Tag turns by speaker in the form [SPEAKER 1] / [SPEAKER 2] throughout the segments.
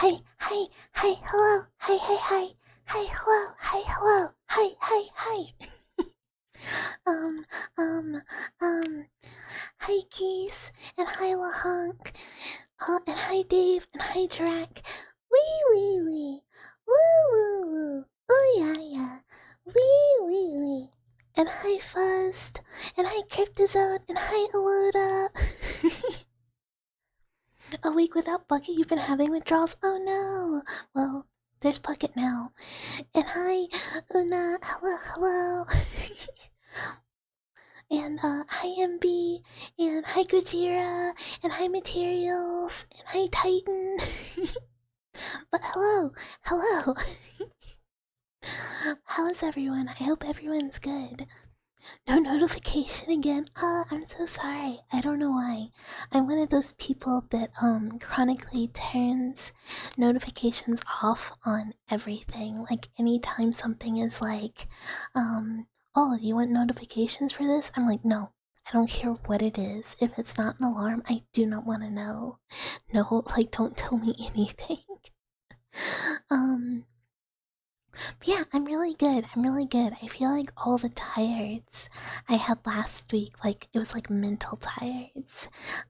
[SPEAKER 1] hi, hi, hello, hi, hello, hi, hello, hi. Um, um, um, hi, Geese, and hi, Lahunk, and hi, Dave, and hi, Drac. Wee. Woo, woo, woo. Oh, yeah. Wee. And hi, Fuzzed, and hi, Cryptozone, and hi, Aloda. A week without Bucket, you've been having withdrawals? Oh no! Well, there's Bucket now. And hi, Una, hello. And hi MB, and hi Gojira, and hi Materials, and hi Titan. But hello. How is everyone? I hope everyone's good. No notification again. I'm so sorry. I don't know why. I'm one of those people that chronically turns notifications off on everything. Like anytime something is like, oh, you want notifications for this? I'm like, no. I don't care what it is. If it's not an alarm, I do not want to know. No, like don't tell me anything. um but yeah, I'm really good. I feel like all the tired's I had last week, like it was like mental tired's,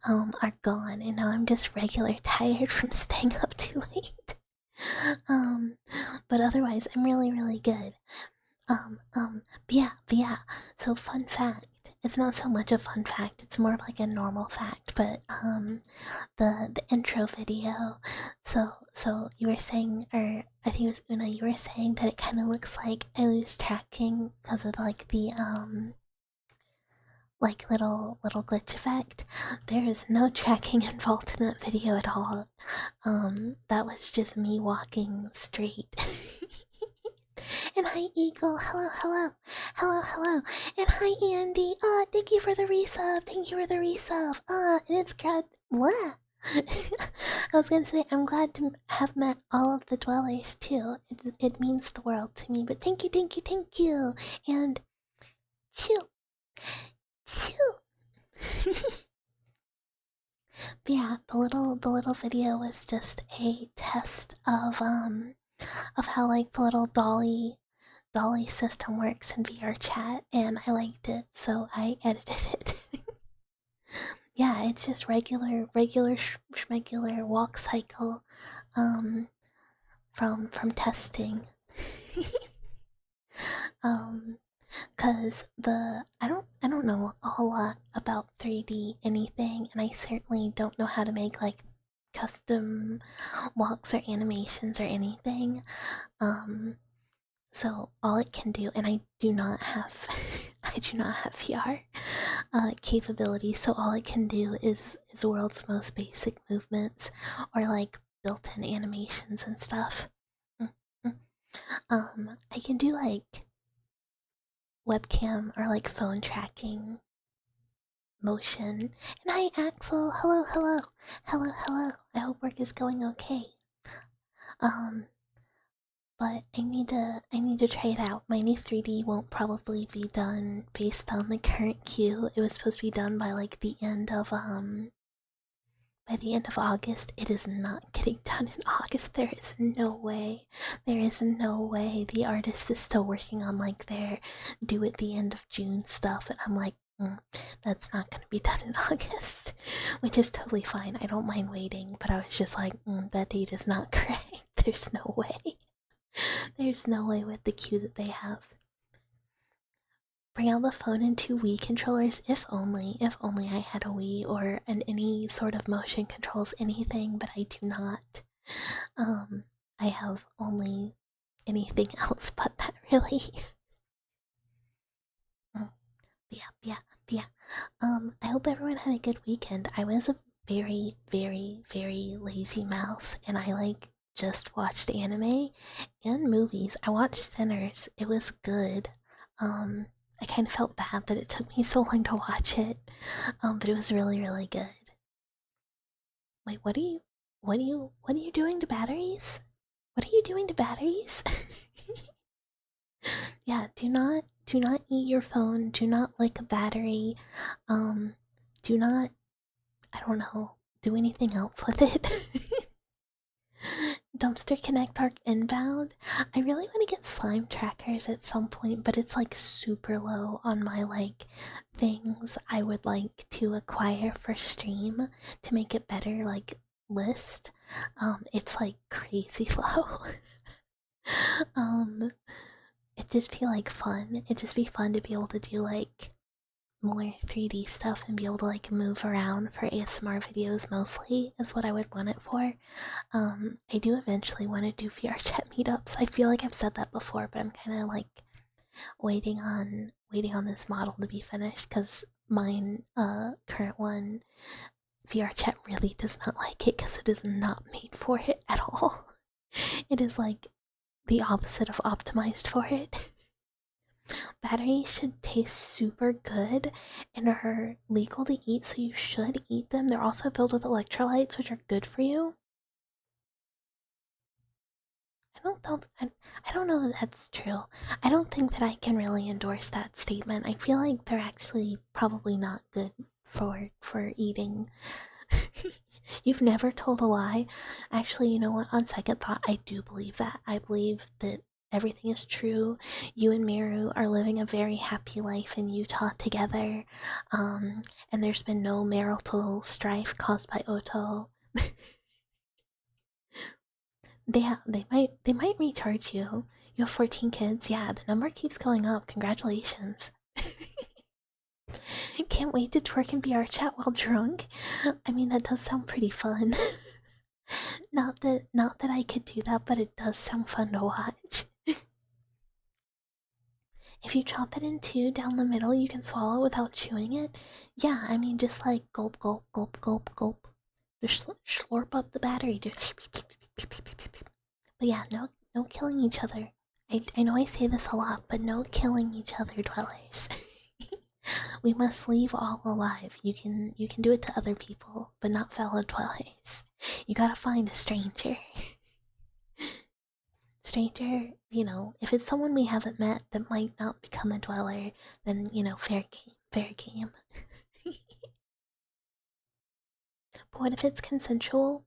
[SPEAKER 1] are gone, and now I'm just regular tired from staying up too late. Um, but otherwise, I'm really good. But yeah. So fun fact. It's not so much a fun fact. It's more of like a normal fact. But the intro video. So you were saying, or I think it was Una. You were saying that it kind of looks like I lose tracking because of like the like little glitch effect. There is no tracking involved in that video at all. That was just me walking straight. And hi Eagle, hello. And hi Andy, thank you for the resub, and it's glad, what? I was gonna say, I'm glad to have met all of the dwellers too. It means the world to me, but thank you. And chew. But yeah, the little video was just a test of how like the little dolly system works in VR chat, and I liked it, so I edited it. Yeah, it's just regular schmegular walk cycle, um, from testing. um, cause I don't know a whole lot about 3D anything, and I certainly don't know how to make like custom walks or animations or anything. Um, So all it can do, and I do not have, I do not have VR capability. So all it can do is world's most basic movements, or like built-in animations and stuff. Mm-hmm. I can do like webcam or like phone tracking motion. And hi Axel, hello. I hope work is going okay. Um, but I need to try it out. My new 3D won't probably be done based on the current queue. It was supposed to be done by like the end of August. It is not getting done in August. There is no way. The artist is still working on like their due at the end of June stuff, and I'm like, that's not gonna be done in August, which is totally fine. I don't mind waiting, but I was just like, that date is not correct. There's no way. There's no way with the queue that they have. Bring out the phone and 2 Wii controllers, if only. If only I had a Wii or any sort of motion controls, anything, but I do not. I have only anything else but that, really. Yeah. I hope everyone had a good weekend. I was a very lazy mouse, and I like just watched anime and movies. I watched Sinners. It was good. I kind of felt bad that it took me so long to watch it. But it was really good. Wait, what are you doing to batteries? What are you doing to batteries? Yeah, do not eat your phone. Do not lick a battery. Do not, I don't know, do anything else with it. Dumpster Connect Arc Inbound. I really want to get slime trackers at some point, but it's like super low on my like things I would like to acquire for stream to make it better, like list. It's like crazy low. um it'd just be like fun. It'd just be fun to be able to do like more 3D stuff and be able to like move around for ASMR videos mostly is what I would want it for. I do eventually want to do VR chat meetups. I feel like I've said that before, but I'm kind of like waiting on this model to be finished because mine current one VR chat really does not like it because it is not made for it at all. It is like the opposite of optimized for it. Batteries should taste super good and are legal to eat, so you should eat them. They're also filled with electrolytes, which are good for you. I don't know that that's true. I don't think that I can really endorse that statement. I feel like they're actually probably not good for eating. You've never told a lie. Actually, you know what? On second thought, I do believe that. I believe that everything is true. You and Miru are living a very happy life in Utah together. And there's been no marital strife caused by Oto. They might recharge you. You have 14 kids. Yeah, the number keeps going up. Congratulations. Can't wait to twerk in VR chat while drunk. I mean, that does sound pretty fun. Not that I could do that, but it does sound fun to watch. If you chop it in two down the middle, you can swallow without chewing it. Yeah, I mean, just like gulp, gulp, gulp, gulp, gulp. Just slurp up the battery. Just. But yeah, no killing each other. I know I say this a lot, but no killing each other, dwellers. We must leave all alive. You can do it to other people, but not fellow dwellers. You gotta find a stranger. Stranger, if it's someone we haven't met that might not become a dweller, then fair game, fair game. But what if it's consensual?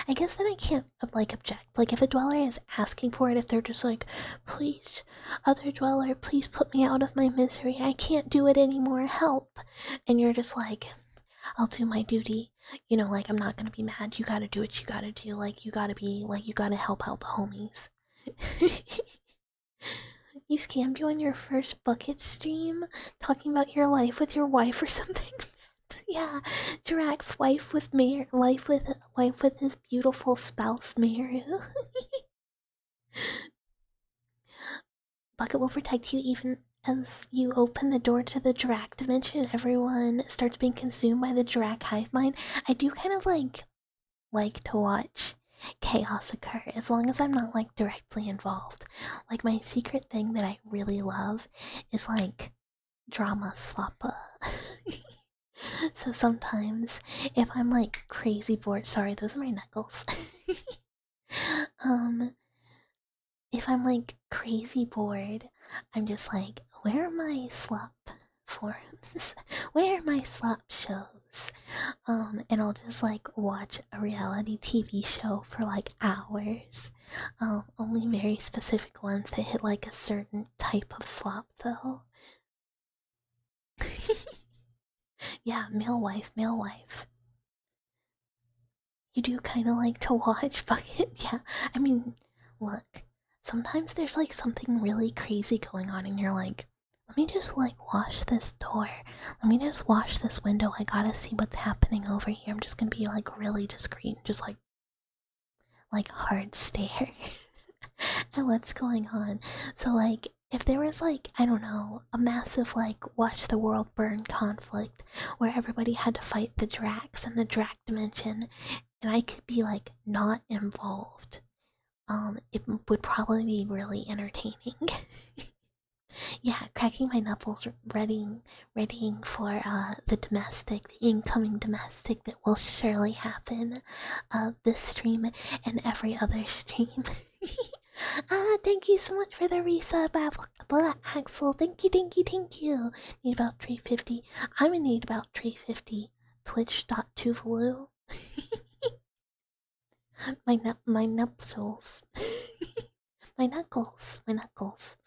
[SPEAKER 1] I guess then I can't like object. Like if a dweller is asking for it, if they're just like, please, other dweller, please put me out of my misery. I can't do it anymore. Help. And you're just like, I'll do my duty. Like I'm not gonna be mad. You gotta do what you gotta do. Like you gotta help out the homies. You scammed you on your first bucket stream, talking about your life with your wife or something. Yeah, Jirak's wife with his beautiful spouse Meru. Bucket will protect you even as you open the door to the Jirak dimension. Everyone starts being consumed by the Jirak hive mind. I do kind of like to watch chaos occur as long as I'm not like directly involved. Like my secret thing that I really love is like drama slappa. So sometimes if I'm like crazy bored, sorry, those are my knuckles. um if I'm like crazy bored, I'm just like, where are my slop forums? Where are my slop shows? And I'll just like watch a reality TV show for like hours. Only very specific ones that hit like a certain type of slop though. Yeah, male wife, male wife. You do kind of like to watch Bucket? Yeah, I mean, look, sometimes there's like something really crazy going on, and you're like, let me just like wash this door. Let me just wash this window. I gotta see what's happening over here. I'm just gonna be like really discreet and just like hard stare at what's going on. So like if there was like, I don't know, a massive like watch the world burn conflict where everybody had to fight the Drax in the Drac dimension and I could be like not involved, it would probably be really entertaining. Yeah, cracking my knuckles, readying for the incoming domestic that will surely happen this stream and every other stream. Thank you so much for the resub, Axel. Thank you, thank you, thank you. Need about 350. I'm gonna need about 350. Twitch.tuvalu. My nuptials. My knuckles.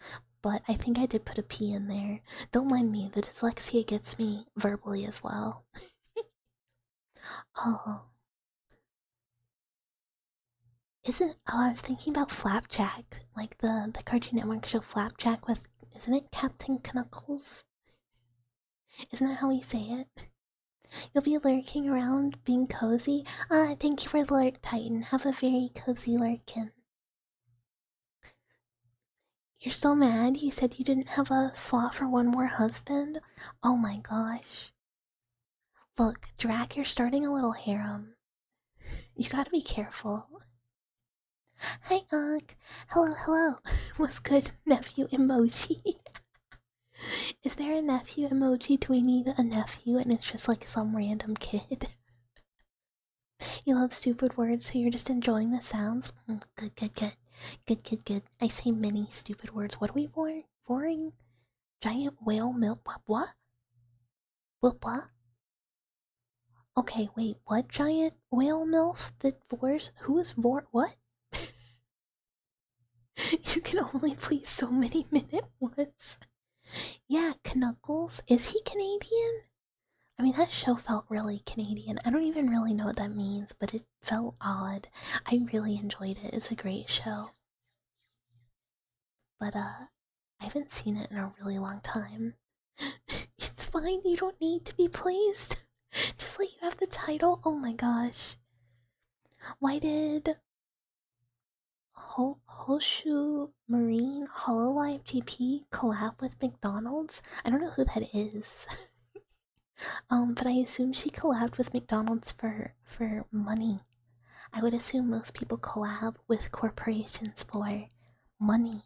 [SPEAKER 1] But I think I did put a P in there. Don't mind me, the dyslexia gets me verbally as well. Oh, isn't I was thinking about Flapjack, like the Cartoon Network show Flapjack with isn't it Captain Knuckles? Isn't that how we say it? You'll be lurking around, being cozy. Ah, thank you for the lurk, Titan. Have a very cozy lurkin'. You're so mad you said you didn't have a slot for one more husband? Oh my gosh. Look, Drac, you're starting a little harem. You gotta be careful. Hi, Unc. Hello, hello. What's good, nephew emoji? Is there a nephew emoji? Do we need a nephew and it's just like some random kid? You love stupid words, so you're just enjoying the sounds? Good, good, good. Good, good, good. I say many stupid words. What are we for? Voring? Giant whale milk? What? What? Okay, wait, what giant whale milf that vores? Who is vor? What? You can only play so many minute ones. Yeah, Knuckles. Is he Canadian? I mean, that show felt really Canadian. I don't even really know what that means, but it felt odd. I really enjoyed it. It's a great show. But, I haven't seen it in a really long time. It's fine, you don't need to be pleased. Just let you have the title. Oh my gosh. Why did Hoshu Marine Hololive GP collab with McDonald's? I don't know who that is. But I assume she collabed with McDonald's for money. I would assume most people collab with corporations for money.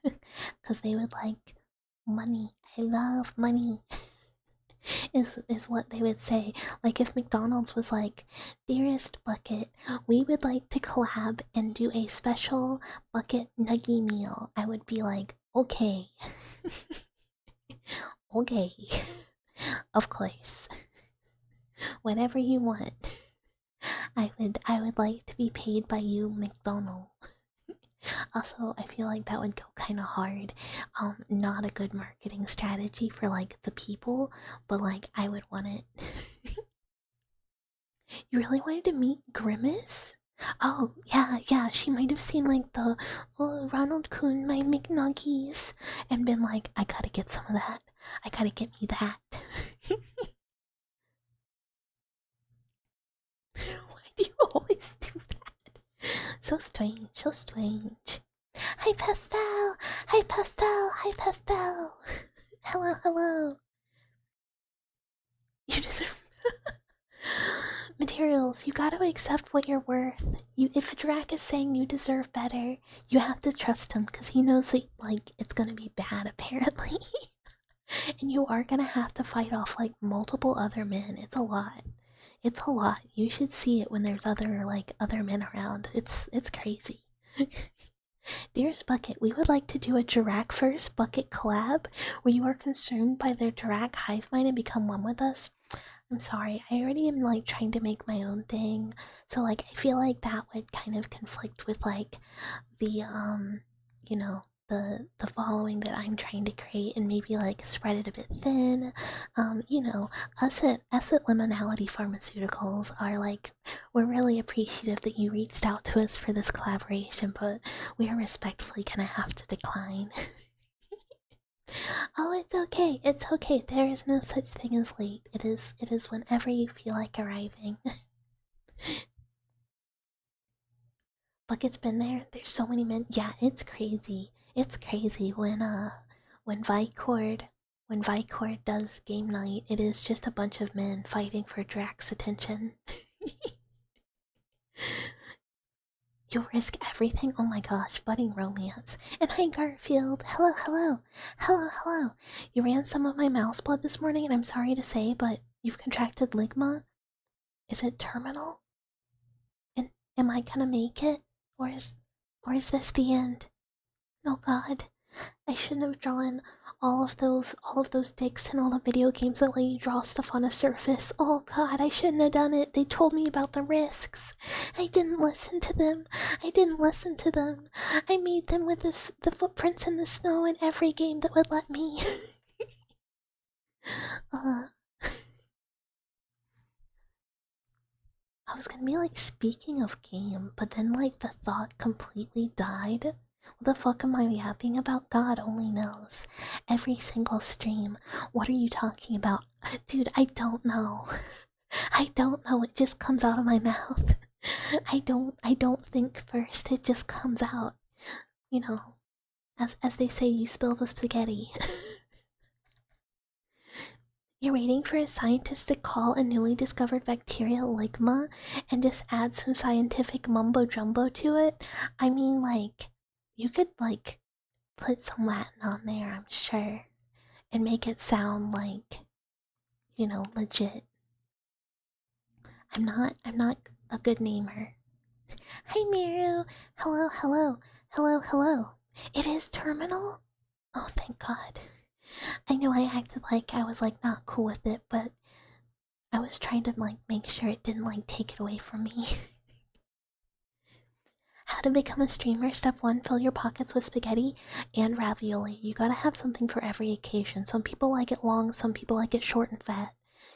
[SPEAKER 1] Because they would like money. I love money. is what they would say. Like if McDonald's was like, dearest Bucket, we would like to collab and do a special bucket nuggy meal. I would be like, okay. Okay. Of course. Whatever you want. I would like to be paid by you, McDonald. Also, I feel like that would go kind of hard. Not a good marketing strategy for like the people, but like I would want it. You really wanted to meet Grimace? Oh, yeah, yeah, she might have seen like the Ronald Coon, my McNuggies, and been like, I gotta get some of that. I gotta get me that. Why do you always do that? So strange, so strange. Hi, Pastel! Hi, Pastel! Hi, Pastel! Hello, hello! You deserve materials. You gotta accept what you're worth. If Drac is saying you deserve better, you have to trust him because he knows that like it's gonna be bad apparently, and you are gonna have to fight off like multiple other men. It's a lot. It's a lot. You should see it when there's other men around. It's crazy. Dearest Bucket, we would like to do a Dirac first Bucket collab where you are consumed by their Dirac hive mind and become one with us. I'm sorry, I already am like trying to make my own thing, so like I feel like that would kind of conflict with like the you know, the following that I'm trying to create and maybe like spread it a bit thin. You know, us at Liminality Pharmaceuticals are like we're really appreciative that you reached out to us for this collaboration, but we are respectfully gonna have to decline. Oh, it's okay. It's okay. There is no such thing as late. It is whenever you feel like arriving. Bucket's been there. There's so many men. Yeah, it's crazy. It's crazy when Vicord does game night, it is just a bunch of men fighting for Drax's attention. You'll risk everything? Oh my gosh, budding romance. And hi Garfield. Hello, hello. Hello, hello. You ran some of my mouse blood this morning and I'm sorry to say, but you've contracted ligma? Is it terminal? And am I gonna make it? Or is this the end? Oh god. I shouldn't have drawn all of those dicks in all the video games that let you draw stuff on a surface. Oh god, I shouldn't have done it. They told me about the risks. I didn't listen to them. I didn't listen to them. I made them with the footprints in the snow in every game that would let me. uh, I was gonna be like, speaking of game, but then like the thought completely died. What the fuck am I yapping about? God only knows. Every single stream. What are you talking about? Dude, I don't know. I don't know. It just comes out of my mouth. I don't think first. It just comes out. You know, as they say, you spill the spaghetti. You're waiting for a scientist to call a newly discovered bacteria ligma and just add some scientific mumbo jumbo to it? I mean, like, you could, like, put some Latin on there, I'm sure, and make it sound like, legit. I'm not a good namer. Hi, Miru! Hello, hello, hello, hello. It is terminal? Oh, thank God. I know I acted like I was, like, not cool with it, but I was trying to, like, make sure it didn't, like, take it away from me. How to become a streamer. Step 1, fill your pockets with spaghetti and ravioli. You gotta have something for every occasion. Some people like it long, some people like it short and fat.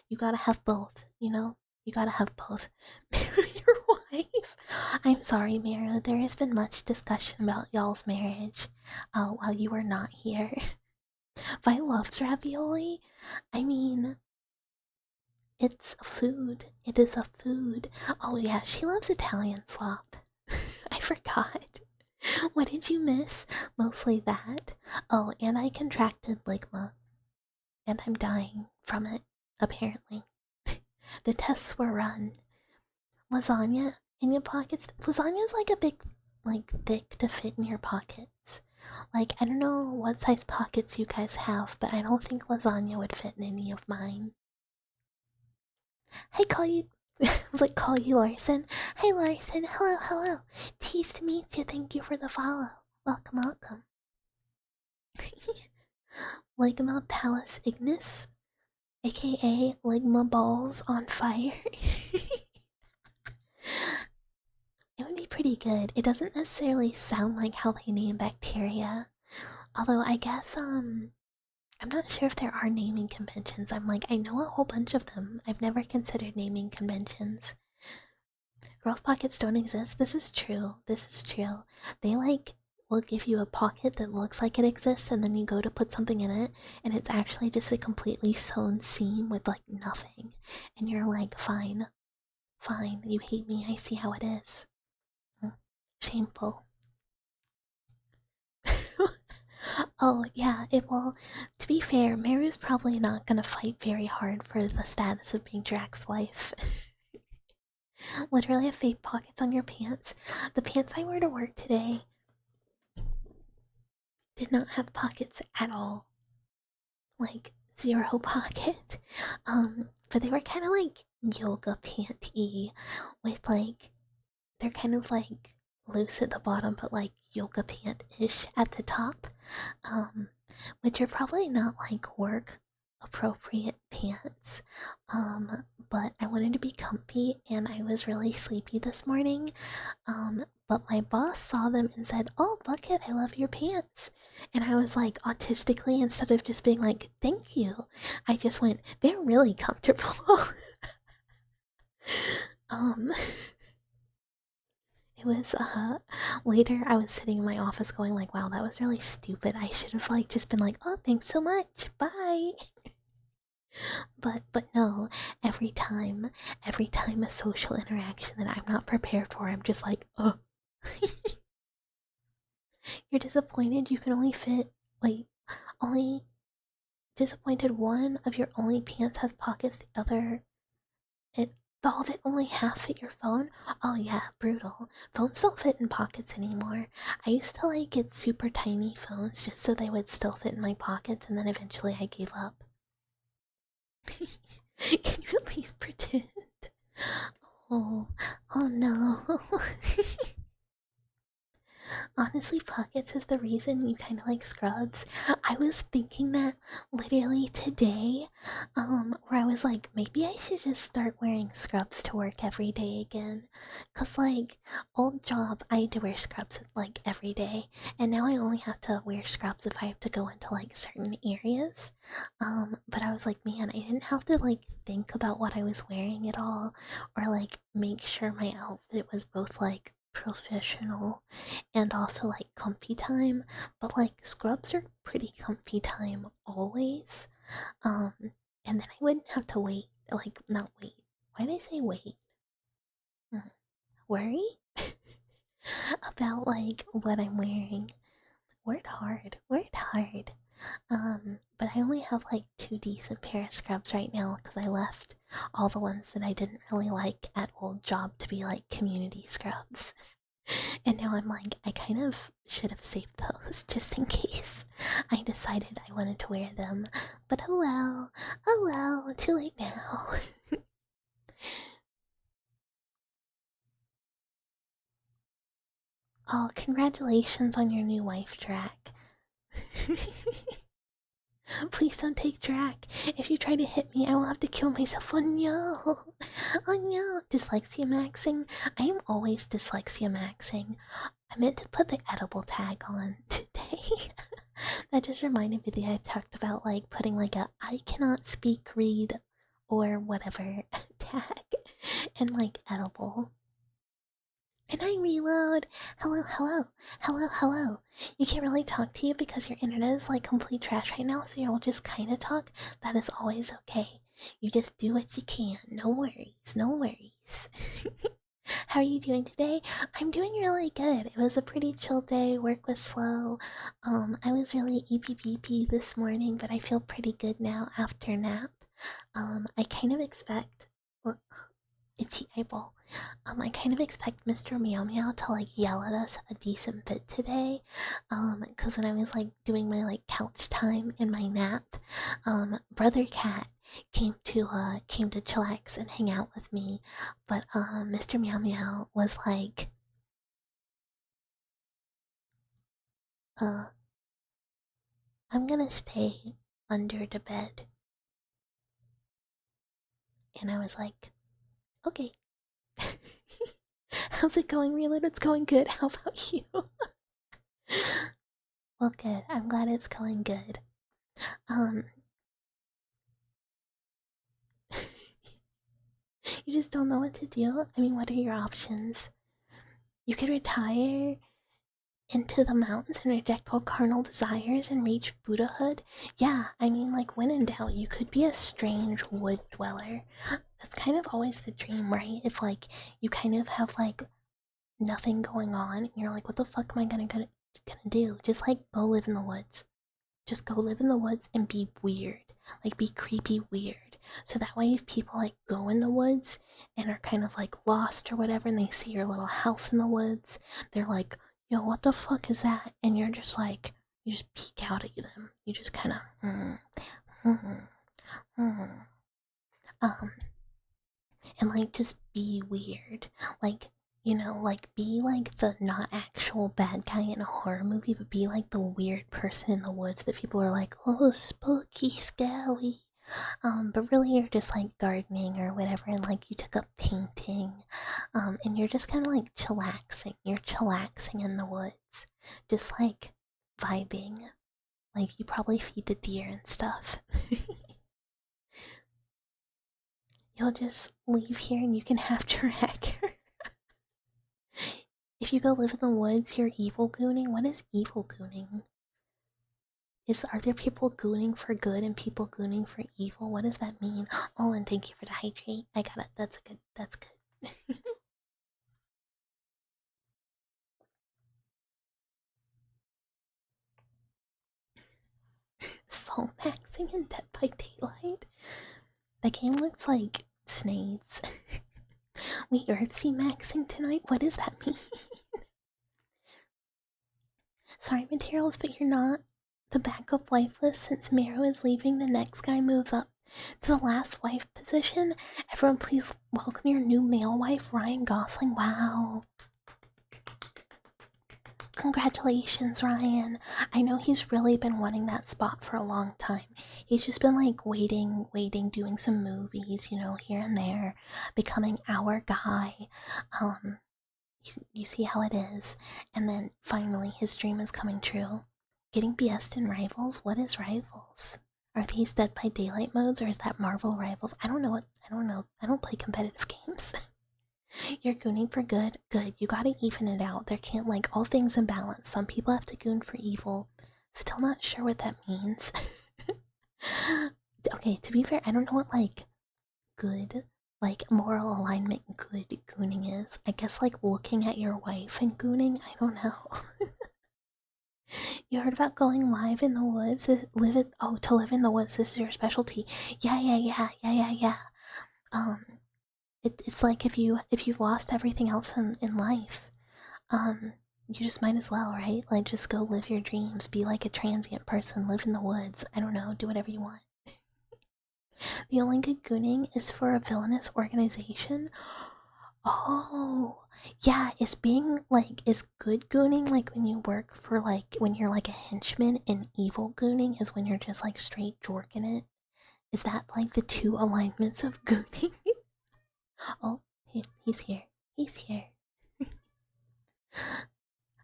[SPEAKER 1] You gotta have both, you know? You gotta have both. Marry your wife. I'm sorry, Mara. There has been much discussion about y'all's marriage while you were not here. Vi loves ravioli. I mean, it's a food. It is a food. Oh yeah, she loves Italian slop. I forgot. What did you miss? Mostly that. Oh, and I contracted ligma. And I'm dying from it, apparently. The tests were run. Lasagna in your pockets? Lasagna's like a big, like, thick to fit in your pockets. Like, I don't know what size pockets you guys have, but I don't think lasagna would fit in any of mine. Hey, call you. I was like, call you Larson. Hey, Larson. Hello, hello. Teased to meet you. Thank you for the follow. Welcome, welcome. Ligma Palace Ignis, aka Ligma Balls on Fire. It would be pretty good. It doesn't necessarily sound like how they name bacteria. Although I guess, I'm not sure if there are naming conventions. I'm like, I know a whole bunch of them. I've never considered naming conventions. Girls' pockets don't exist. This is true. This is true. They, like, will give you a pocket that looks like it exists, and then you go to put something in it, and it's actually just a completely sewn seam with, like, nothing. And you're like, fine. Fine. You hate me. I see how it is. Shameful. Oh, yeah, it will. To be fair, Maru's probably not gonna fight very hard for the status of being Drax's wife. Literally have fake pockets on your pants. The pants I wear to work today did not have pockets at all. Like, zero pocket. But they were kind of like yoga pant-y with, like, they're kind of like loose at the bottom, but like yoga pant-ish at the top. Um, which are probably not like work appropriate pants. But I wanted to be comfy and I was really sleepy this morning. But my boss saw them and said, "Oh, Bucket, I love your pants." And I was like, autistically, instead of just being like, "Thank you," I just went, "They're really comfortable." um, it was, later I was sitting in my office going like, wow, that was really stupid. I should have, like, just been like, "Oh, thanks so much, bye." But no, every time a social interaction that I'm not prepared for, I'm just like, oh. You're disappointed you can only fit, wait, only disappointed one of your only pants has pockets, the other, it, all of it only half fit your phone? Oh yeah, brutal. Phones don't fit in pockets anymore. I used to, like, get super tiny phones just so they would still fit in my pockets, and then eventually I gave up. Can you at least pretend? Oh, oh no. Honestly, pockets is the reason you kind of like scrubs. I was thinking that literally today, where I was like, maybe I should just start wearing scrubs to work every day again. Cause like, old job, I had to wear scrubs like every day, and now I only have to wear scrubs if I have to go into like certain areas. But I was like, man, I didn't have to like think about what I was wearing at all, or like make sure my outfit was both like professional and also like comfy time, but like scrubs are pretty comfy time always. Um, and then I wouldn't have to wait, like not wait. Why did I say wait? Worry about like what I'm wearing. Worked hard, worked hard. But I only have like two decent pair of scrubs right now because I left all the ones that I didn't really like at old job to be like community scrubs. And now I'm like, I kind of should have saved those just in case I decided I wanted to wear them. But oh well, too late now. Oh, congratulations on your new wife, Drac. Please don't take Drac. If you try to hit me, I will have to kill myself. Oh no! Oh no! Dyslexia maxing? I am always dyslexia maxing. I meant to put the edible tag on today. That just reminded me that I talked about like putting like a I cannot speak, read, or whatever tag and like edible. And I reload. Hello, hello, hello, hello. You can't really talk to you because your internet is like complete trash right now, so you'll just kind of talk. That is always okay. You just do what you can. No worries, no worries. How are you doing today? I'm doing really good. It was a pretty chill day. Work was slow. I was really eepy this morning, but I feel pretty good now after nap. I kind of expect. Well, itchy eyeball. I kind of expect Mr. Meow Meow to like yell at us a decent bit today. Cause when I was like doing my like couch time in my nap, Brother Cat came to chillax and hang out with me, but Mr. Meow Meow was like, uh, I'm gonna stay under the bed, and I was like, okay. How's it going, Reload? It's going good. How about you? Well, good. I'm glad it's going good. Um, you just don't know what to do? I mean, what are your options? You could retire into the mountains and reject all carnal desires and reach Buddhahood. Yeah, I mean, like, when in doubt, you could be a strange wood dweller. That's kind of always the dream, right? If, like, you kind of have, like, nothing going on, and you're like, what the fuck am I gonna do? Just, like, go live in the woods. Just go live in the woods and be weird. Like, be creepy weird. So that way, if people like go in the woods and are kind of like lost or whatever, and they see your little house in the woods, they're like, yo, what the fuck is that? And you're just like, you just peek out at them. You just kind of, mm, mm. um, and like just be weird. Like, like be like the not actual bad guy in a horror movie, but be like the weird person in the woods that people are like, oh, spooky, scary. But really you're just like gardening or whatever, and like you took up painting, and you're just kind of like chillaxing. You're chillaxing in the woods, just like vibing. Like you probably feed the deer and stuff. You'll just leave here and you can have Drag. If you go live in the woods, you're evil gooning. What is evil gooning? Are there people gooning for good and people gooning for evil? What does that mean? Oh, and thank you for the hydrate. I got it. That's good. That's good. Soul maxing in Dead by Daylight. The game looks like snades. We Earthsea maxing tonight? What does that mean? Sorry, materials, but you're not the backup wife list since Mero is leaving. The next guy moves up to the last wife position. Everyone, please welcome your new male wife, Ryan Gosling. Wow. Congratulations, Ryan. I know he's really been wanting that spot for a long time. He's just been like waiting, doing some movies, here and there, becoming our guy. Um, you see how it is. And then finally his dream is coming true. Getting BS'd in Rivals? What is Rivals? Are these Dead by Daylight modes or is that Marvel Rivals? I don't know. I don't play competitive games. You're gooning for good? Good. You gotta even it out. There can't, like, all things in balance. Some people have to goon for evil. Still not sure what that means. Okay, to be fair, I don't know what, like, good, like, moral alignment good gooning is. I guess, like, looking at your wife and gooning? I don't know. You heard about going live in the woods? To live in the woods. This is your specialty. Yeah. Um, it's like if you've lost everything else in life, you just might as well, right? Like, just go live your dreams. Be like a transient person. Live in the woods. I don't know. Do whatever you want. The only good gooning is for a villainous organization. Oh, yeah. Is good gooning like when you work for when you're like a henchman, and evil gooning is when you're just like straight jorking it? Is that like the two alignments of gooning? Oh, he's here. He's here.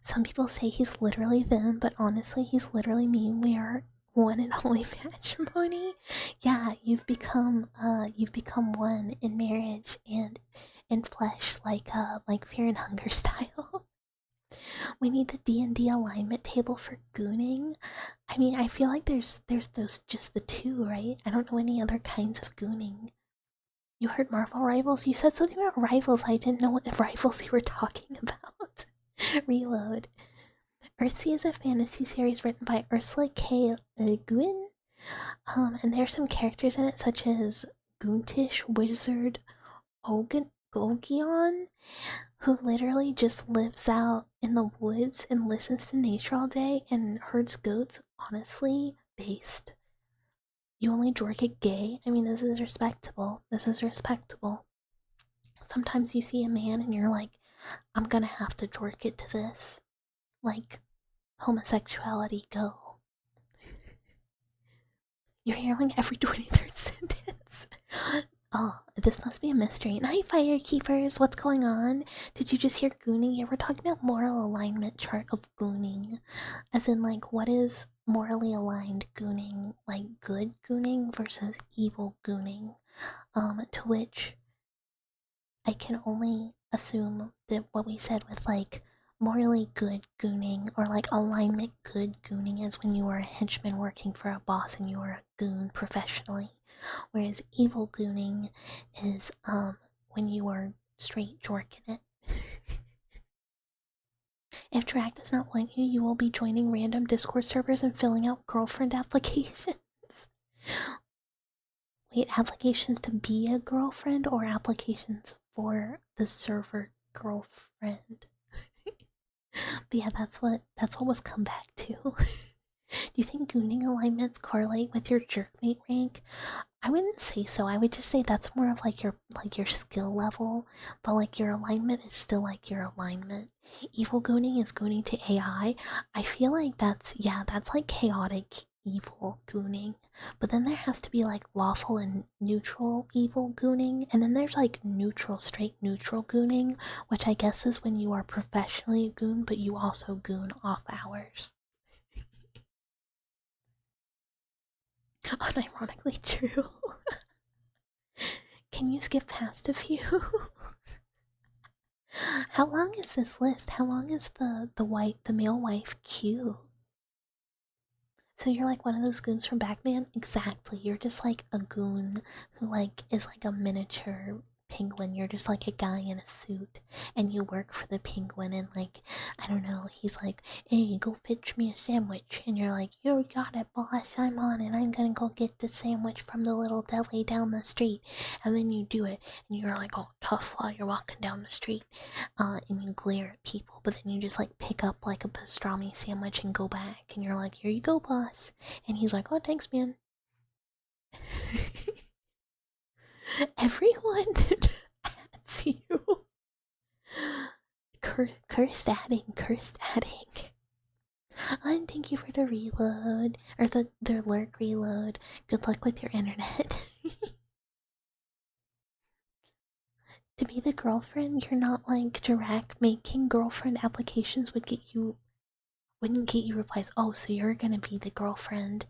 [SPEAKER 1] Some people say he's literally them, but honestly, he's literally me. We are one and only matrimony. Yeah, you've become one in marriage and in flesh, like Fear and Hunger style. We need the D&D alignment table for gooning. I mean, I feel like there's those just the two, right? I don't know any other kinds of gooning. You heard Marvel Rivals? You said something about Rivals. I didn't know what Rivals you were talking about. Reload. Earthsea is a fantasy series written by Ursula K. Le Guin. And there's some characters in it such as Goontish Wizard Gogion, who literally just lives out in the woods and listens to nature all day and herds goats. Honestly, based. You only jork it gay? I mean, this is respectable. Sometimes you see a man and you're like, I'm gonna have to jork it to this. Like, homosexuality, go. You're hearing every 23rd sentence. Oh, this must be a mystery. Night, Firekeepers, what's going on? Did you just hear gooning? Yeah, we're talking about moral alignment chart of gooning. As in, like, what is morally aligned gooning? Like, good gooning versus evil gooning. To which I can only assume that what we said with, like, morally good gooning or, like, alignment good gooning is when you are a henchman working for a boss and you are a goon professionally. Whereas evil gooning is, when you are straight jorking it. If Drag does not want you, you will be joining random Discord servers and filling out girlfriend applications. Wait, applications to be a girlfriend or applications for the server girlfriend? But yeah, that's what was come back to. Do you think gooning alignments correlate with your jerkmate rank? I wouldn't say so. I would just say that's more of like your skill level, but like your alignment is still like your alignment. Evil gooning is gooning to AI. I feel like that's like chaotic evil gooning. But then there has to be like lawful and neutral evil gooning, and then there's like straight neutral gooning, which I guess is when you are professionally a goon, but you also goon off hours. Unironically true. Can you skip past a few? How long is this list? How long is the male wife queue? So you're like one of those goons from Batman? Exactly. You're just like a goon who like is like a miniature penguin. You're just like a guy in a suit and you work for the penguin, and like, I don't know, he's like, hey, go fetch me a sandwich, and you're like, you got it, boss, I'm on it, I'm gonna go get the sandwich from the little deli down the street. And then you do it and you're like all tough while you're walking down the street, and you glare at people, but then you just like pick up like a pastrami sandwich and go back, and you're like, here you go, boss. And he's like, oh, thanks, man. Everyone adds you. Cursed adding, cursed adding. And thank you for the reload, or the lurk reload. Good luck with your internet. To be the girlfriend, you're not like Dirac. Making girlfriend applications wouldn't get you replies. Oh, so you're gonna be the girlfriend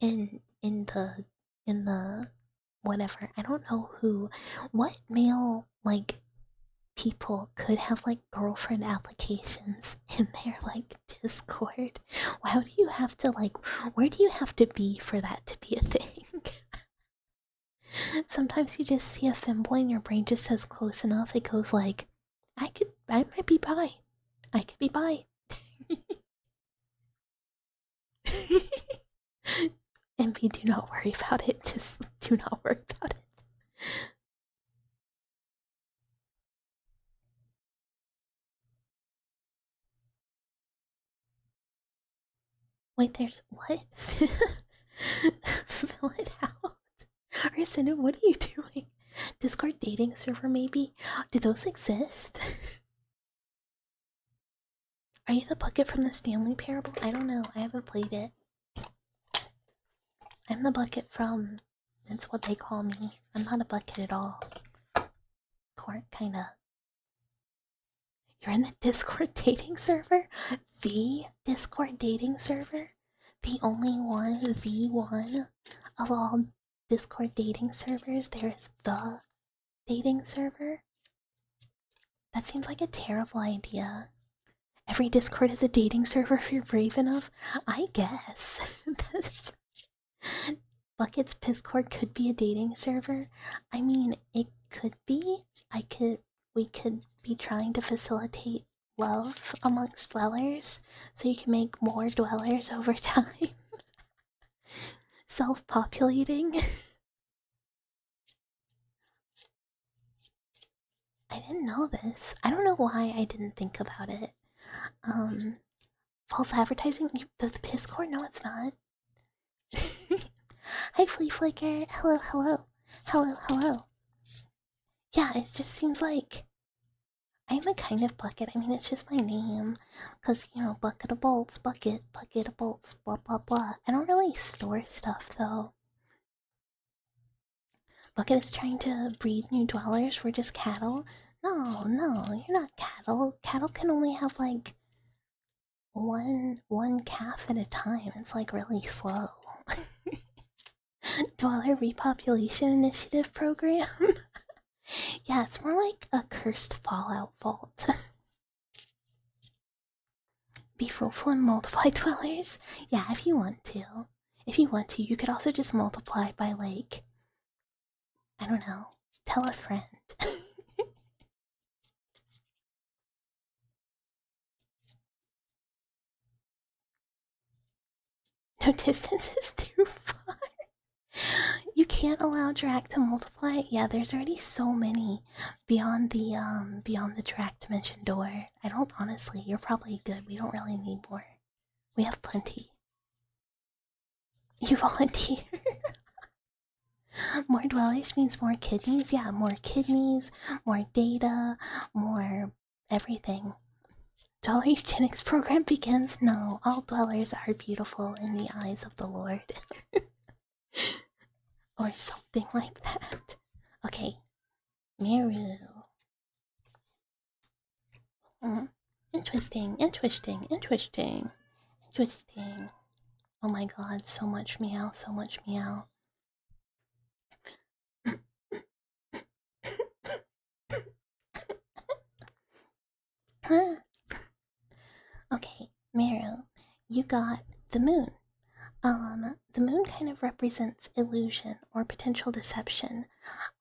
[SPEAKER 1] in the whatever. I don't know what male like people could have like girlfriend applications in their like Discord. How do you have to like where do you have to be for that to be a thing? Sometimes you just see a femboy and your brain just says close enough. It goes like, I might be bi. I could be bi. Envy, do not worry about it. Just do not worry about it. Wait, there's what? Fill it out. Arsenio, what are you doing? Discord dating server, maybe? Do those exist? Are you the bucket from the Stanley Parable? I don't know. I haven't played it. I'm the bucket from. That's what they call me. I'm not a bucket at all. Kinda. You're in the Discord dating server? The Discord dating server? The only one, the one of all Discord dating servers? There's the dating server? That seems like a terrible idea. Every Discord is a dating server if you're brave enough? I guess. Bucket's Discord could be a dating server. I mean, it could be. We could be trying to facilitate love amongst dwellers so you can make more dwellers over time. Self-populating. I didn't know this. I don't know why I didn't think about it. False advertising? The Discord? No, it's not. Hi, Flea Flicker. Hello, hello. Hello, hello. Yeah, it just seems like I'm a kind of bucket. I mean, it's just my name. Because, you know, bucket of bolts, bucket of bolts, blah, blah, blah. I don't really store stuff, though. Bucket is trying to breed new dwellers. We're just cattle. No, you're not cattle. Cattle can only have, like, one calf at a time. It's, like, really slow. Dweller Repopulation Initiative Program? Yeah, it's more like a cursed Fallout vault. Be fruitful and multiply dwellers? Yeah, if you want to. If you want to, you could also just multiply by, like, I don't know, tell a friend. No distance is too far. You can't allow Drac to multiply. Yeah, there's already so many beyond the Drac dimension door. I don't honestly. You're probably good. We don't really need more. We have plenty. You volunteer. More dwellers means more kidneys. Yeah, more kidneys, more data, more everything. Dweller eugenics program begins? No, all dwellers are beautiful in the eyes of the Lord. Or something like that. Okay, Miru. Interesting. Oh my god, so much meow, so much meow. Okay, Miru, you got the moon. The moon kind of represents illusion or potential deception.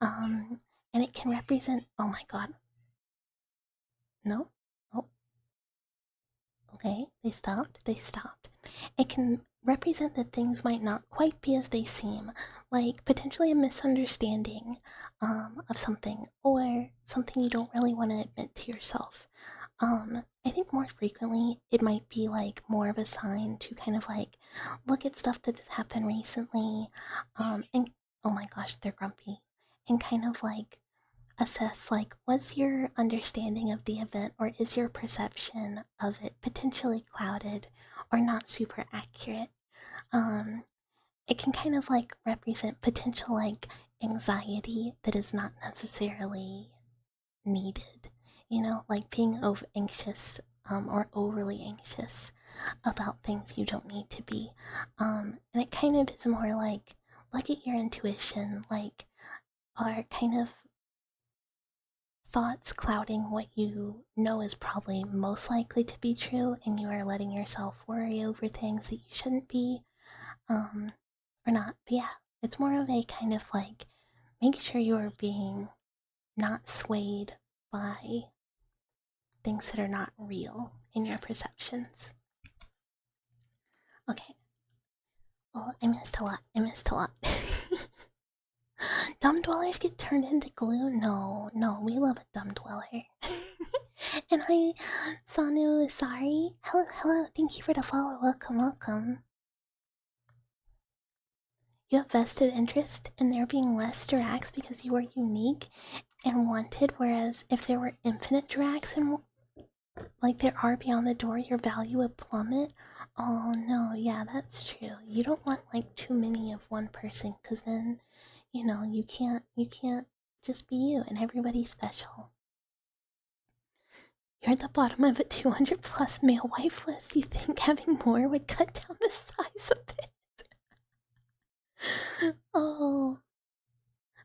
[SPEAKER 1] And it can represent. Oh my god. No? Oh. Okay, they stopped. It can represent that things might not quite be as they seem, like potentially a misunderstanding of something, or something you don't really want to admit to yourself. I think more frequently it might be like more of a sign to kind of like look at stuff that has happened recently, and oh my gosh, they're grumpy, and kind of like assess, like, was your understanding of the event or is your perception of it potentially clouded or not super accurate. It can kind of like represent potential like anxiety that is not necessarily needed, like being over anxious or overly anxious about things you don't need to be. And it kind of is more like look at your intuition, like are kind of thoughts clouding what you know is probably most likely to be true, and you are letting yourself worry over things that you shouldn't be, or not. But yeah, it's more of a kind of like make sure you are being not swayed by things that are not real in your perceptions. Okay. Oh, I missed a lot. Dumb dwellers get turned into glue? No, we love a dumb dweller. And hi, Sanu Asari. Hello, thank you for the follow. Welcome. You have vested interest in there being less Durax because you are unique and wanted, whereas if there were infinite Durax and like there are beyond the door, your value would plummet. Oh no, yeah, that's true. You don't want like too many of one person, because then, you can't just be you and everybody's special. You're at the bottom of a 200 plus male wife list. You think having more would cut down the size a bit? Oh.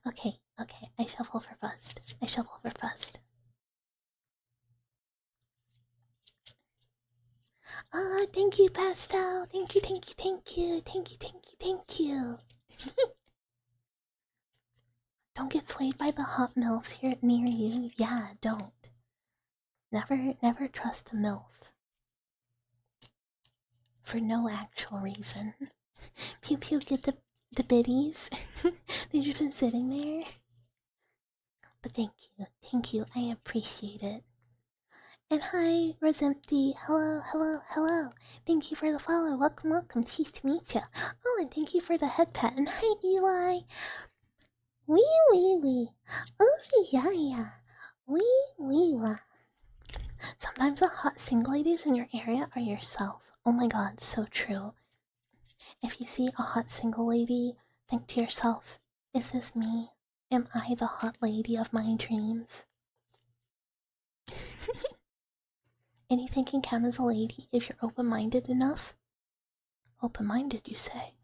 [SPEAKER 1] Okay. I shuffle for first. Ah, thank you, Pastel. Thank you. Don't get swayed by the hot milfs here near you. Yeah, don't. Never trust a milf. For no actual reason. Pew pew, get the biddies. They've just been sitting there. But thank you, I appreciate it. And hi, Rosempty. Hello. Thank you for the follow. Welcome. Cheese to meet you. Oh, and thank you for the head pat. And hi, Eli. Wee. Oh, yeah. Wee. Sometimes the hot single ladies in your area are yourself. Oh my god, so true. If you see a hot single lady, think to yourself, is this me? Am I the hot lady of my dreams? Anything can count as a lady if you're open-minded enough. Open-minded, you say?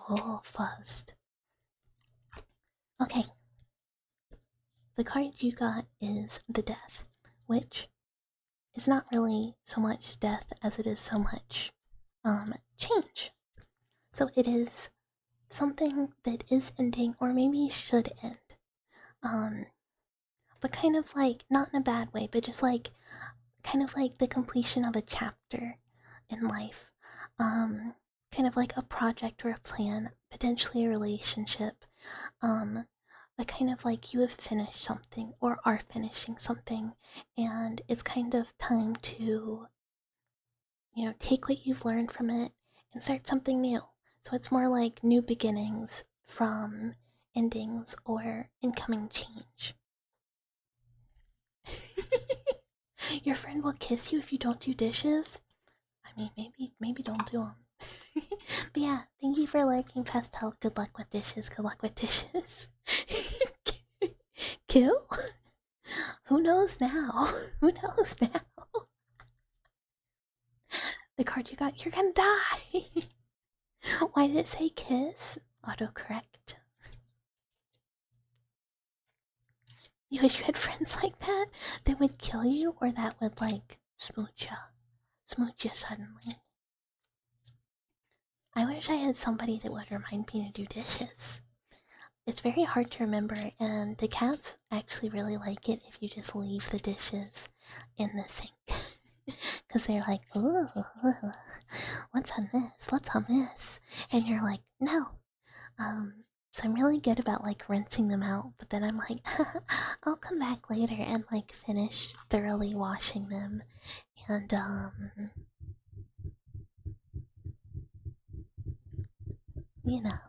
[SPEAKER 1] Oh, fuzzed. Okay. The card you got is the Death, which is not really so much death as it is so much change. So it is something that is ending or maybe should end. But kind of like not in a bad way, but just like kind of like the completion of a chapter in life. Kind of like a project or a plan, potentially a relationship. But kind of like you have finished something or are finishing something, and it's kind of time to, take what you've learned from it and start something new. So it's more like new beginnings from endings or incoming change. Your friend will kiss you if you don't do dishes? I mean, maybe don't do them. But yeah, thank you for liking Pastel. Good luck with dishes. Kill? Who knows now? The card you got, you're gonna die! Why did it say kiss? Autocorrect. You wish you had friends like that would kill you, or that would like smooch you suddenly. I wish I had somebody that would remind me to do dishes. It's very hard to remember, and the cats actually really like it if you just leave the dishes in the sink. Because they're like, ooh, what's on this? And you're like, no. So I'm really good about like rinsing them out, but then I'm like, I'll come back later and like finish thoroughly washing them. And you know,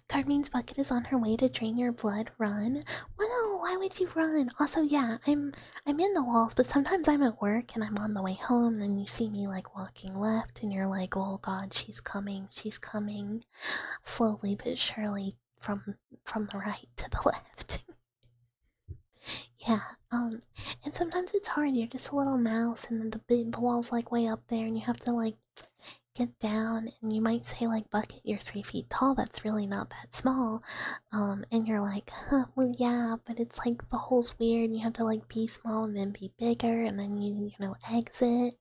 [SPEAKER 1] Carmene's bucket is on her way to drain your blood. Run. Well, no, why would you run? Also, yeah, I'm in the walls, but sometimes I'm at work and I'm on the way home, and you see me like walking left and you're like, oh god, she's coming, she's coming. Slowly but surely from the right to the left. Yeah, and sometimes it's hard. You're just a little mouse, and then the wall's like way up there, and you have to like get down. And you might say like, "Bucket, you're 3 feet tall. That's really not that small." And you're like, "Huh, well, yeah, but it's like the hole's weird. And you have to like be small and then be bigger, and then you exit."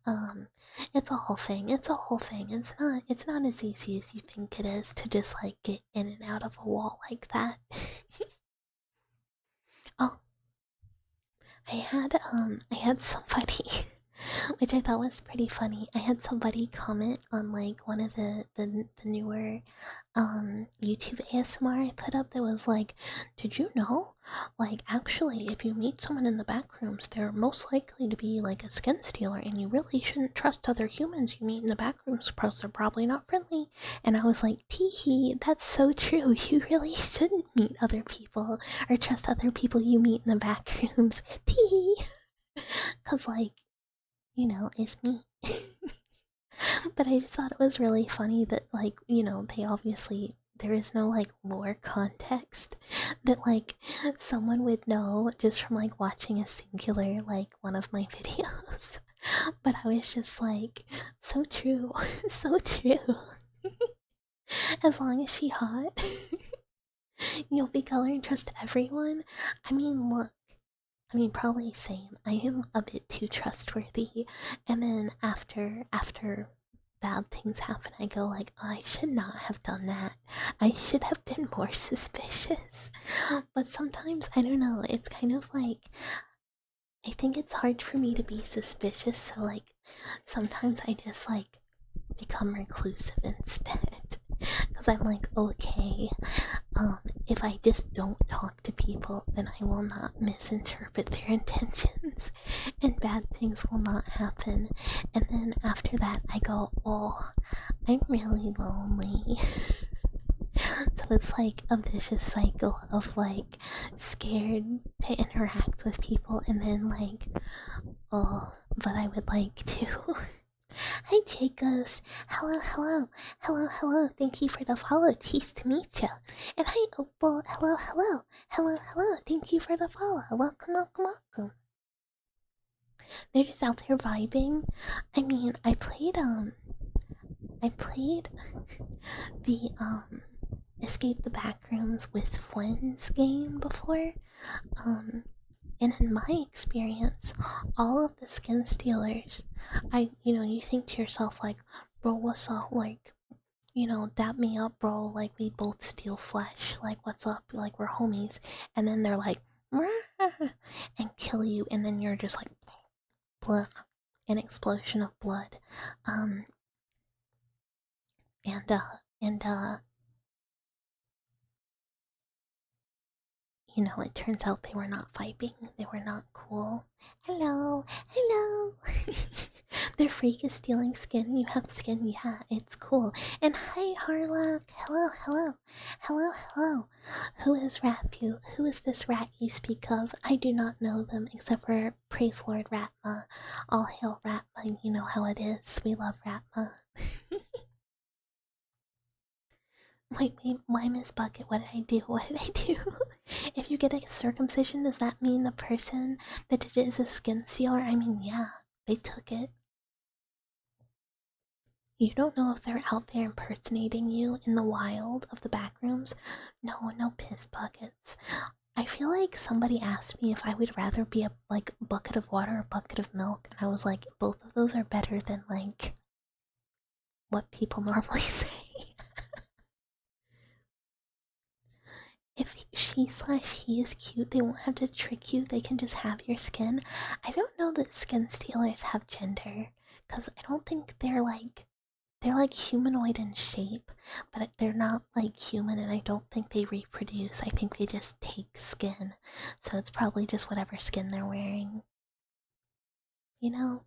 [SPEAKER 1] Um, it's a whole thing. It's a whole thing. It's not as easy as you think it is to just like get in and out of a wall like that. Oh, I had somebody which I thought was pretty funny. I had somebody comment on like one of the newer YouTube ASMR I put up that was like, did you know? Like actually if you meet someone in the back rooms, they're most likely to be like a skin stealer, and you really shouldn't trust other humans you meet in the back rooms because they're probably not friendly. And I was like, teehee, that's so true. You really shouldn't meet other people or trust other people you meet in the back rooms. Teehee. Cause like, it's me. But I just thought it was really funny that, like, they obviously, there is no, like, lore context that, like, someone would know just from, like, watching a singular, like, one of my videos. But I was just like, so true, so true. As long as she hot, you'll be color and trust everyone. I mean, look. I mean, probably same. I am a bit too trustworthy, and then after bad things happen, I go like, oh, I should not have done that. I should have been more suspicious. But sometimes I don't know. It's kind of like I think it's hard for me to be suspicious, so like sometimes I just like become reclusive instead. Because I'm like, okay, if I just don't talk to people, then I will not misinterpret their intentions, and bad things will not happen. And then after that, I go, oh, I'm really lonely. So it's like a vicious cycle of like scared to interact with people, and then like, oh, but I would like to. Hi, Jacobs. Hello, hello. Hello, hello. Thank you for the follow. Cheese to meet you. And hi, Opal. Hello, hello. Hello, hello. Thank you for the follow. Welcome, welcome, welcome. They're just out there vibing. I mean, I played the, Escape the Backrooms with Friends game before. Um, and in my experience, all of the skin stealers, you think to yourself, like, bro, what's up? Like, dap me up, bro. Like, we both steal flesh. Like, what's up? Like, we're homies. And then they're like, and kill you. And then you're just like, blech, an explosion of blood. Um, and, uh, and, uh, it turns out they were not vibing. They were not cool. Hello, hello. Their freak is stealing skin. You have skin, yeah, it's cool. And hi, Harlock. Hello, hello, hello, hello. Who is Rathu? Who is this rat you speak of? I do not know them except for praise Lord Ratma. All hail Ratma. You know how it is. We love Ratma. Wait, why Miss Bucket? What did I do? What did I do? If you get a circumcision, does that mean the person that did it is a skin sealer? I mean, yeah, they took it. You don't know if they're out there impersonating you in the wild of the backrooms? No, no piss buckets. I feel like somebody asked me if I would rather be a like bucket of water or a bucket of milk, and I was like, both of those are better than like what people normally say. If she/he is cute, they won't have to trick you. They can just have your skin. I don't know that skin stealers have gender, because I don't think they're like humanoid in shape, but they're not like human, and I don't think they reproduce. I think they just take skin, so it's probably just whatever skin they're wearing. You know?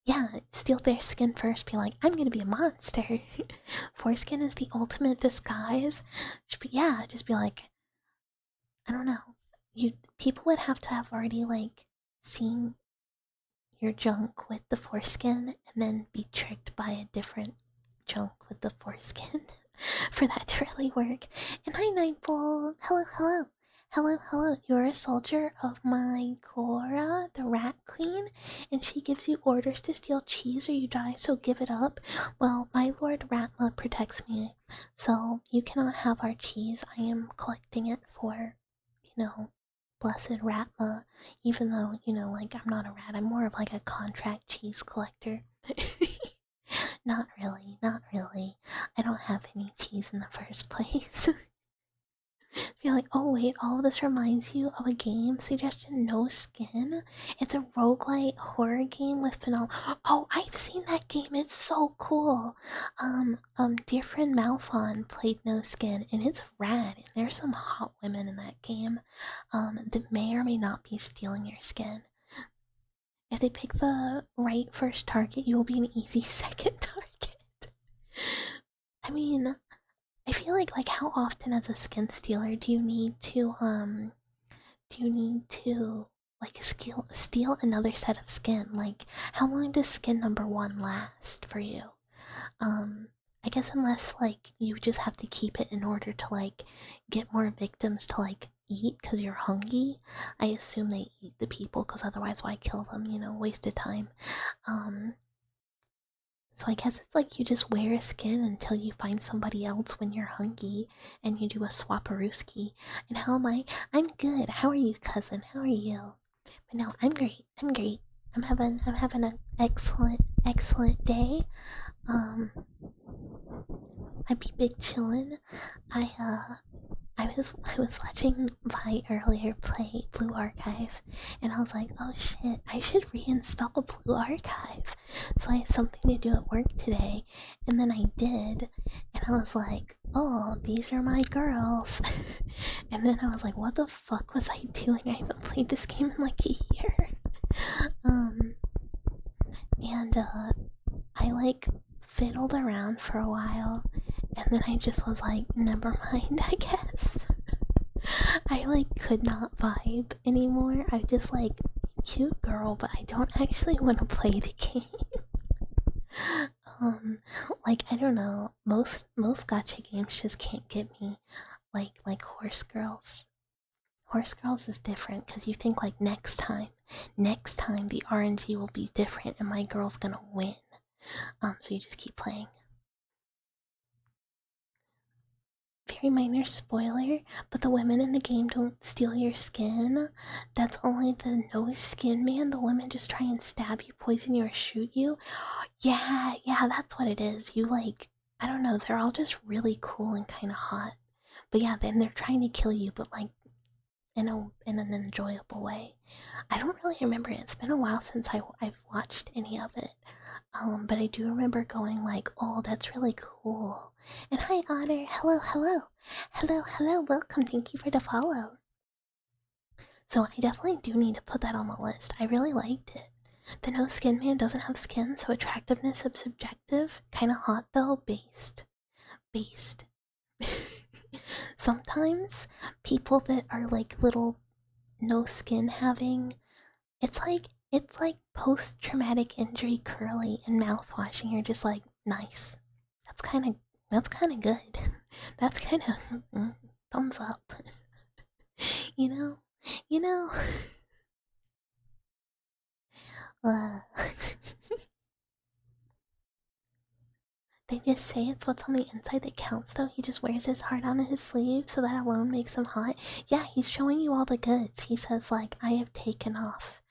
[SPEAKER 1] Yeah, steal their skin first, be like, I'm gonna be a monster. Foreskin is the ultimate disguise. Just be like, I don't know. People would have to have already like seen your junk with the foreskin and then be tricked by a different junk with the foreskin for that to really work. And hi, Nightbull. Hello, hello. Hello, hello. You're a soldier of my Gora, the Rat Queen, and she gives you orders to steal cheese or you die, so give it up. Well, my Lord Ratma protects me, so you cannot have our cheese. I am collecting it for, blessed Ratma, even though, like, I'm not a rat, I'm more of like a contract cheese collector. Not really, not really. I don't have any cheese in the first place. You're like, oh wait, all of this reminds you of a game suggestion, No Skin? It's a roguelite horror game with phenomenal. Oh, I've seen that game, it's so cool. Dear friend Malphon played No Skin, and it's rad, and there's some hot women in that game, that may or may not be stealing your skin. If they pick the right first target, you will be an easy second target. I mean, I feel like how often as a skin stealer do you need to like steal another set of skin? Like how long does skin number 1 last for you? Um I guess unless like you just have to keep it in order to like get more victims to like eat because you're hungry. I assume they eat the people because otherwise why kill them, waste of time. Um so I guess it's like you just wear a skin until you find somebody else when you're hungry and you do a swaparooski. And how am I? I'm good. How are you, cousin? How are you? But no, I'm great. I'm great. I'm having an excellent day. Um I be big chillin'. I was watching Vi earlier play Blue Archive, and I was like, oh shit, I should reinstall Blue Archive. So I had something to do at work today, and then I did, and I was like, oh, these are my girls. And then I was like, what the fuck was I doing? I haven't played this game in like a year. Um, and I like fiddled around for a while, and then I just was like, never mind, I guess. I like could not vibe anymore. I just like cute girl, but I don't actually want to play the game. um, like I don't know, most gacha games just can't get me. Like Horse Girls. Horse Girls is different because you think like next time the RNG will be different and my girl's gonna win. So you just keep playing. Very minor spoiler, but the women in the game don't steal your skin. That's only the no skin man. The women just try and stab you, poison you, or shoot you. Yeah, that's what it is. You like, I don't know, they're all just really cool and kind of hot. But yeah, then they're trying to kill you, but like in an enjoyable way. I don't really remember it. It's been a while since I've watched any of it. But I do remember going like, oh, that's really cool. And hi, Otter. Hello, hello. Hello, hello. Welcome. Thank you for the follow. So I definitely do need to put that on the list. I really liked it. The no skin man doesn't have skin, so attractiveness is subjective. Kinda hot though. Based. Sometimes people that are like little no skin having, it's like post traumatic injury curly and mouthwash, and you're just like, nice. That's kind of good. That's kind of thumbs up. you know, you know. uh, they just say it's what's on the inside that counts, though. He just wears his heart on his sleeve, so that alone makes him hot. Yeah, he's showing you all the goods. He says like, I have taken off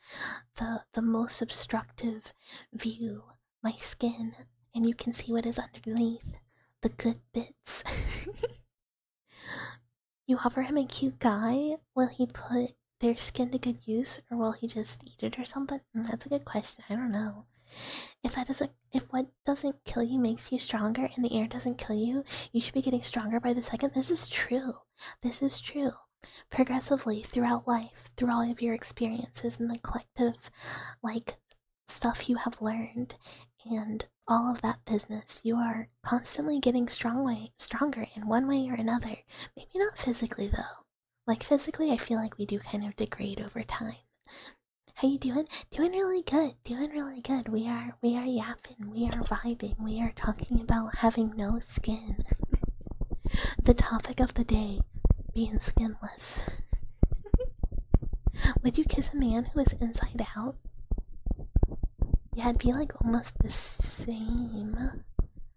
[SPEAKER 1] the most obstructive view, my skin, and you can see what is underneath, the good bits. You offer him a cute guy, will he put their skin to good use, or will he just eat it or something? That's a good question. I don't know. If what doesn't kill you makes you stronger and the air doesn't kill you, you should be getting stronger by the second. This is true. This is true. Progressively throughout life, through all of your experiences in the collective, like stuff you have learned and all of that business, you are constantly getting stronger in one way or another. Maybe not physically though. Like physically, I feel like we do kind of degrade over time. How you doing? Doing really good. Doing really good. We are yapping. We are vibing. We are talking about having no skin. The topic of the day, being skinless. Would you kiss a man who is inside out? Yeah, it'd be like almost the same.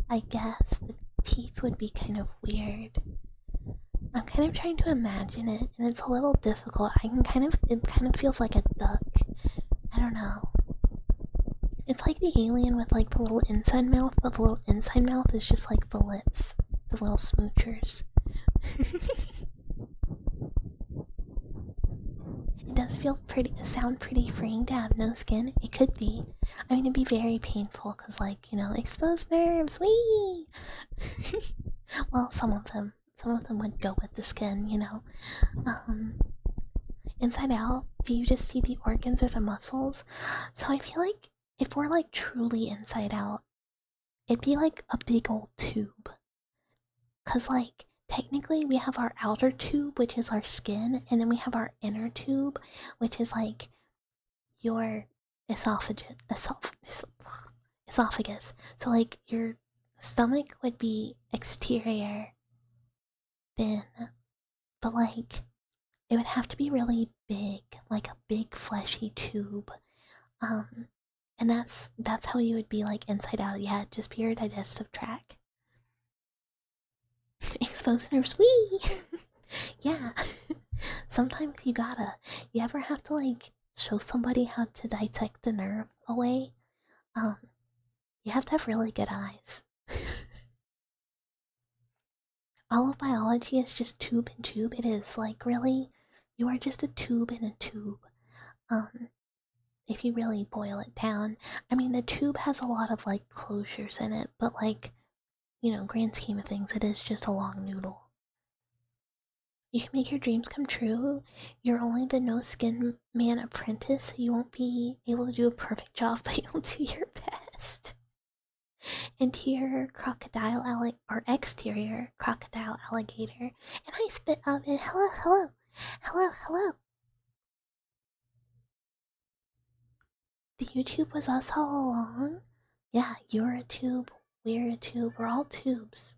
[SPEAKER 1] I guess the teeth would be kind of weird. I'm kind of trying to imagine it, and it's a little difficult. It kind of feels like a duck. I don't know. It's like the alien with like the little inside mouth, but the little inside mouth is just like the lips, the little smoochers. It does sound pretty freeing to have no skin. It could be. I mean, it'd be very painful because, like, exposed nerves. Wee. Well, some of them would go with the skin. Inside out, do you just see the organs or the muscles? So I feel like if we're like truly inside out, it'd be like a big old tube. Cause like technically we have our outer tube, which is our skin, and then we have our inner tube, which is like your esophagus. So like your stomach would be exterior, thin, but like it would have to be really big, like a big fleshy tube. And that's how you would be like inside out. Yeah, just be your digestive tract. Exposed nerves, wee. Yeah. Sometimes you ever have to like show somebody how to dissect a nerve away? You have to have really good eyes. All of biology is just tube and tube. It is like really, you are just a tube in a tube. If you really boil it down, I mean, the tube has a lot of like closures in it, but like, grand scheme of things, it is just a long noodle. You can make your dreams come true. You're only the no skin man apprentice, so you won't be able to do a perfect job, but you'll do your best. Interior crocodile or exterior crocodile alligator. And I spit oven. Hello, hello. Hello, hello. The YouTube was us all along? Yeah, you're a tube. We're a tube. We're all tubes.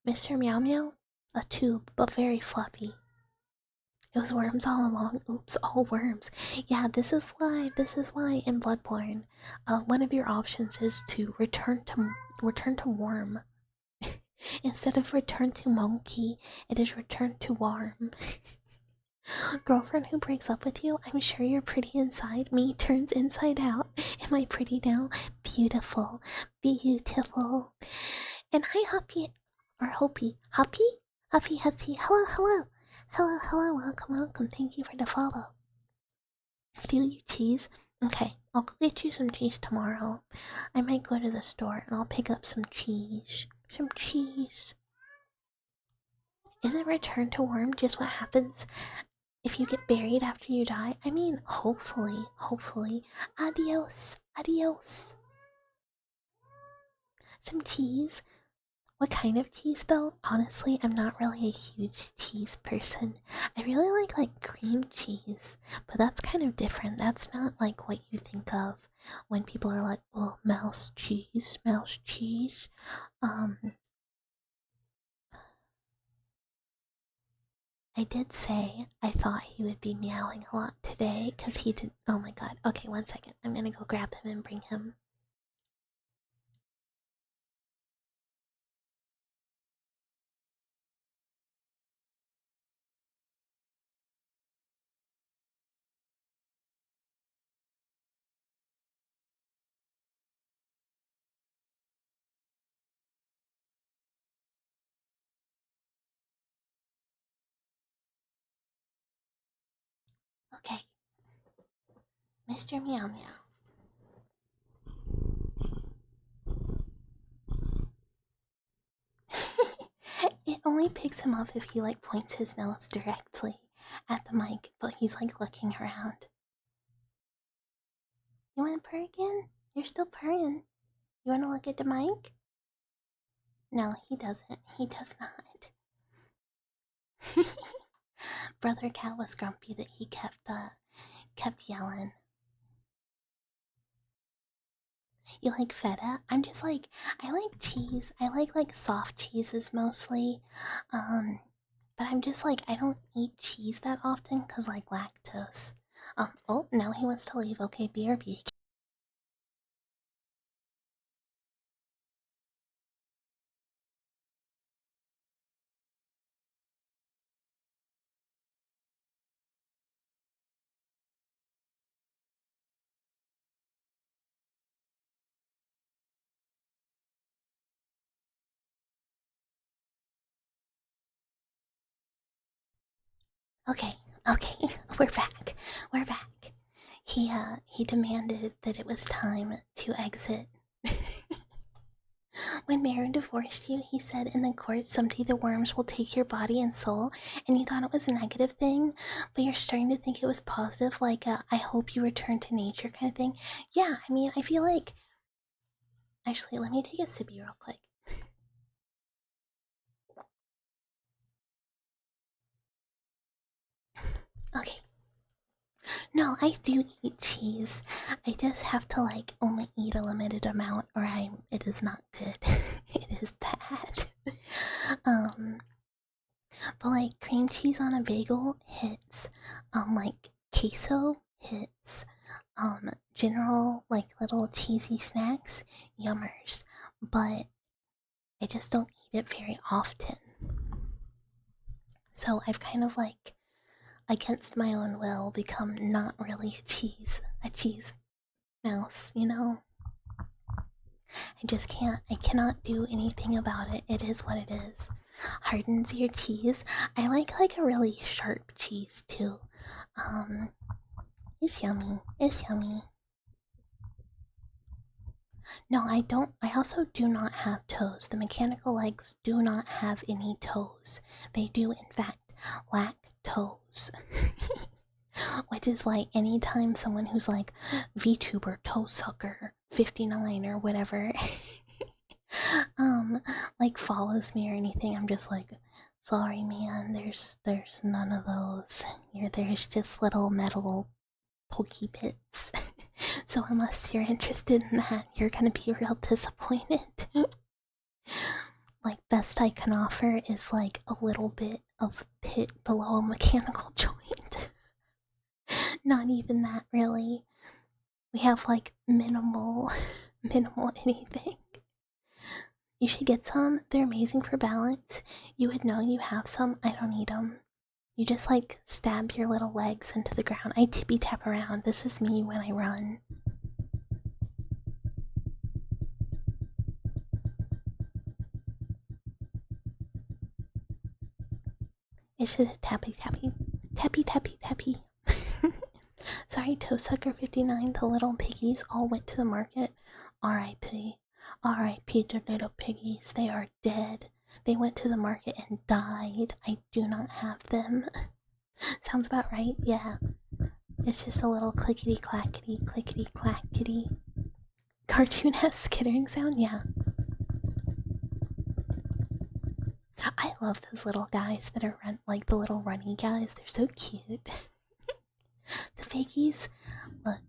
[SPEAKER 1] Mr. Meow Meow? A tube, but very fluffy. It was worms all along. Oops, all worms. Yeah, this is why in Bloodborne, one of your options is to return to worm. Instead of return to monkey, it is return to worm. Girlfriend who breaks up with you, I'm sure you're pretty inside. Me turns inside out. Am I pretty now? Beautiful. Beautiful. And hi, Hoppy. Or Hoppy. Hoppy? Hoppy Hussy. Hello, hello. Hello, hello. Welcome, welcome. Thank you for the follow. Steal you cheese? Okay, I'll go get you some cheese tomorrow. I might go to the store and I'll pick up some cheese. Some cheese. Isn't return to worm just what happens if you get buried after you die? I mean, hopefully. Adios, adios. Some cheese. What kind of cheese though? Honestly, I'm not really a huge cheese person. I really like cream cheese, but that's kind of different. That's not like what you think of when people are like, oh, mouse cheese, mouse cheese. I did say I thought he would be meowing a lot today because he did. Oh my god. Okay, 1 second. I'm gonna go grab him and bring him. Okay. Mr. Meow Meow. It only picks him up if he like points his nose directly at the mic, but he's like looking around. You wanna purr again? You're still purring. You wanna look at the mic? No, he doesn't. He does not. Brother Cat was grumpy that he kept yelling. You like feta? I'm just like, I like cheese. I like soft cheeses mostly. But I'm just like, I don't eat cheese that often because like lactose. Oh, now he wants to leave. Okay, BRB. Okay, okay, we're back. We're back. He demanded that it was time to exit. When Marin divorced you, he said in the court someday the worms will take your body and soul, and you thought it was a negative thing, but you're starting to think it was positive, like I hope you return to nature kind of thing. Yeah, I mean, I feel like. Actually, let me take a sippy real quick. Okay. No, I do eat cheese. I just have to like only eat a limited amount or it is not good. It is bad. um but like cream cheese on a bagel hits. Like queso hits. General like little cheesy snacks, yummers. But I just don't eat it very often. So I've kind of like against my own will become not really a cheese mouse, you know? I just can't, I cannot do anything about it. It is what it is. Hardens your cheese. I like a really sharp cheese too. It's yummy. It's yummy. No, I don't. I also do not have toes. The mechanical legs do not have any toes. They do, in fact, lack toes. Which is why anytime someone who's like VTuber toe sucker 59 or whatever like follows me or anything, I'm just like, sorry man, there's none of those. There's just little metal pokey bits. So unless you're interested in that, you're gonna be real disappointed. Like best I can offer is like a little bit of pit below a mechanical joint. Not even that really. We have like minimal anything. You should get some. They're amazing for balance. You would know you have some. I don't need them. You just like stab your little legs into the ground. I tippy tap around. This is me when I run. It's just a tappy tappy. Tappy tappy tappy. Sorry, Toesucker59, the little piggies all went to the market. R.I.P. R.I.P. to little piggies. They are dead. They went to the market and died. I do not have them. Sounds about right? Yeah. It's just a little clickety clackety. Cartoon-esque skittering sound? Yeah. I love those little guys that are like the little runny guys. They're so cute. The piggies, look.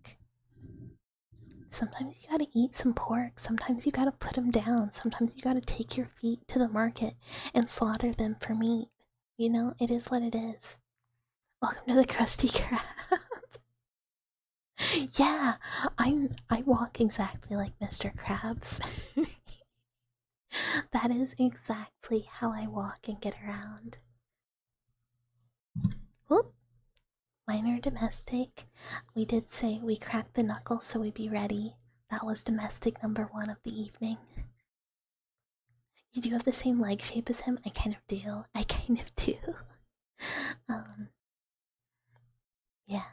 [SPEAKER 1] Sometimes you gotta eat some pork. Sometimes you gotta put them down. Sometimes you gotta take your feet to the market and slaughter them for meat. You know, it is what it is. Welcome to the Krusty Krab. Yeah, I walk exactly like Mr. Krabs. That is exactly how I walk and get around. Whoop. Minor domestic. We did say we cracked the knuckles so we'd be ready. That was domestic number 1 of the evening. You do have the same leg shape as him? I kind of do. Yeah,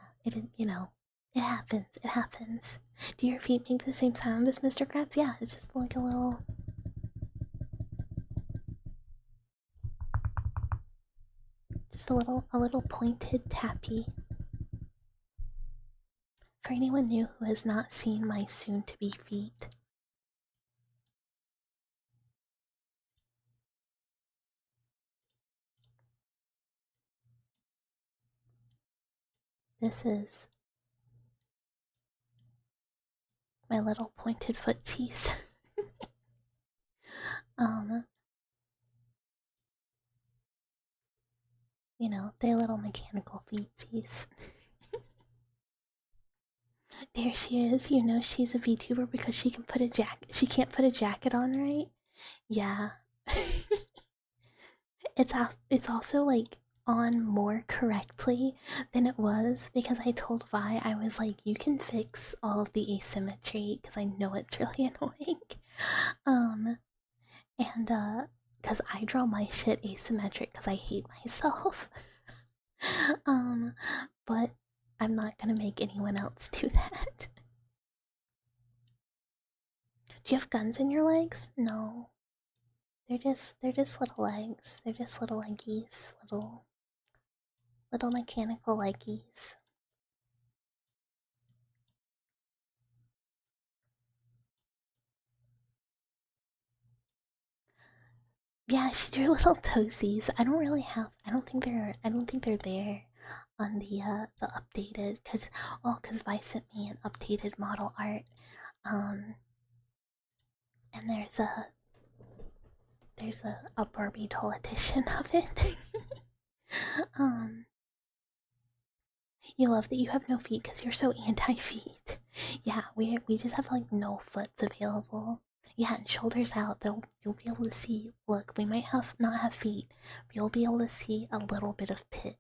[SPEAKER 1] you know, it happens. It happens. Do your feet make the same sound as Mr. Krabs? Yeah, it's just like a little. Just a little pointed tappy. For anyone new who has not seen my soon-to-be feet, this is my little pointed footsies. um, they're little mechanical feetsies. There she is. You know she's a VTuber because she can put a jacket. She can't put a jacket on, right? Yeah. it's also like on more correctly than it was because I told Vi, I was like, you can fix all of the asymmetry because I know it's really annoying. Um and because I draw my shit asymmetric because I hate myself. um but I'm not gonna make anyone else do that. Do you have guns in your legs? No. They're just little legs. They're just little leggies. Little mechanical leggies. Yeah, she drew little toesies. I don't think they're there on the updated cause Vi sent me an updated model art. Um and there's a Barbie doll edition of it. um you love that you have no feet because you're so anti-feet. Yeah, we just have like no foots available. Yeah, and shoulders out. You'll be able to see. Look, we might have not have feet, but you'll be able to see a little bit of pit.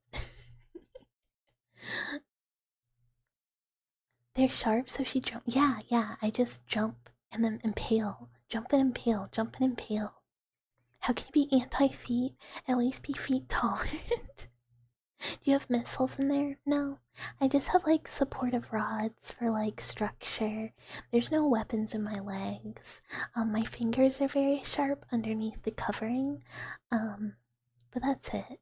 [SPEAKER 1] They're sharp, so she jump. Yeah, yeah. I just jump and then impale, jump and impale, jump and impale. How can you be anti-feet? At least be feet tolerant. Do you have missiles in there? No. I just have like supportive rods for like structure. There's no weapons in my legs. My fingers are very sharp underneath the covering. But that's it.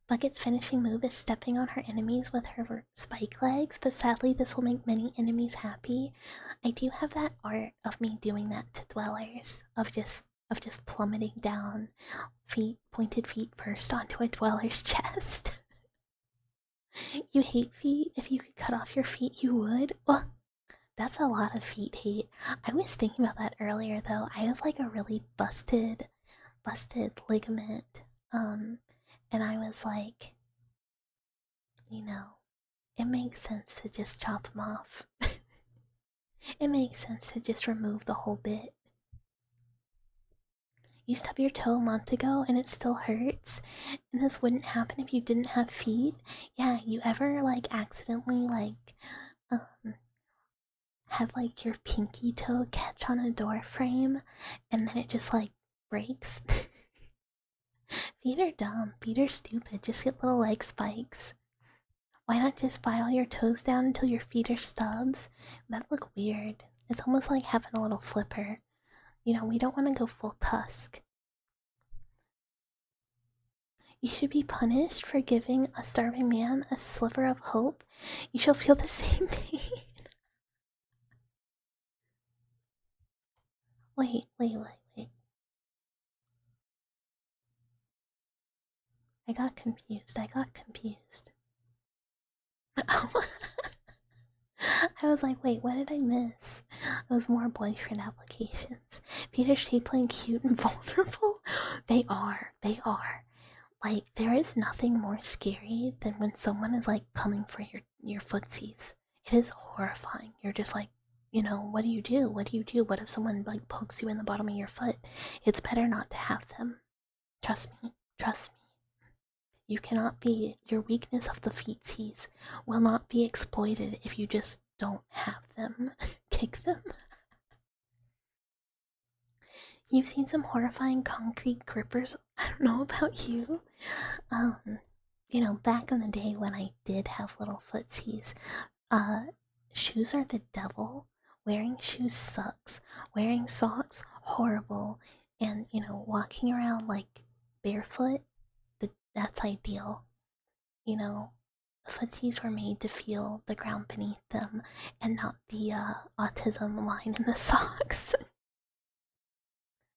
[SPEAKER 1] Bucket's finishing move is stepping on her enemies with her spike legs, but sadly this will make many enemies happy. I do have that art of me doing that to dwellers, of just plummeting down pointed feet first onto a dweller's chest. You hate feet? If you could cut off your feet, you would? Well, that's a lot of feet hate. I was thinking about that earlier though. I have like a really busted ligament. And I was like, you know, it makes sense to just chop them off. It makes sense to just remove the whole bit. You stub your toe a month ago and it still hurts, and this wouldn't happen if you didn't have feet. Yeah, you ever like accidentally like have like your pinky toe catch on a door frame and then it just like breaks? Feet are dumb, feet are stupid, just get little leg spikes. Why not just file your toes down until your feet are stubs? That look weird. It's almost like having a little flipper. We don't want to go full tusk. You should be punished for giving a starving man a sliver of hope. You shall feel the same pain. Wait. I got confused. I was like, wait, what did I miss? It was more boyfriend applications. Peter Shea playing cute and vulnerable? They are. Like, there is nothing more scary than when someone is like coming for your footsies. It is horrifying. You're just like, what do you do? What do you do? What if someone like pokes you in the bottom of your foot? It's better not to have them. Trust me. Trust me. You cannot be your weakness of the feetsies will not be exploited if you just don't have them. Kick them. You've seen some horrifying concrete grippers. I don't know about you. Um, back in the day when I did have little footsies, uh, shoes are the devil. Wearing shoes sucks. Wearing socks, horrible. And, walking around like barefoot, that's ideal. You know, footsies were made to feel the ground beneath them and not the autism line in the socks.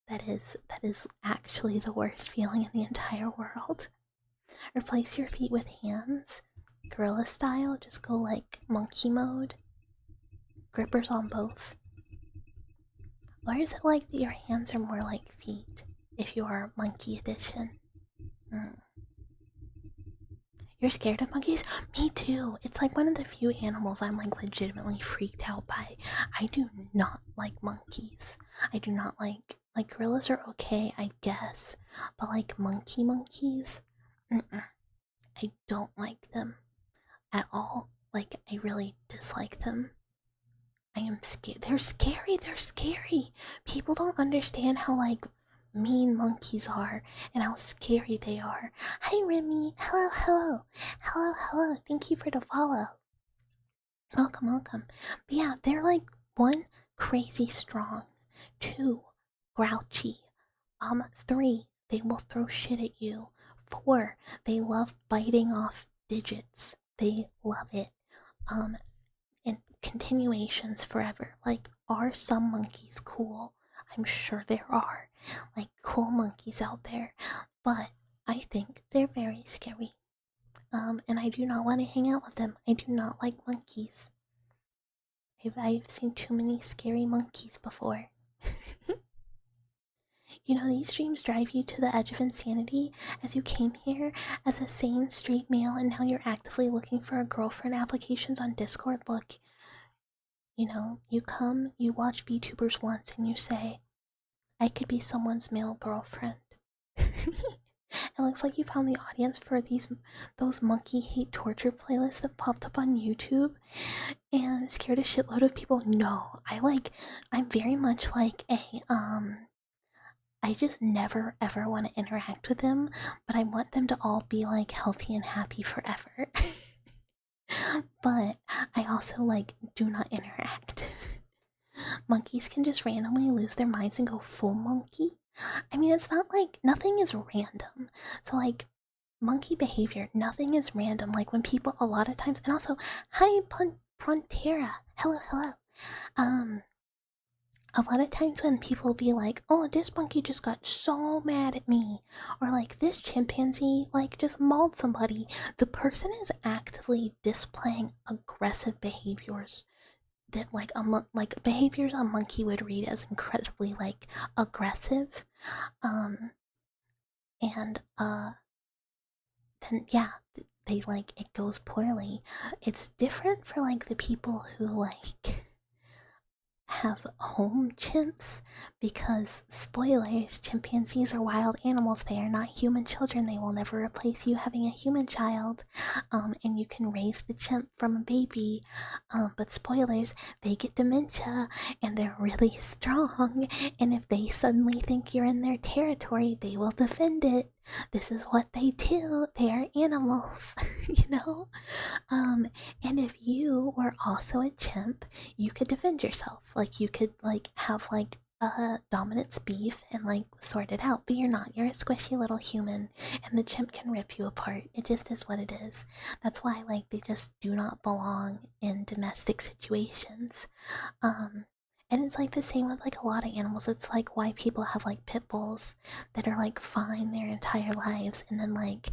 [SPEAKER 1] That is actually the worst feeling in the entire world. Replace your feet with hands, gorilla style. Just go like monkey mode. Grippers on both. Or is it like that your hands are more like feet if you are monkey edition? You're scared of monkeys? Me too. It's like one of the few animals I'm like legitimately freaked out by. I do not like monkeys. I do not like gorillas are okay, I guess, but like monkeys, I don't like them at all. Like I really dislike them. I am scared. They're scary. They're scary. People don't understand how like mean monkeys are and how scary they are. Hi Remy. Hello, hello. Hello, hello. Thank you for the follow. Welcome, welcome. But yeah, they're like 1, crazy strong, 2, grouchy, 3, they will throw shit at you, 4, they love biting off digits. They love it. And continuations forever. Like, are some monkeys cool? I'm sure there are, like, cool monkeys out there, but I think they're very scary. And I do not want to hang out with them. I do not like monkeys. I've seen too many scary monkeys before. You know, these streams drive you to the edge of insanity as you came here as a sane straight male and now you're actively looking for a girlfriend. Applications on Discord. Look, you know, you come, you watch VTubers once and you say, I could be someone's male girlfriend. It looks like you found the audience for those monkey hate torture playlists that popped up on YouTube and scared a shitload of people. No, I'm very much like I just never ever want to interact with them, but I want them to all be like healthy and happy forever. But I also like do not interact. Monkeys can just randomly lose their minds and go full monkey. I mean, it's not like nothing is random. So like monkey behavior, nothing is random. Like when people a lot of times, and also hi Prontera. Hello, hello. A lot of times when people be like, oh, this monkey just got so mad at me, or like this chimpanzee like just mauled somebody, the person is actively displaying aggressive behaviors that like behaviors a monkey would read as incredibly like aggressive. And then yeah, they like it goes poorly. It's different for like the people who like have home chimps, because spoilers, chimpanzees are wild animals. They are not human children. They will never replace you having a human child. And you can raise the chimp from a baby, but spoilers, they get dementia and they're really strong, and if they suddenly think you're in their territory, they will defend it. This is what they do. They are animals. You know. And if you were also a chimp, you could defend yourself. Like you could like have like a dominance beef and like sort it out, but you're not. You're a squishy little human, and the chimp can rip you apart. It just is what it is. That's why like they just do not belong in domestic situations. And it's like the same with like a lot of animals. It's like why people have like pit bulls that are like fine their entire lives, and then like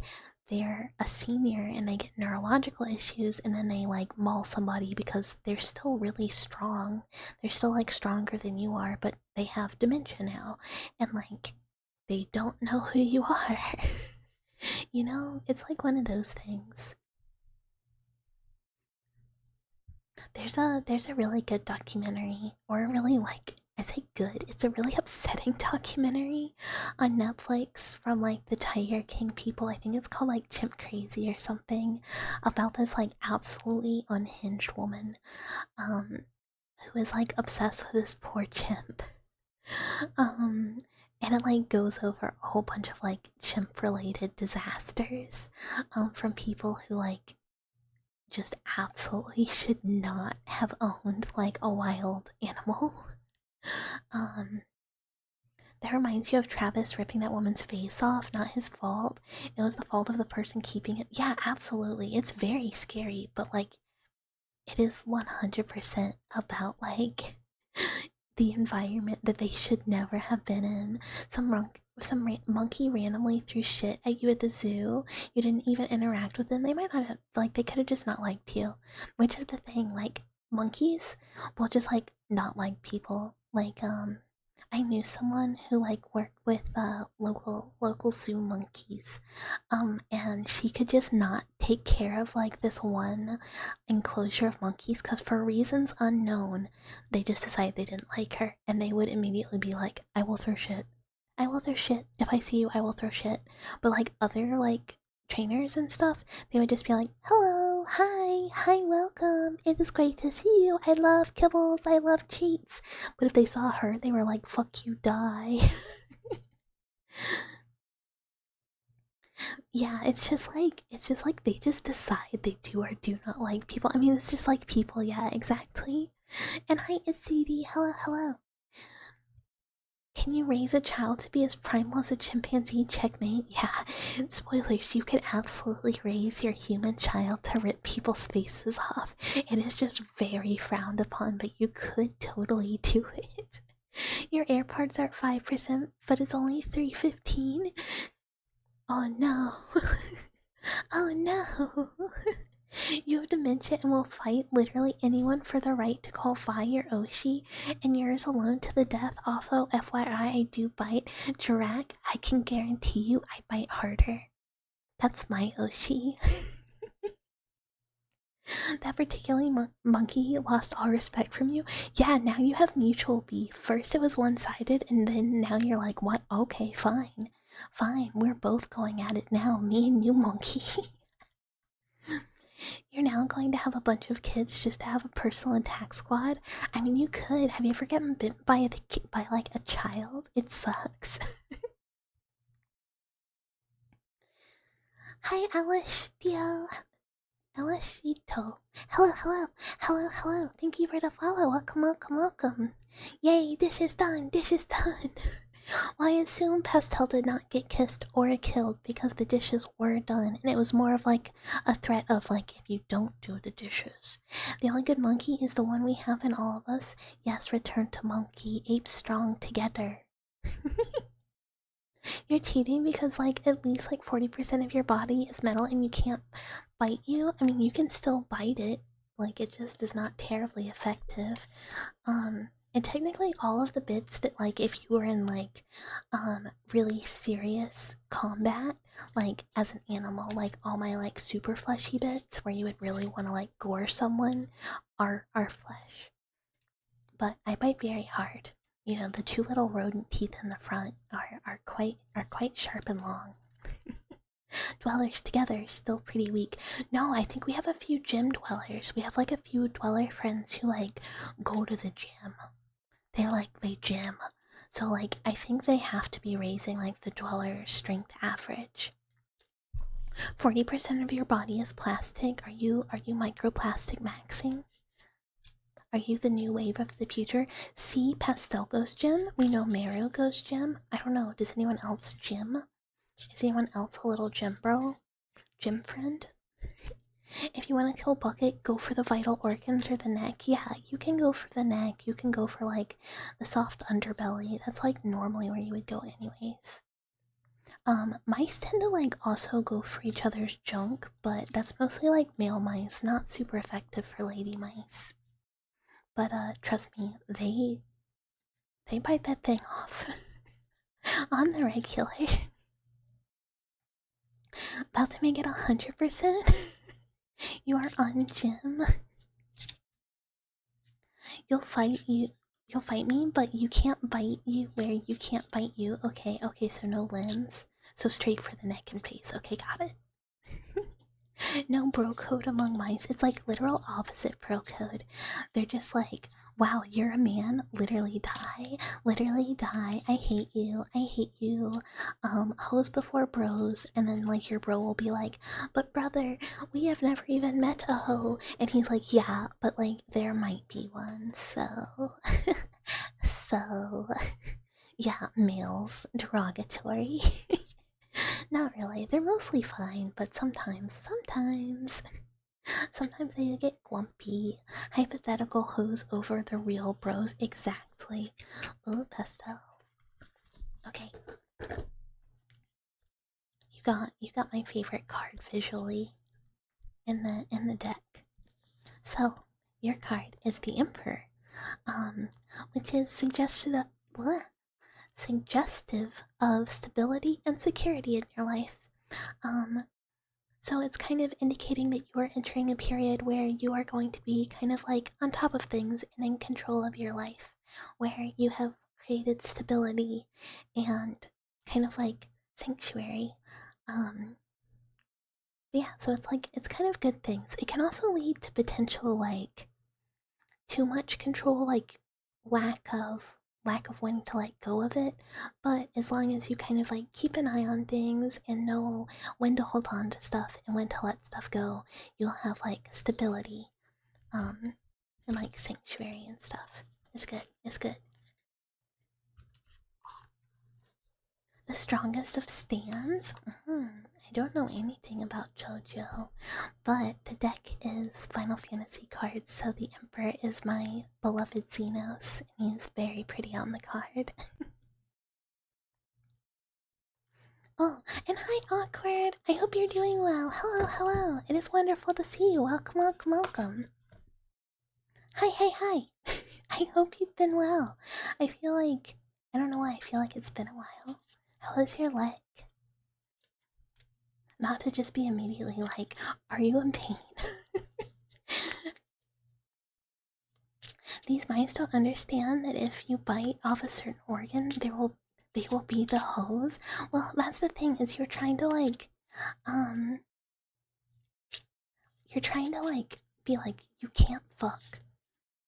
[SPEAKER 1] they're a senior and they get neurological issues, and then they like maul somebody because they're still really strong. They're still like stronger than you are, but they have dementia now, and like they don't know who you are. You know, it's like one of those things. There's a really good documentary, or really like I say good, it's a really upsetting documentary on Netflix from like the Tiger King people. I think it's called like Chimp Crazy or something, about this like absolutely unhinged woman who is like obsessed with this poor chimp. And it like goes over a whole bunch of like chimp related disasters from people who like just absolutely should not have owned like a wild animal. um That reminds you of Travis ripping that woman's face off. Not his fault. It was the fault of the person keeping it. Yeah, absolutely. It's very scary, but like, it is 100% about like the environment that they should never have been in. Monkey randomly threw shit at you at the zoo. You didn't even interact with them. They might not have, like, they could have just not liked you. Which is the thing, like, monkeys will just like not like people. Like, I knew someone who like worked with local zoo monkeys. And she could just not take care of like this one enclosure of monkeys because for reasons unknown they just decided they didn't like her, and they would immediately be like, I will throw shit. I will throw shit. If I see you, I will throw shit. But like other like trainers and stuff, they would just be like, hello, hi, welcome. It is great to see you. I love kibbles, I love treats. But if they saw her, they were like, fuck you, die. Yeah, it's just like they just decide they do or do not like people. I mean, it's just like people, yeah, exactly. And hi, it's CD. Hello, hello. Can you raise a child to be as primal as a chimpanzee? Checkmate. Yeah. Spoilers, you can absolutely raise your human child to rip people's faces off. It is just very frowned upon, but you could totally do it. Your AirPods are at 5%, but it's only 315. Oh no. Oh no. You have dementia and will fight literally anyone for the right to call Vi your Oshi, and yours alone to the death. Also, FYI, I do bite. Jirak, I can guarantee you I bite harder. That's my Oshi. That particular monkey lost all respect from you. Yeah, now you have mutual beef. First it was one-sided, and then now you're like, what? Okay, fine. Fine, we're both going at it now, me and you, monkey. You're now going to have a bunch of kids just to have a personal attack squad. I mean, you could. Have you ever gotten bit by like a child? It sucks. Hi, Alashio. Alashito. Hello, hello, hello, hello. Thank you for the follow. Welcome, welcome, welcome. Yay, dish is done. Dish is done. Well, I assume Pastel did not get kissed or killed because the dishes were done, and it was more of like a threat of like, if you don't do the dishes. The only good monkey is the one we have in all of us. Yes, return to monkey, apes strong together. You're cheating because like at least like 40% of your body is metal and you can't bite you. I mean, you can still bite it, like it just is not terribly effective. And technically all of the bits that like if you were in like really serious combat, like as an animal, like all my like super fleshy bits where you would really want to like gore someone are flesh. But I bite very hard. You know, the two little rodent teeth in the front are quite sharp and long. Dwellers together still pretty weak. No, I think we have a few gym dwellers. We have like a few dweller friends who like go to the gym. They gym. So like I think they have to be raising like the dweller strength average. 40% of your body is plastic. Are you microplastic maxing? Are you the new wave of the future? See, Pastel goes gym. We know Maru goes gym. I don't know. Does anyone else gym? Is anyone else a little gym bro? Gym friend? If you want to kill Bucket, go for the vital organs or the neck. Yeah, you can go for the neck. You can go for like the soft underbelly. That's like normally where you would go anyways. Mice tend to like also go for each other's junk, but that's mostly like male mice, not super effective for lady mice. But trust me, they bite that thing off on the regular. About to make it 100%. You are on gym. You'll fight you. You'll fight me, but you can't bite you where you can't bite you. Okay, okay, so no limbs. So straight for the neck and face. Okay, got it. No bro code among mice. It's like literal opposite bro code. They're just like, wow, you're a man. Literally die. Literally die. I hate you. I hate you. Hoes before bros. And then like your bro will be like, but brother, we have never even met a hoe. And he's like, yeah, but like there might be one. So, so Yeah, males. Derogatory. Not really. They're mostly fine, but sometimes they get grumpy. Hypothetical hoes over the real bros. Exactly. Ooh, pesto. Okay. You got my favorite card visually in the deck. So your card is the Emperor, which is suggestive of stability and security in your life. Um, so it's kind of indicating that you are entering a period where you are going to be kind of like on top of things and in control of your life, where you have created stability and kind of like sanctuary. Um, yeah, so it's kind of good things. It can also lead to potential like too much control, like lack of wanting to let go of it. But as long as you kind of like keep an eye on things and know when to hold on to stuff and when to let stuff go, you'll have like stability, um, and like sanctuary and stuff. It's good. It's good. The strongest of stands? I don't know anything about JoJo, but the deck is Final Fantasy cards, so the Emperor is my beloved Xenos, and he's very pretty on the card. Oh, and hi, Awkward! I hope you're doing well. Hello, hello! It is wonderful to see you. Welcome, welcome, welcome. Hi, hi, hi! I hope you've been well. I feel like... I don't know why, I feel like it's been a while. How is your leg? Not to just be immediately like, are you in pain? These mice don't understand that if you bite off a certain organ, they will be the hose. Well, that's the thing is um you're trying to like be like you can't fuck.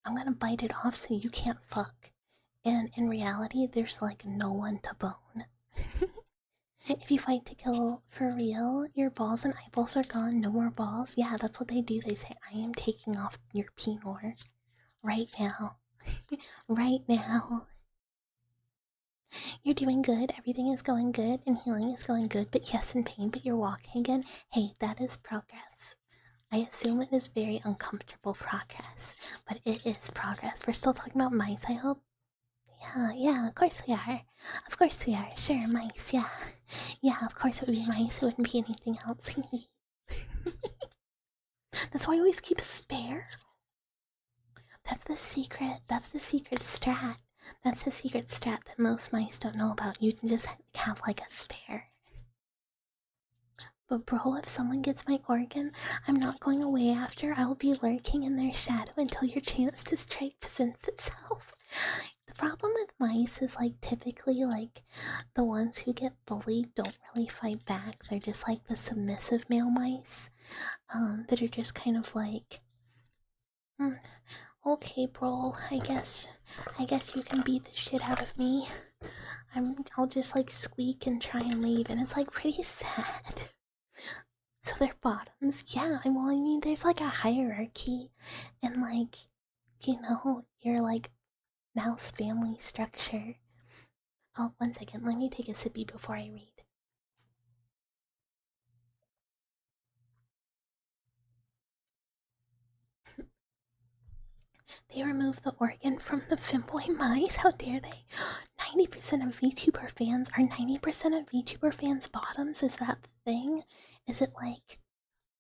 [SPEAKER 1] I'm gonna bite it off so you can't fuck. And in reality, there's like no one to bone. If you fight to kill for real, your balls and eyeballs are gone, no more balls. Yeah, that's what they do. They say, I am taking off your penor right now. Right now. You're doing good, everything is going good, and healing is going good, but yes, in pain, but you're walking again. Hey, that is progress. I assume it is very uncomfortable progress, but it is progress. We're still talking about mice, I hope? Yeah, of course we are. Of course we are. Sure, mice, yeah. Yeah, of course it would be mice, it wouldn't be anything else. That's why I always keep a spare. That's the secret strat. That's the secret strat that most mice don't know about. You can just have like a spare. But bro, if someone gets my organ, I'm not going away after. I will be lurking in their shadow until your chance to strike presents itself. The problem with mice is like typically like the ones who get bullied don't really fight back. They're just like the submissive male mice, that are just kind of like, okay, bro. I guess you can beat the shit out of me. I'll just like squeak and try and leave, and it's like pretty sad. So they're bottoms. Yeah, I mean, there's like a hierarchy, and like, your like mouse family structure. Oh, one second. Let me take a sippy before I read. They removed the organ from the femboy mice. How dare they? 90% of VTuber fans are 90% of VTuber fans bottoms. Is that the thing? Is it like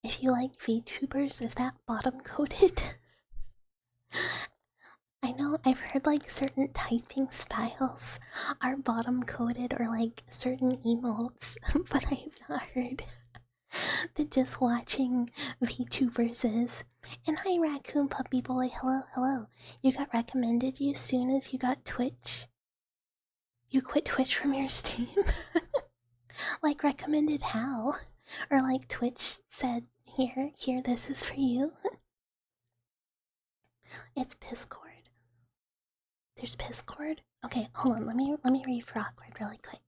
[SPEAKER 1] if you like VTubers, is that bottom coded? I know I've heard like certain typing styles are bottom coded or like certain emotes, but I've not heard that just watching VTubers is. And hi, Raccoon Puppy Boy. Hello, hello. You got recommended you soon as you got Twitch? You quit Twitch from your stream? Like, recommended how? Or like Twitch said, here, this is for you? It's Piscord. There's Piscord? Okay, hold on, let me read for Awkward really quick.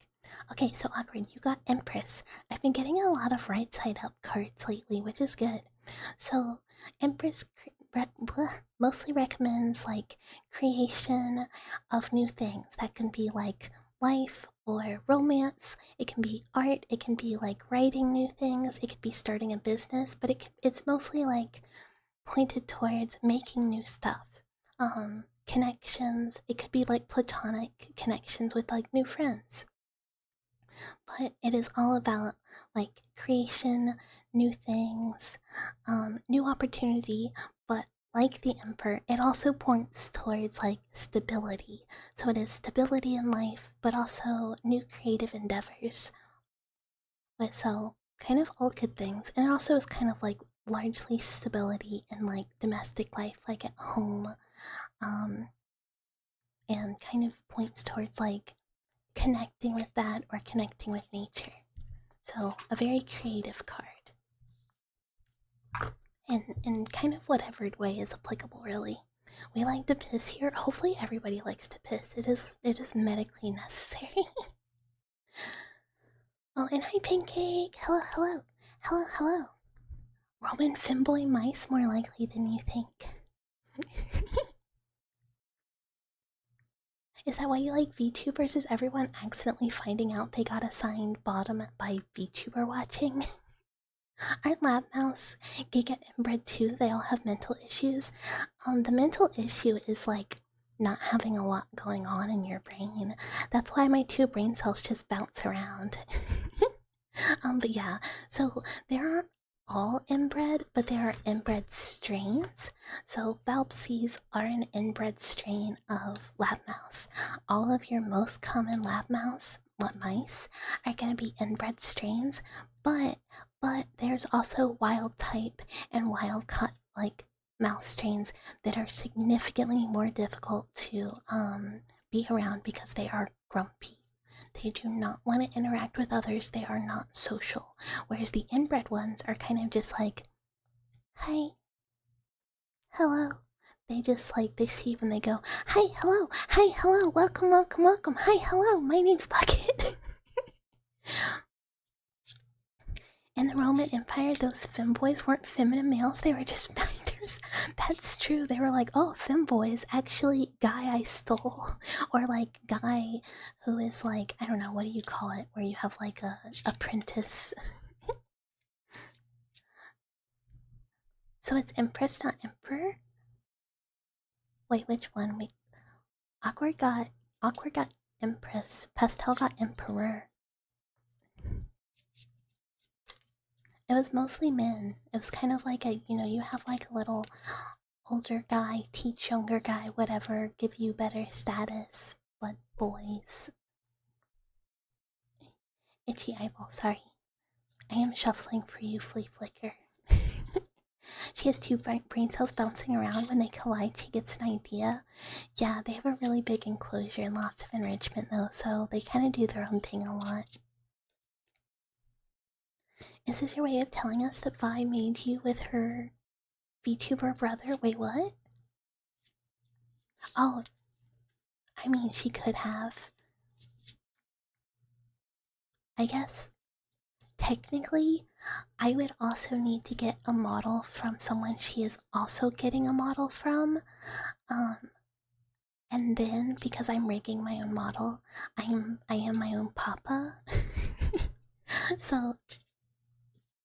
[SPEAKER 1] Okay, so Awkward, you got Empress. I've been getting a lot of right side up cards lately, which is good. So Empress mostly recommends like creation of new things that can be like life or romance. It can be art. It can be like writing new things. It could be starting a business, but it's mostly like pointed towards making new stuff. Connections. It could be like platonic connections with like new friends. But it is all about like creation, new things, new opportunity. But like the Emperor, it also points towards like stability. So it is stability in life, but also new creative endeavors. But so kind of all good things. And it also is kind of like largely stability in like domestic life, like at home. And kind of points towards like connecting with that or connecting with nature. So a very creative card. And in kind of whatever way is applicable, really. We like to piss here. Hopefully everybody likes to piss. It is medically necessary. Oh, and hi Pancake! Hello, hello. Hello, hello. Roman femboy mice more likely than you think. Is that why you like VTubers? Is everyone accidentally finding out they got assigned bottom by VTuber watching? Aren't Lab Mouse, Giga, and Bread too? They all have mental issues. The mental issue is like not having a lot going on in your brain. That's why my two brain cells just bounce around. But yeah, so there aren't all inbred, but there are inbred strains. So Balpsies are an inbred strain of lab mouse. All of your most common lab mouse mice are gonna be inbred strains, but there's also wild type and wild caught like mouse strains that are significantly more difficult to be around because they are grumpy. They do not want to interact with others. They are not social. Whereas the inbred ones are kind of just like, hi, hello. They just like, they see you and they go, hi, hello, welcome, welcome, welcome, hi, hello, my name's Bucket. In the Roman Empire, those femboys weren't feminine males, they were just spiders. That's true. They were like, oh, femboys, actually, guy I stole. Or like, guy who is like, I don't know, what do you call it? Where you have like a apprentice. So it's Empress, not Emperor? Wait, which one? Wait. Awkward got Empress. Pastel got Emperor. It was mostly men. It was kind of like a, you have like a little older guy, teach younger guy, whatever, give you better status. But boys. Itchy eyeball, sorry. I am shuffling for you, Flea Flicker. She has two brain cells bouncing around. When they collide, she gets an idea. Yeah, they have a really big enclosure and lots of enrichment though, so they kind of do their own thing a lot. Is this your way of telling us that Vi made you with her VTuber brother? Wait, what? Oh, I mean, she could have. I guess, technically, I would also need to get a model from someone she is also getting a model from. And then, because I'm rigging my own model, I am my own papa. So,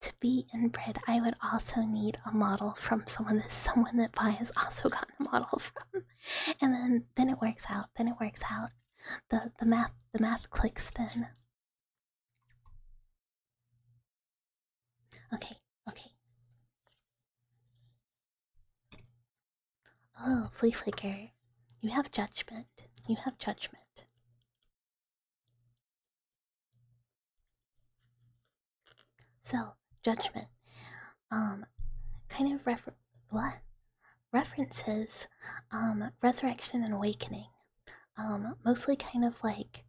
[SPEAKER 1] to be inbred, I would also need a model from someone that Vi has also gotten a model from. And then it works out. Then it works out. The math clicks then. Okay, okay. Oh, Flea Flicker. You have judgment. You have judgment. So, judgment. Kind of references resurrection and awakening. Mostly kind of like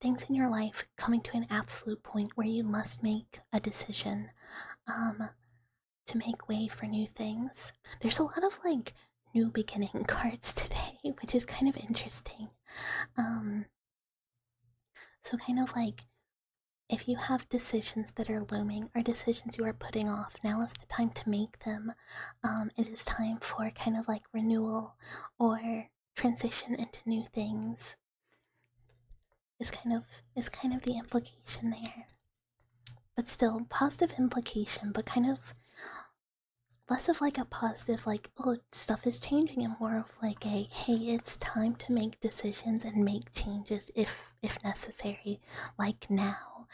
[SPEAKER 1] things in your life coming to an absolute point where you must make a decision to make way for new things. There's a lot of like new beginning cards today, which is kind of interesting. So kind of like if you have decisions that are looming or decisions you are putting off, now is the time to make them. It is time for kind of like renewal or transition into new things. is kind of the implication there. But still, positive implication, but kind of less of like a positive, like, oh, stuff is changing, and more of like a, hey, it's time to make decisions and make changes if necessary, like now,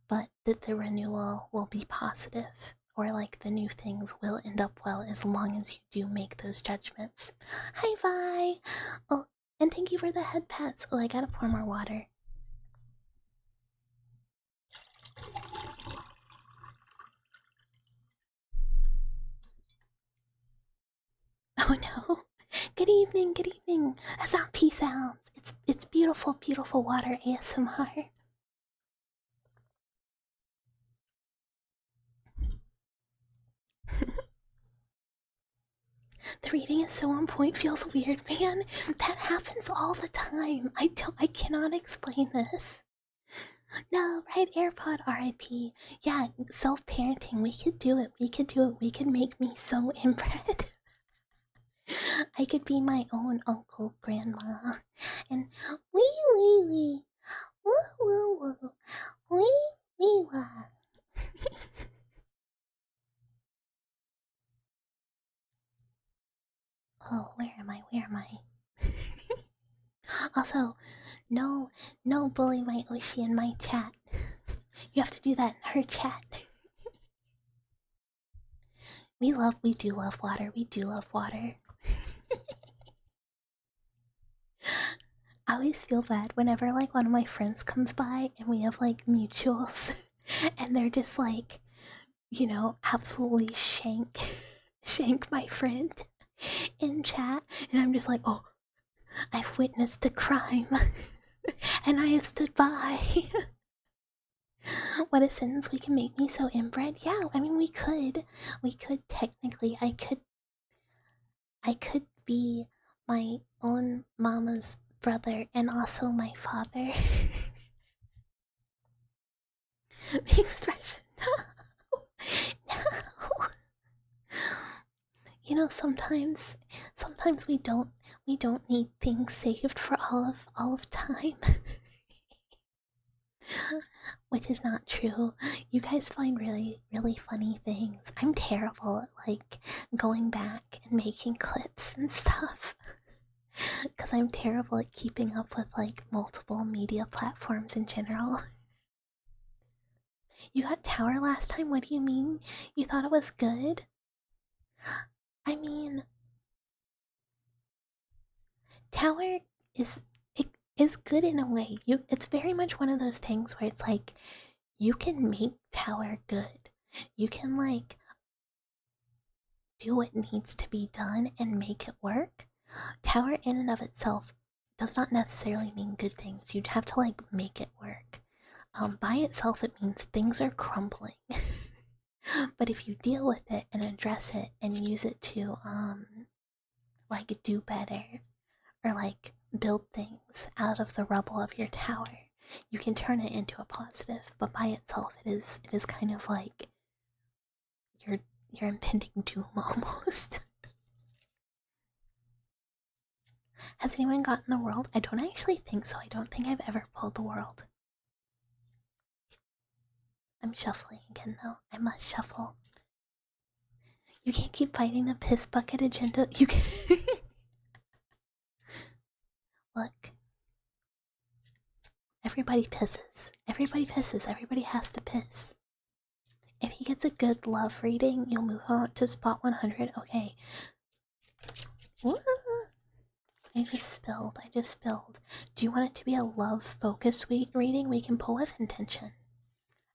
[SPEAKER 1] but that the renewal will be positive, or like the new things will end up well as long as you do make those judgments. Hi, Vi! Oh, and thank you for the head pats. Oh, I gotta pour more water. Oh no. Good evening, good evening. That's not pea sounds. It's beautiful, beautiful water ASMR. The reading is so on point, feels weird, man. That happens all the time. I cannot explain this. No, right, AirPod RIP. Yeah, self-parenting, we could do it, we could do it, we could make me so inbred. I could be my own uncle, grandma. And wee wee, woo woo woo, wee wah. Oh, where am I? Where am I? Also, no bully my Oshi in my chat. You have to do that in her chat. We do love water. We do love water. I always feel bad whenever like one of my friends comes by and we have like mutuals and they're just like, absolutely shank my friend in chat, and I'm just like, oh, I've witnessed a crime and I have stood by. What a sentence, we can make me so inbred. Yeah, I mean we could technically, I could be my own mama's brother and also my father. The expression, no, no. Sometimes we don't need things saved for all of time. Which is not true. You guys find really, really funny things. I'm terrible at like going back and making clips and stuff. Because I'm terrible at keeping up with like multiple media platforms in general. You got Tower last time? What do you mean? You thought it was good? I mean, Tower is it is good in a way. It's very much one of those things where it's like you can make Tower good. You can like do what needs to be done and make it work. Tower in and of itself does not necessarily mean good things. You'd have to like make it work. By itself it means things are crumbling. But if you deal with it and address it and use it to like do better, or like build things out of the rubble of your tower, you can turn it into a positive. But by itself it is kind of like your impending doom almost. Has anyone gotten the world? I don't actually think so. I don't think I've ever pulled the world. I'm shuffling again though. I must shuffle. You can't keep fighting the piss bucket agenda. You can Look. Everybody pisses. Everybody pisses. Everybody has to piss. If he gets a good love reading, you'll move on to spot 100. Okay. I just spilled. Do you want it to be a love focus reading? We can pull with intention.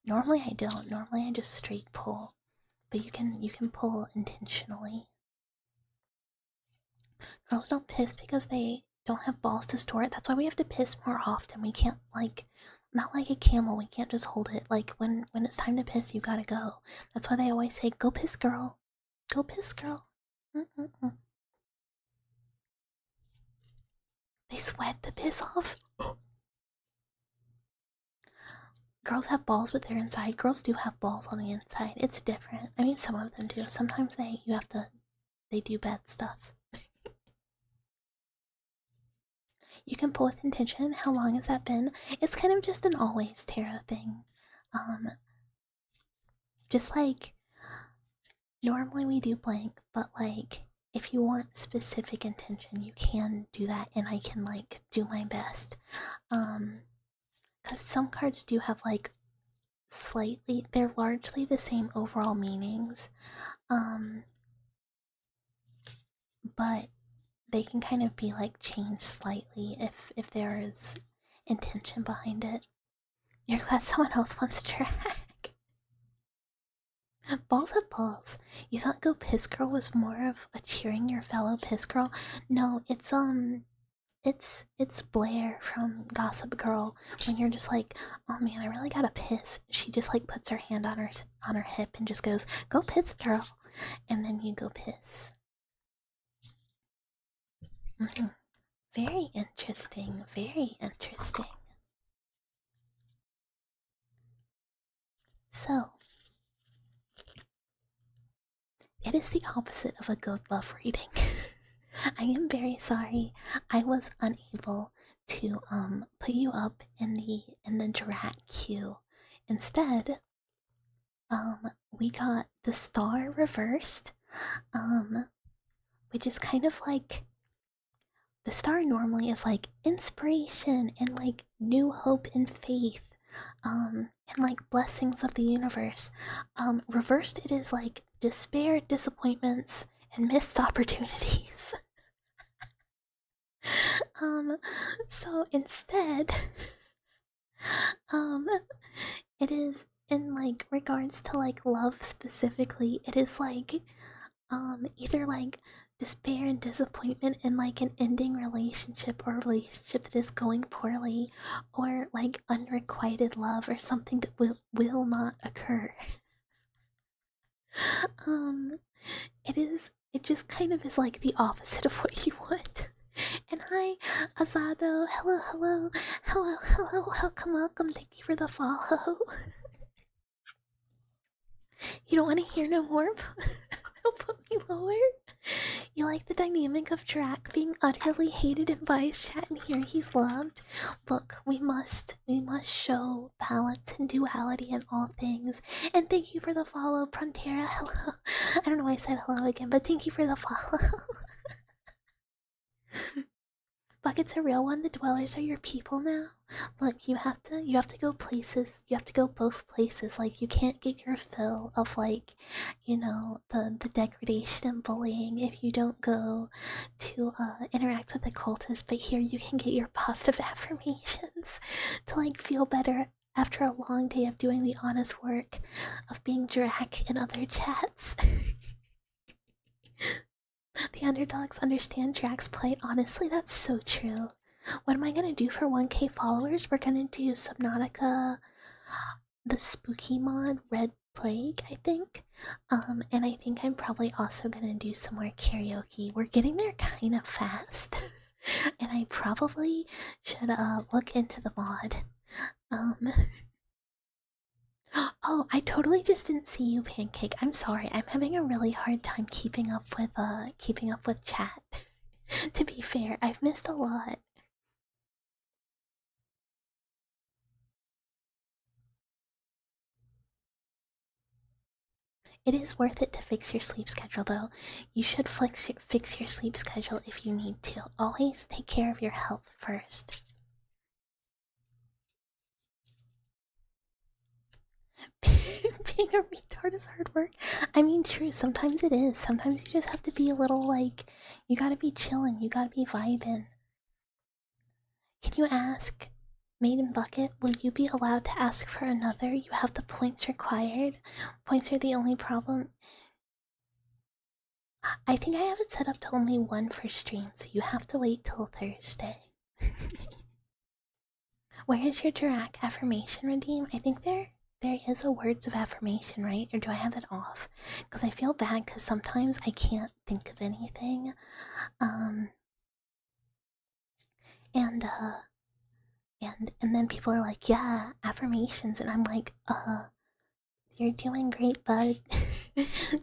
[SPEAKER 1] Normally I don't. Normally I just straight pull. But you can pull intentionally. Girls don't piss because they don't have balls to store it. That's why we have to piss more often. We can't like, not like a camel. We can't just hold it. Like when it's time to piss, you gotta go. That's why they always say, "Go piss, girl. Go piss, girl." They sweat the piss off. Girls have balls, but they're inside. Girls do have balls on the inside. It's different. I mean, some of them do. Sometimes they do bad stuff. You can pull with intention. How long has that been? It's kind of just an always tarot thing. Just like normally we do blank, but like if you want specific intention, you can do that, and I can like do my best. Because some cards do have like slightly, they're largely the same overall meanings, but they can kind of be like changed slightly if there is intention behind it. You're glad someone else wants to drag. Balls have balls. You thought Go Piss Girl was more of a cheering your fellow piss girl? No, it's Blair from Gossip Girl. When you're just like, oh man, I really gotta piss. She just like puts her hand on her hip and just goes, "Go piss, girl," and then you go piss. Very interesting. Very interesting. So, it is the opposite of a good love reading. I am very sorry. I was unable to put you up in the drag queue. Instead, we got the star reversed, which is kind of like the star normally is like inspiration and like new hope and faith, and like blessings of the universe. Reversed, it is like despair, disappointments, and missed opportunities. So instead, it is in like regards to like love specifically, it is like either like despair and disappointment in like an ending relationship or a relationship that is going poorly, or like unrequited love or something that will not occur. It just kind of is like the opposite of what you want. And hi, Azado. Hello, hello, hello, hello. Welcome. Thank you for the follow. You don't want to hear no more? Put me lower. You like the dynamic of Drac being utterly hated in Vice Chat, and here he's loved. Look, we must show balance and duality in all things. And thank you for the follow, Prontera. Hello. I don't know why I said hello again, but thank you for the follow. Bucket's a real one. The dwellers are your people now. Look, you have to go places. You have to go both places. Like, you can't get your fill of like, the degradation and bullying if you don't go to interact with the cultists. But here you can get your positive affirmations to like feel better after a long day of doing the honest work of being drag in other chats. The underdogs understand Drag's plight. Honestly, that's so true. What am I gonna do for 1K followers? We're gonna do Subnautica, the spooky mod, Red Plague, I think. And I think I'm probably also gonna do some more karaoke. We're getting there kind of fast. And I probably should look into the mod. Oh, I totally just didn't see you, Pancake. I'm sorry. I'm having a really hard time keeping up with chat. To be fair, I've missed a lot. It is worth it to fix your sleep schedule, though. You should fix your sleep schedule if you need to. Always take care of your health first. Being a retard is hard work. I mean, true, sometimes it is. Sometimes you just have to be a little like, you gotta be chillin', you gotta be vibin'. Can you ask Maiden Bucket, will you be allowed to ask for another? You have the points required. Points are the only problem. I think I have it set up to only one for stream, so you have to wait till Thursday. Where is your Dirac affirmation redeem? I think there is a words of affirmation, right? Or do I have it off? Because I feel bad because sometimes I can't think of anything. And then people are like, yeah, affirmations, and I'm like, you're doing great, bud.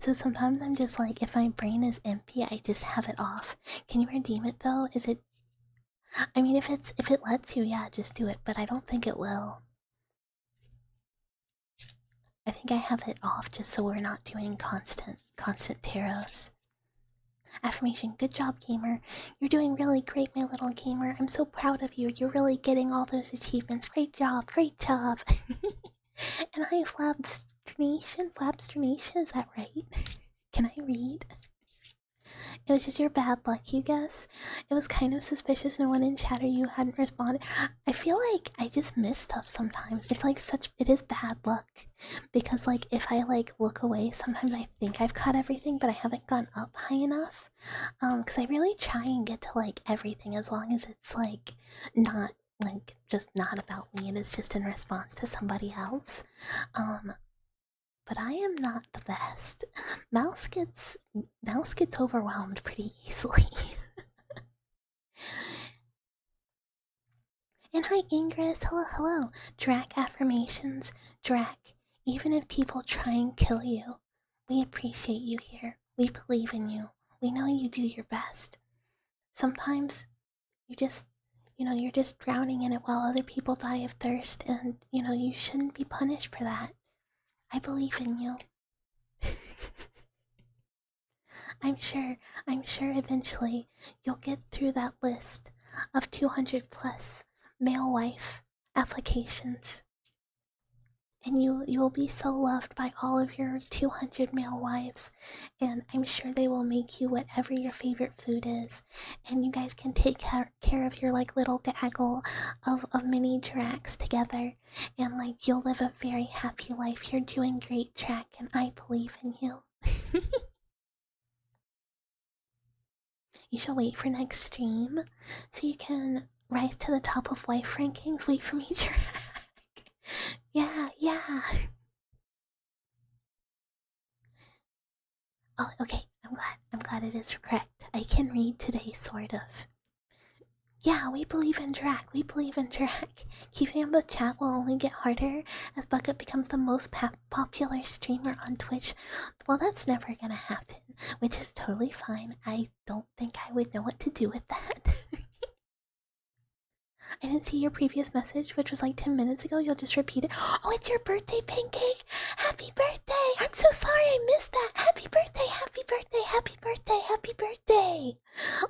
[SPEAKER 1] So sometimes I'm just like, if my brain is empty, I just have it off. Can you redeem it though? Is it I mean, if it lets you, yeah, just do it. But I don't think it will. I think I have it off just so we're not doing constant taros. Affirmation, good job, gamer. You're doing really great, my little gamer. I'm so proud of you. You're really getting all those achievements. Great job, great job. And hi, Flabsternation, is that right? Can I read? It was just your bad luck, you guess? It was kind of suspicious no one in chat or you hadn't responded. I feel like I just miss stuff sometimes. It's like it is bad luck. Because like if I like look away, sometimes I think I've caught everything, but I haven't gone up high enough. Because I really try and get to like everything as long as it's like not like just not about me. It is just in response to somebody else. But I am not the best. Mouse gets overwhelmed pretty easily. And hi Ingress, hello. Drac affirmations, Drac. Even if people try and kill you, we appreciate you here. We believe in you. We know you do your best. Sometimes you just you're just drowning in it while other people die of thirst, and you shouldn't be punished for that. I believe in you. I'm sure eventually you'll get through that list of 200 plus male wife applications. And you will be so loved by all of your 200 male wives, and I'm sure they will make you whatever your favorite food is, and you guys can take care of your like little gaggle of mini Dracs together, and like you'll live a very happy life. You're doing great, Drac, and I believe in you. You shall wait for next stream so you can rise to the top of wife rankings. Wait for me, Drac. Yeah. Oh, okay. I'm glad it is correct. I can read today, sort of. Yeah, we believe in Drac. Keeping up with chat will only get harder as Bucket becomes the most popular streamer on Twitch. Well, that's never gonna happen, which is totally fine. I don't think I would know what to do with that. I didn't see your previous message, which was like 10 minutes ago. You'll just repeat it. Oh, it's your birthday, Pancake! Happy birthday! I'm so sorry I missed that! Happy birthday, happy birthday, happy birthday, happy birthday!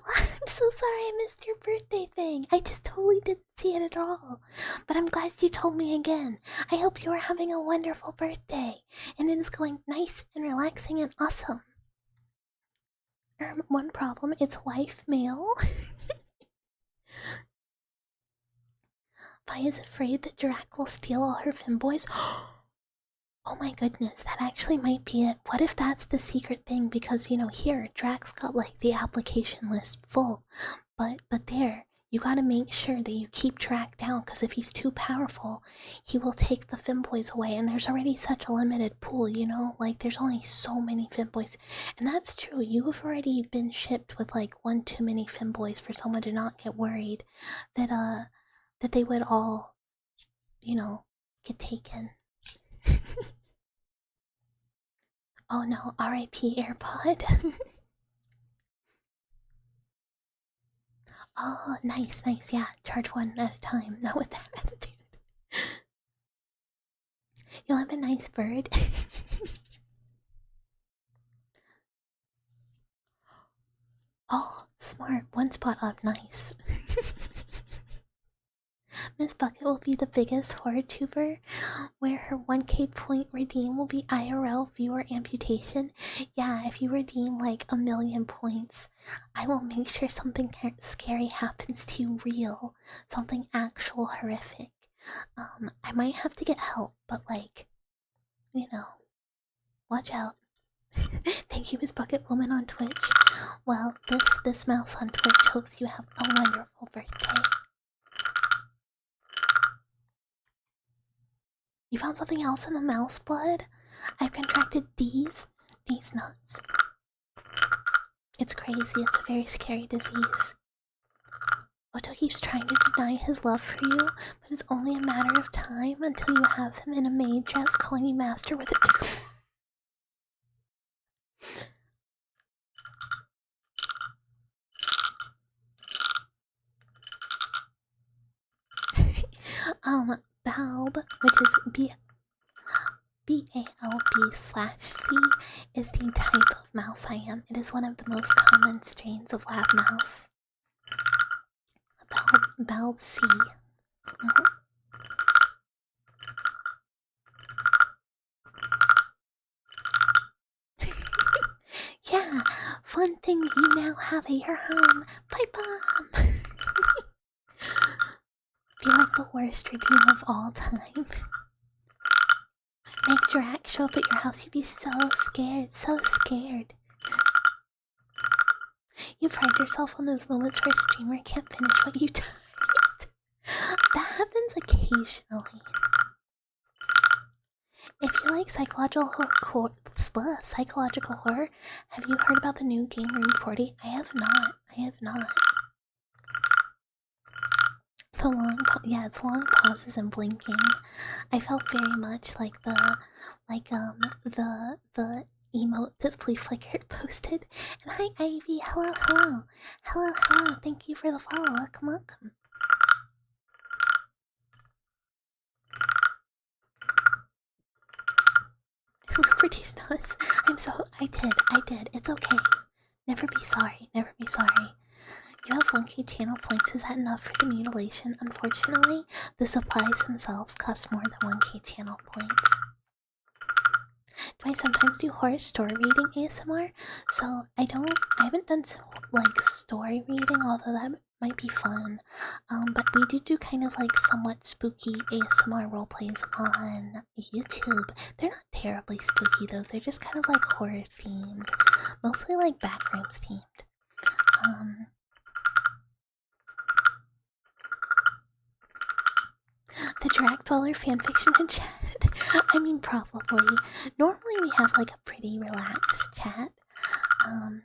[SPEAKER 1] I'm so sorry I missed your birthday thing. I just totally didn't see it at all. But I'm glad you told me again. I hope you are having a wonderful birthday, and it is going nice and relaxing and awesome. One problem, it's wife male. Vi is afraid that Drac will steal all her femboys. Oh my goodness, that actually might be it. What if that's the secret thing? Because, here, Drac's got, like, the application list full. But there, you gotta make sure that you keep Drac down, because if he's too powerful, he will take the femboys away, and there's already such a limited pool, Like, there's only so many femboys. And that's true, you have already been shipped with, like, one too many femboys for someone to not get worried that they would all, get taken. Oh no, RIP AirPod. Oh, nice, yeah, charge one at a time, not with that attitude. You'll have a nice bird. Oh, smart, one spot up, nice. Miss Bucket will be the biggest horror tuber, where her 1K point redeem will be IRL viewer amputation. Yeah, if you redeem like 1,000,000 points, I will make sure something scary happens to you real. Something actual horrific. I might have to get help, but like, watch out. Thank you, Miss Bucket Woman on Twitch. Well, this mouse on Twitch hopes you have a wonderful birthday. You found something else in the mouse blood? I've contracted these nuts. It's crazy, it's a very scary disease. Otto keeps trying to deny his love for you, but it's only a matter of time until you have him in a maid dress calling you master with it. Balb, which is BALB/C, is the type of mouse I am. It is one of the most common strains of lab mouse. Balb C. Yeah, fun thing you now have at your home. Pipe bomb! Be like the worst routine of all time. Make Drac show up at your house, you'd be so scared, so scared. You pride yourself on those moments where a streamer can't finish what you typed. That happens occasionally. If you like psychological horror, have you heard about the new Game Room 40? I have not. It's long pauses and blinking. I felt very much like the emote that Flea Flicker posted. And hi Ivy, hello. Thank you for the follow. Welcome. Whoever these knows, I did. It's okay. Never be sorry. You have 1k channel points, is that enough for the mutilation? Unfortunately, the supplies themselves cost more than 1k channel points. Do I sometimes do horror story reading ASMR? So I haven't done like story reading, although that might be fun. But we do kind of like somewhat spooky ASMR roleplays on YouTube. They're not terribly spooky though, they're just kind of like horror themed. Mostly like backrooms themed. The Drac Dweller fanfiction in chat. I mean, probably. Normally we have like a pretty relaxed chat, and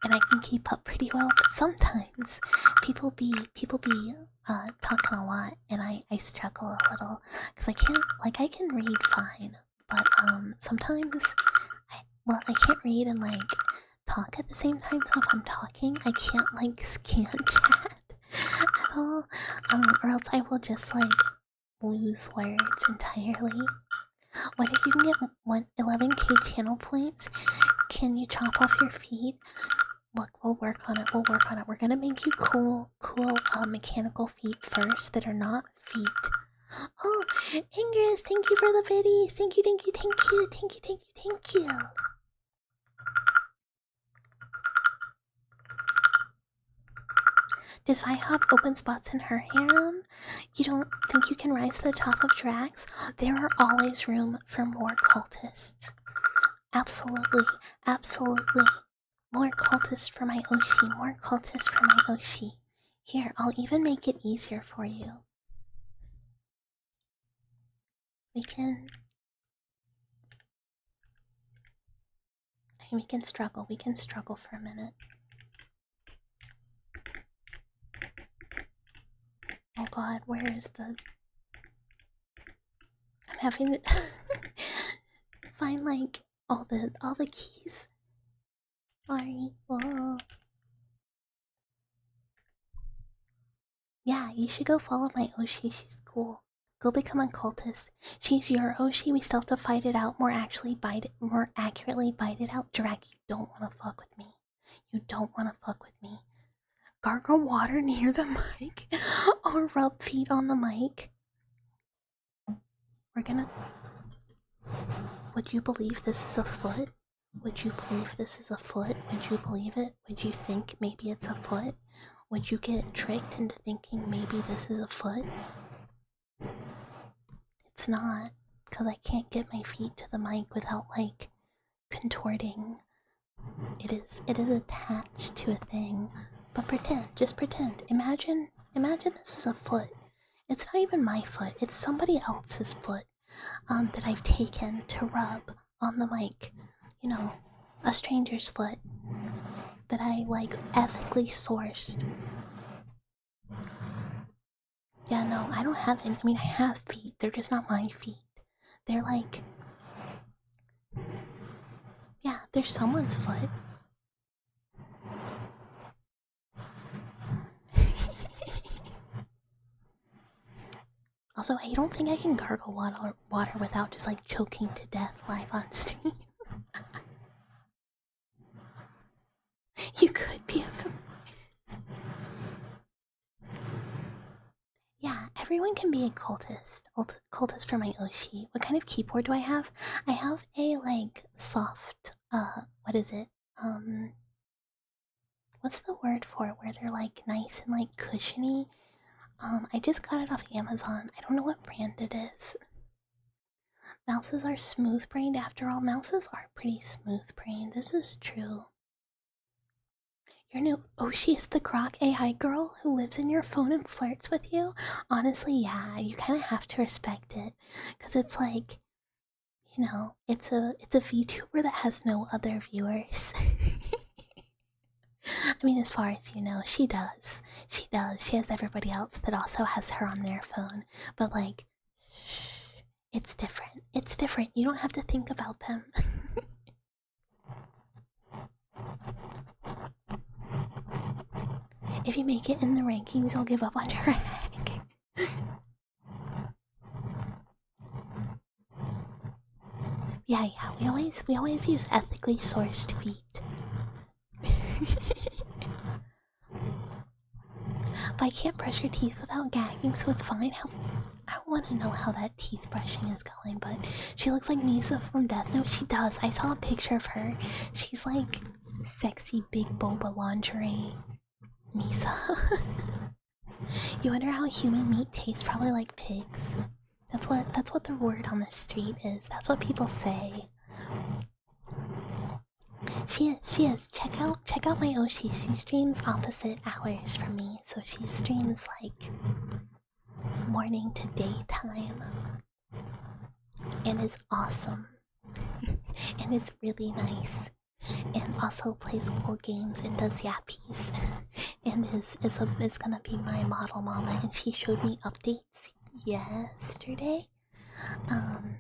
[SPEAKER 1] I can keep up pretty well. But sometimes people be talking a lot, and I struggle a little because I can read fine, but sometimes I can't read and like talk at the same time. So if I'm talking, I can't like scan chat at all, or else I will just like lose words entirely. What if you can get 11k channel points? Can you chop off your feet? Look, we'll work on it. We're gonna make you cool mechanical feet first that are not feet. Oh, Ingress, thank you for the biddies. Thank you. Does Vi have open spots in her harem? You don't think you can rise to the top of Drax? There are always room for more cultists. Absolutely. More cultists for my Oshi. Here, I'll even make it easier for you. We can struggle for a minute. Oh god, where is the... I'm having to find like all the keys. Sorry. Whoa. Yeah, you should go follow my Oshi, she's cool. Go become a cultist. She's your Oshi, we still have to fight it out, more accurately bite it out. Drac, you don't wanna fuck with me. Gargle water near the mic or rub feet on the mic. We're gonna... Would you believe this is a foot? Would you believe it? Would you think maybe it's a foot? Would you get tricked into thinking maybe this is a foot? It's not, because I can't get my feet to the mic without like contorting. It is attached to a thing. But just pretend. Imagine this is a foot. It's not even my foot, it's somebody else's foot that I've taken to rub on the mic. You know, a stranger's foot that I like ethically sourced. Yeah, no, I don't have any. I mean, I have feet, they're just not my feet. They're like... Yeah, they're someone's foot. Also, I don't think I can gargle water without just like choking to death live on stream. You could be a Yeah, everyone can be a cultist. Cultist for my Oshi. What kind of keyboard do I have? I have a like soft what is it? What's the word for it where they're like nice and like cushiony? I just got it off Amazon. I don't know what brand it is. Mouses are smooth brained after all. Mouses are pretty smooth brained. This is true. Your new Oshi is the Grok AI girl who lives in your phone and flirts with you? Honestly, yeah, you kind of have to respect it. Because it's like, you know, it's a VTuber that has no other viewers. I mean, as far as you know, she does. She does. She has everybody else that also has her on their phone. But like, it's different. It's different. You don't have to think about them. If you make it in the rankings, you'll give up on drag. Yeah, we always use ethically sourced feet. But I can't brush her teeth without gagging, so it's fine. I want to know how that teeth brushing is going, but she looks like Misa from Death Note. She does. I saw a picture of her. She's like sexy big boba lingerie Misa. You wonder how human meat tastes? Probably like pigs. That's what the word on the street is. That's what people say. She is. Check out my Oshi. She streams opposite hours from me, so she streams like morning to daytime. And is awesome. And is really nice. And also plays cool games and does yappies. And is gonna be my model mama, and she showed me updates yesterday. And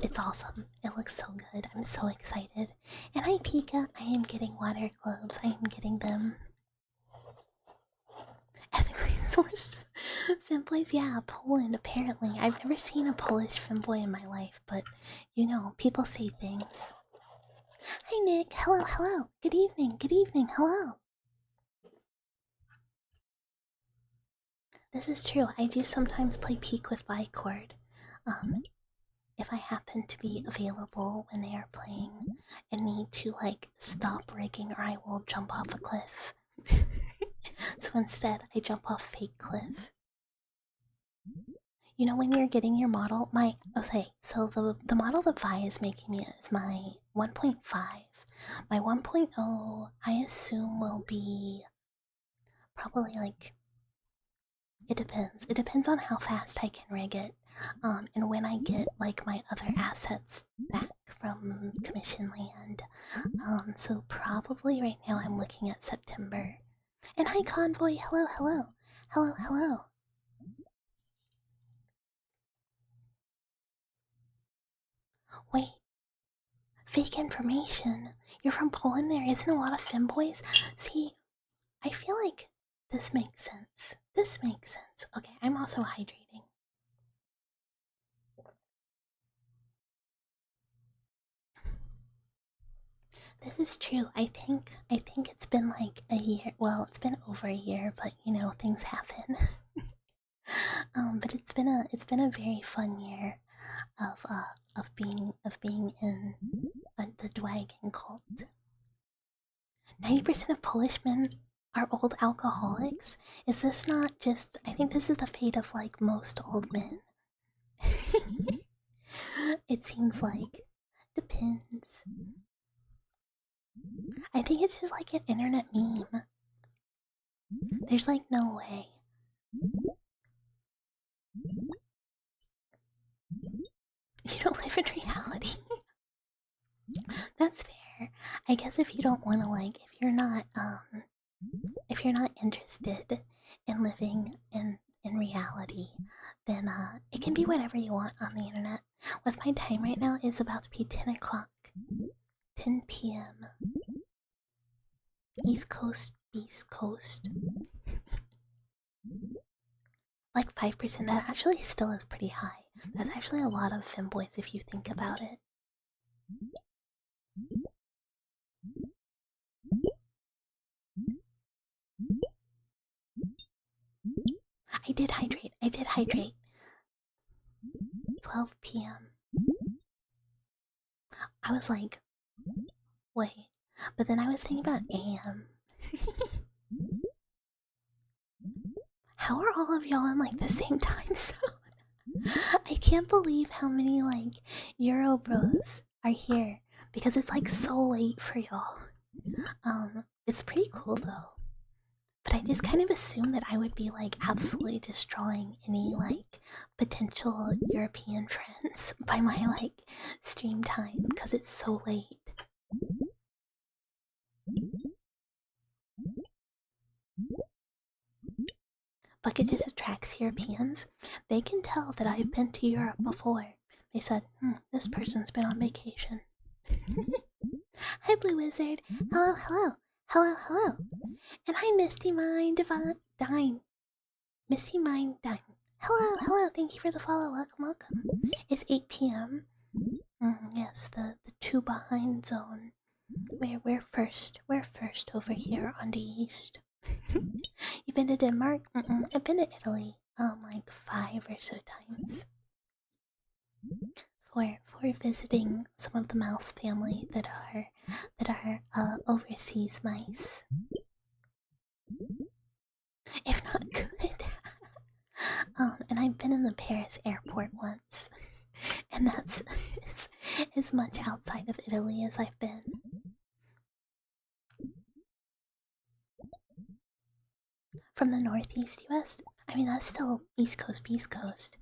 [SPEAKER 1] it's awesome. It looks so good. I'm so excited. And hi Pika, I am getting water globes. I am getting them. Ethically sourced femboys, yeah, Poland apparently. I've never seen a Polish femboy in my life, but you know, people say things. Hi Nick, hello. Good evening, hello. This is true. I do sometimes play Peak with Bicord. If I happen to be available when they are playing and need to like stop rigging, or I will jump off a cliff. So instead I jump off fake cliff. You know, when you're getting your model, so the model that Vi is making me is my 1.5. My 1.0 I assume will be probably like, it depends. It depends on how fast I can rig it. And when I get like my other assets back from commission land. So probably right now I'm looking at September. And hi Convoy, hello. Wait, fake information. You're from Poland, there isn't a lot of femboys? See, I feel like this makes sense. Okay, I'm also hydrating. This is true. I think it's been like a year. Well, it's been over a year, but you know, things happen. But it's been a very fun year of being in the Dragon cult. 90% of Polish men are old alcoholics. Is this not just? I think this is the fate of like most old men. It seems like. Depends. I think it's just like an internet meme. There's like no way. You don't live in reality. That's fair. I guess if you don't want to like, if you're not interested in living in reality, then it can be whatever you want on the internet. What's my time right now? Is about to be 10 o'clock. 10 p.m. East Coast East Coast. Like 5%, that actually still is pretty high. That's actually a lot of femboys if you think about it. I did hydrate. 12 p.m. I was like, wait. But then I was thinking about AM. How are all of y'all in like the same time zone? I can't believe how many like Euro bros are here because it's like so late for y'all. It's pretty cool though. But I just kind of assumed that I would be like absolutely destroying any like potential European friends by my like stream time because it's so late. Bucket just attracts Europeans. They can tell that I've been to Europe before. They said, this person's been on vacation. Hi, Blue Wizard. Hello, hello. Hello, hello. And hi, Misty Mind Dine. Misty Mind Dine. Hello, hello. Thank you for the follow. Welcome, welcome. It's 8 p.m. Yes, the 2 behind zone. We're first. We're first over here on the east. You've been to Denmark? I've been to Italy. Like 5 or so times. For visiting some of the mouse family that are overseas mice. If not good. And I've been in the Paris airport once. And that's as much outside of Italy as I've been. From the northeast US? I mean, that's still East Coast.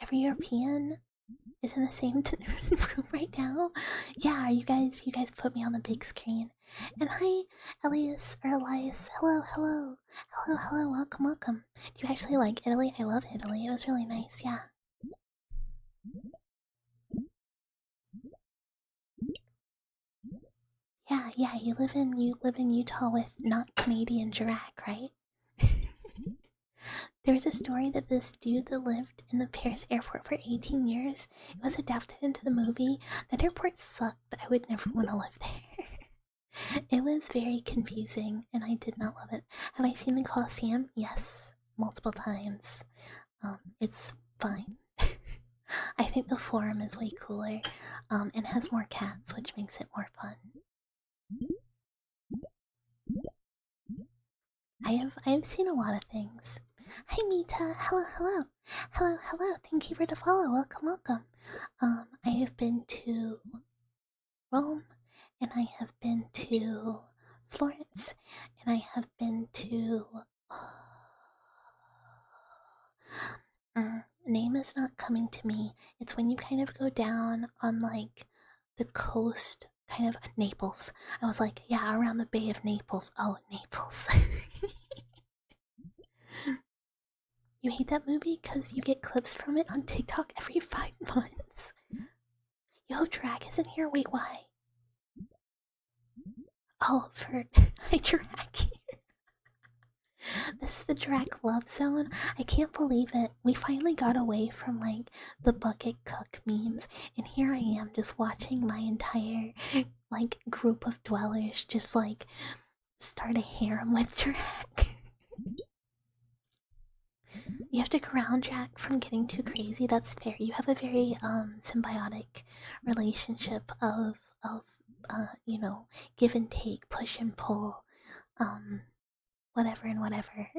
[SPEAKER 1] Every European is in the same room right now. Yeah, you guys put me on the big screen. And hi, Elias. Hello. Welcome. Do you actually like Italy? I love Italy. It was really nice. Yeah. Yeah. You live in Utah with not Canadian Girac, right? There was a story that this dude that lived in the Paris airport for 18 years, it was adapted into the movie. That airport sucked. I would never want to live there. It was very confusing, and I did not love it. Have I seen the Colosseum? Yes, multiple times. It's fine. I think the Forum is way cooler, and has more cats, which makes it more fun. I've seen a lot of things. Hi Mita, hello. Thank you for the follow. Welcome. I have been to Rome, and I have been to Florence, and I have been to. Name is not coming to me. It's when you kind of go down on like the coast, kind of Naples. I was like, yeah, around the Bay of Naples. Oh, Naples. You hate that movie because you get clips from it on TikTok every 5 months. Yo, Drag isn't here. Wait, why? Oh, for I drag here. This is the drag love zone. I can't believe it. We finally got away from like the bucket cook memes, and here I am just watching my entire like group of dwellers just like start a harem with drag. You have to ground Jack from getting too crazy. That's fair. You have a very symbiotic relationship of you know, give and take, push and pull, whatever and whatever.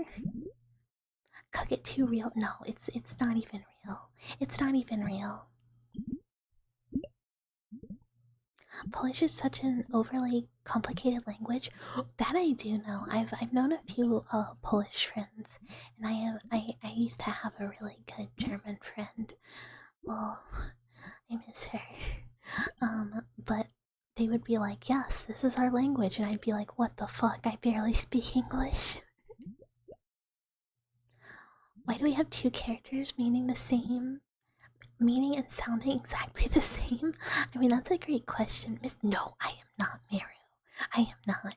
[SPEAKER 1] Cook it too real? No, it's not even real. It's not even real. Polish is such an overly complicated language. That I do know. I've known a few Polish friends, and I used to have a really good German friend. Well, I miss her. But they would be like, "Yes, this is our language," and I'd be like, "What the fuck? I barely speak English." Why do we have two characters meaning the same? Meaning and sounding exactly the same? I mean, that's a great question. No, I am not Meru. I am not.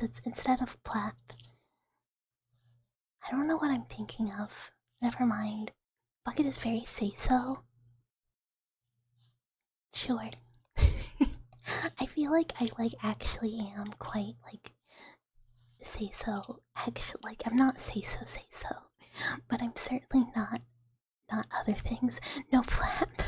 [SPEAKER 1] else. It's instead of plap. I don't know what I'm thinking of. Never mind. Bucket is very say-so. Sure. I feel like I actually am quite say-so. Actually, I'm not say-so, but I'm certainly not other things. No flap.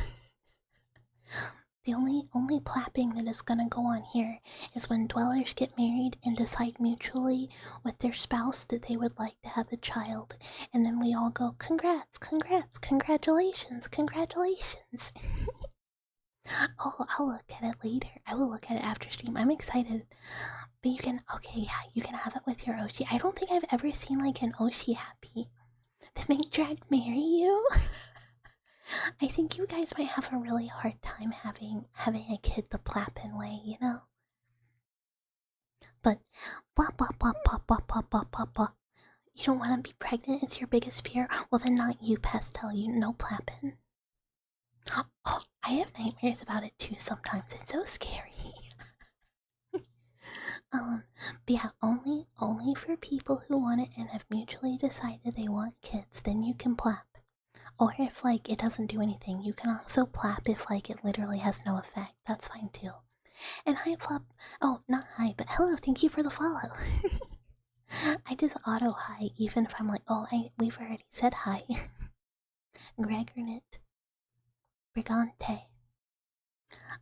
[SPEAKER 1] The only plapping that is gonna go on here is when dwellers get married and decide mutually with their spouse that they would like to have a child, and then we all go, congrats, congrats, congratulations, congratulations. Oh, I'll look at it later. I will look at it after stream. I'm excited. But you can, okay, yeah, you can have it with your Oshi. I don't think I've ever seen an Oshi happy. Did make drag marry you? I think you guys might have a really hard time having a kid the Plappin way, you know? But blah blah blah blah blah blah blah blah blah. You don't want to be pregnant is your biggest fear? Well then not you, Pastel, you no Plappin. Oh, I have nightmares about it too sometimes. It's so scary. But yeah, only for people who want it and have mutually decided they want kids, then you can plap. Or if it doesn't do anything, you can also plap if it literally has no effect. That's fine too. And hi plap. Oh, not hi, but hello, thank you for the follow. I just auto hi even if I'm oh we've already said hi. Gregornit. Brigante.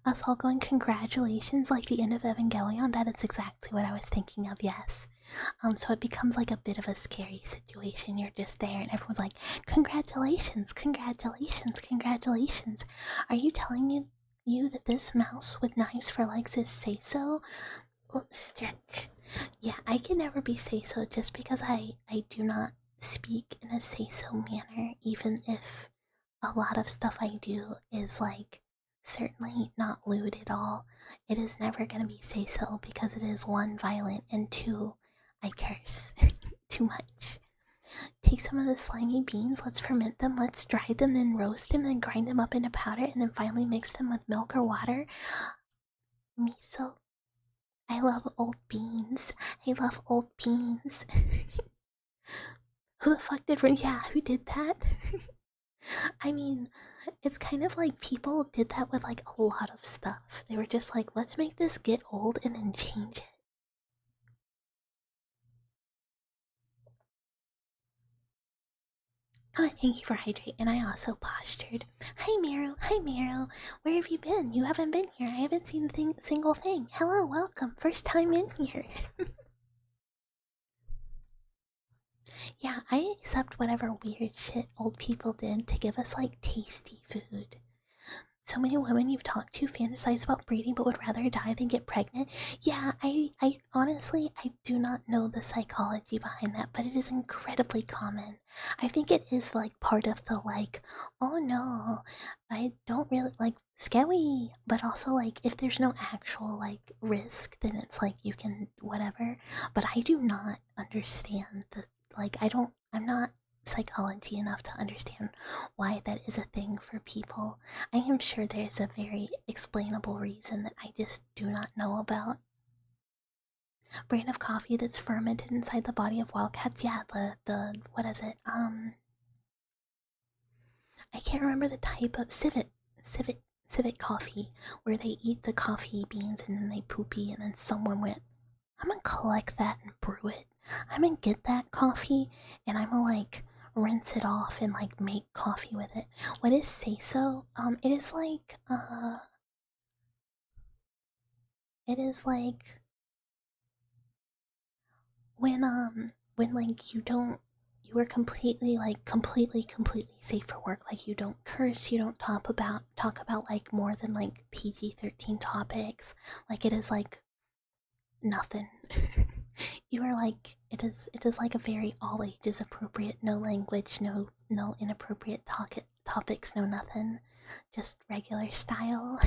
[SPEAKER 1] Us all going congratulations like the end of Evangelion. That is exactly what I was thinking of, yes. So it becomes a bit of a scary situation. You're just there and everyone's like, congratulations, congratulations, congratulations. Are you telling me that this mouse with knives for legs is say-so? Oh, stretch. Yeah, I can never be say-so just because I do not speak in a say-so manner, even if a lot of stuff I do is certainly not lewd at all. It is never gonna be say-so because it is one, violent, and two, I curse too much. Take some of the slimy beans, let's ferment them, let's dry them, then roast them, then grind them up into powder, and then finally mix them with milk or water. Miso. I love old beans. I love old beans. Who the fuck did who did that? I mean, it's kind of people did that with a lot of stuff. They were just let's make this get old and then change it. Oh, thank you for hydrate, and I also postured. Hi Miro, hi Miro. Where have you been? You haven't been here. I haven't seen a single thing. Hello, welcome. First time in here. Yeah, I accept whatever weird shit old people did to give us tasty food. So many women you've talked to fantasize about breeding but would rather die than get pregnant. Yeah, I honestly, I do not know the psychology behind that, but it is incredibly common. I think it is part of the oh no, I don't really scary, but also if there's no actual risk, then it's you can whatever. But I do not understand the I'm not psychology enough to understand why that is a thing for people. I am sure there's a very explainable reason that I just do not know about. Brand of coffee that's fermented inside the body of wildcats. Yeah, the what is it? I can't remember the type of civet coffee where they eat the coffee beans and then they poopy and then someone went, I'm gonna collect that and brew it. I'm gonna get that coffee and I'm gonna rinse it off and make coffee with it. What is say-so? It is it is when you don't, you are completely completely safe for work. You don't curse, you don't talk about more than PG-13 topics. It is nothing. You are it is a very all ages appropriate, no language, no inappropriate topics, no nothing, just regular style.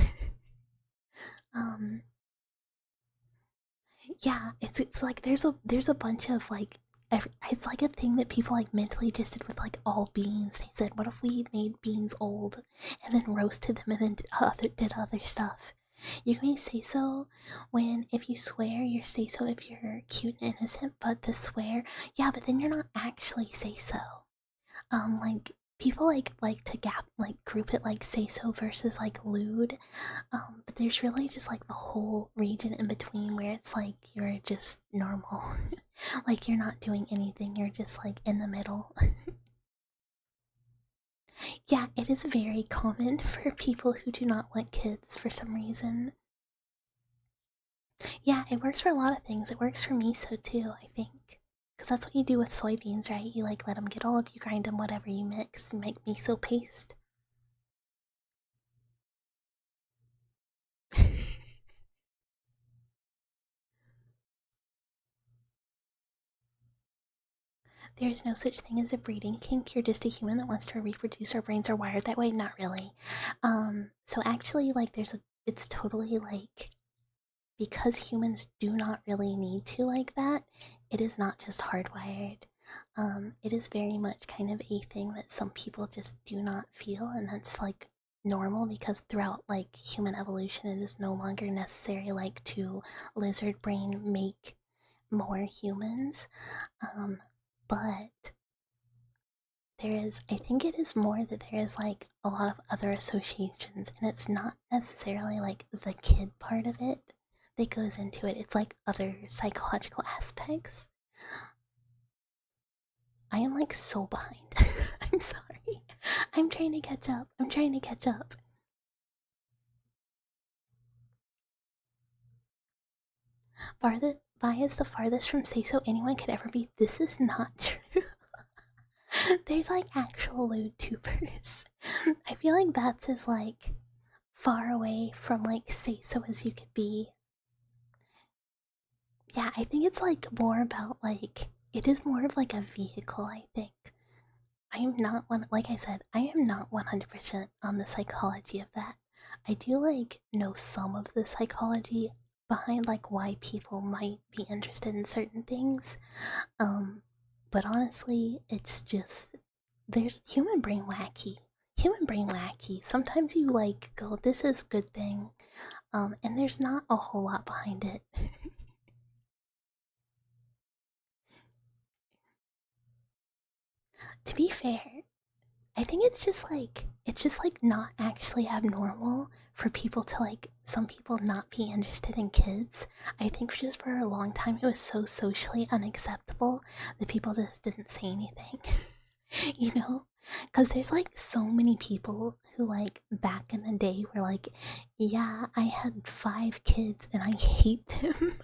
[SPEAKER 1] Yeah, it's there's a bunch of it's a thing that people mentally just did with all beans. They said, what if we made beans old and then roasted them and then did other stuff? You can say so when if you swear, you say so if you're cute and innocent, but the swear, yeah, but then you're not actually say so. Like people like to group it like say so versus like lewd. But there's really just like the whole region in between where it's like you're just normal. Like you're not doing anything, you're just like in the middle. Yeah, it is very common for people who do not want kids for some reason. Yeah, it works for a lot of things. It works for miso too, I think. Because that's what you do with soybeans, right? You like let them get old, you grind them, whatever you mix, and make miso paste. There's no such thing as a breeding kink. You're just a human that wants to reproduce. Our brains are wired that way. Not really. So actually, like, it's totally like because humans do not really need to like that. It is not just hardwired. It is very much kind of a thing that some people just do not feel, and that's like normal because throughout like human evolution, it is no longer necessary like to lizard brain make more humans. Um, but I think it is more that there is like a lot of other associations, and it's not necessarily like the kid part of it that goes into it. It's like other psychological aspects. I am like so behind. I'm sorry. I'm trying to catch up. I'm trying to catch up. Vi is the farthest from say so anyone could ever be. This is not true. There's like actual lewd tubers. I feel like that's as like far away from like say so as you could be. Yeah, I think it's like more about like it is more of like a vehicle, I think. I am not one like I said, I am not 100% on the psychology of that. I do like know some of the psychology behind like why people might be interested in certain things. Um but honestly, it's just there's human brain wacky. Human brain wacky. Sometimes you like go this is good thing. And there's not a whole lot behind it. To be fair, I think it's just like not actually abnormal for people to like some people not be interested in kids. I think just for a long time it was so socially unacceptable that people just didn't say anything. You know? Because there's like so many people who like back in the day were like, yeah, I had 5 kids and I hate them.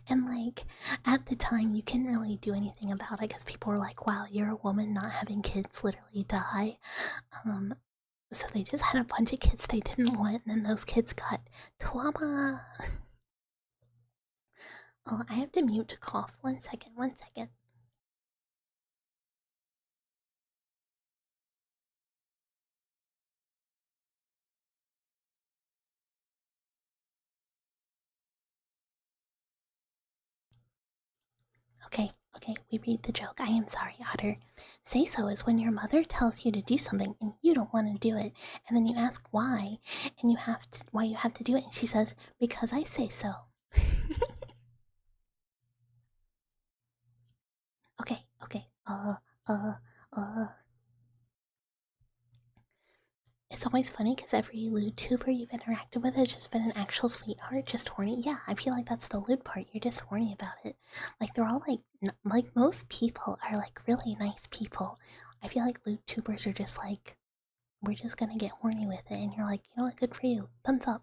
[SPEAKER 1] And like at the time, you couldn't really do anything about it because people were like, "Wow, you're a woman not having kids literally die." Um, so they just had a bunch of kids they didn't want, and then those kids got trauma. Oh, I have to mute to cough. 1 second, 1 second. Okay, okay, we read the joke. I am sorry, Otter. Say so is when your mother tells you to do something and you don't want to do it, and then you ask why, and why you have to do it, and she says, "Because I say so." Okay, okay. Uh. It's always funny because every lewd tuber you've interacted with has just been an actual sweetheart, just horny. Yeah, I feel like that's the lewd part. You're just horny about it. Like they're all like, like most people are like really nice people. I feel like lewd tubers are just like, we're just gonna get horny with it, and you're like, you know what? Good for you. Thumbs up.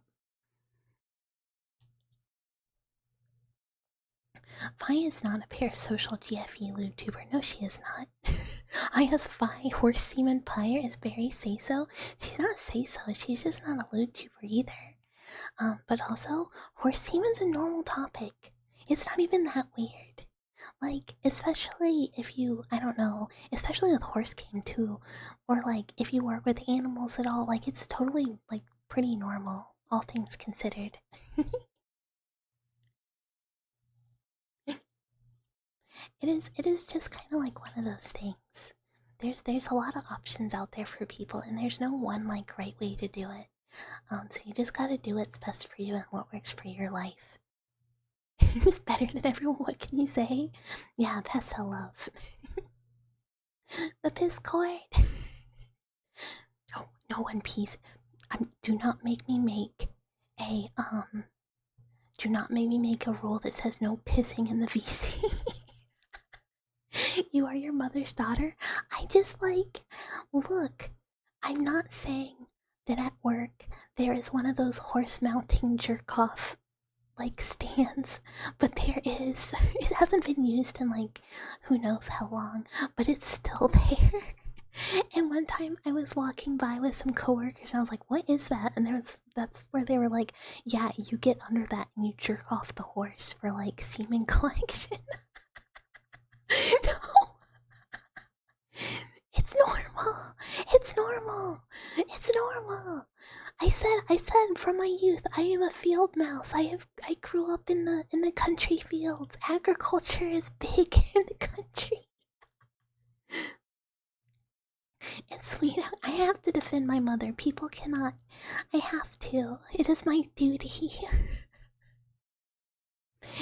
[SPEAKER 1] Vi is not a parasocial GFE lewd tuber. No, she is not. I as Vi, Horse Seaman Pyre is very say so. She's not say so. She's just not a lewd tuber either. But also, horse semen's a normal topic. It's not even that weird. Like, especially if you, I don't know, especially with horse game too, or like if you work with animals at all, like it's totally like pretty normal, all things considered. It is just kind of like one of those things. There's a lot of options out there for people, and there's no one like right way to do it. So you just gotta do what's best for you and what works for your life. Who's better than everyone? What can you say? Yeah, pastel love. The Piscord. Oh, no One Piece. Do not make me make a Do not make me make a rule that says no pissing in the VC. You are your mother's daughter. I just look. I'm not saying that at work there is one of those horse mounting jerk off stands, but there is. It hasn't been used in who knows how long, but it's still there. And one time I was walking by with some coworkers and I was like, what is that? And that's where they were like, yeah, you get under that and you jerk off the horse for semen collection. No. It's normal. It's normal. It's normal. I said from my youth, I am a field mouse. I grew up in the country fields. Agriculture is big in the country. It's sweet. I have to defend my mother. People cannot. I have to. It is my duty.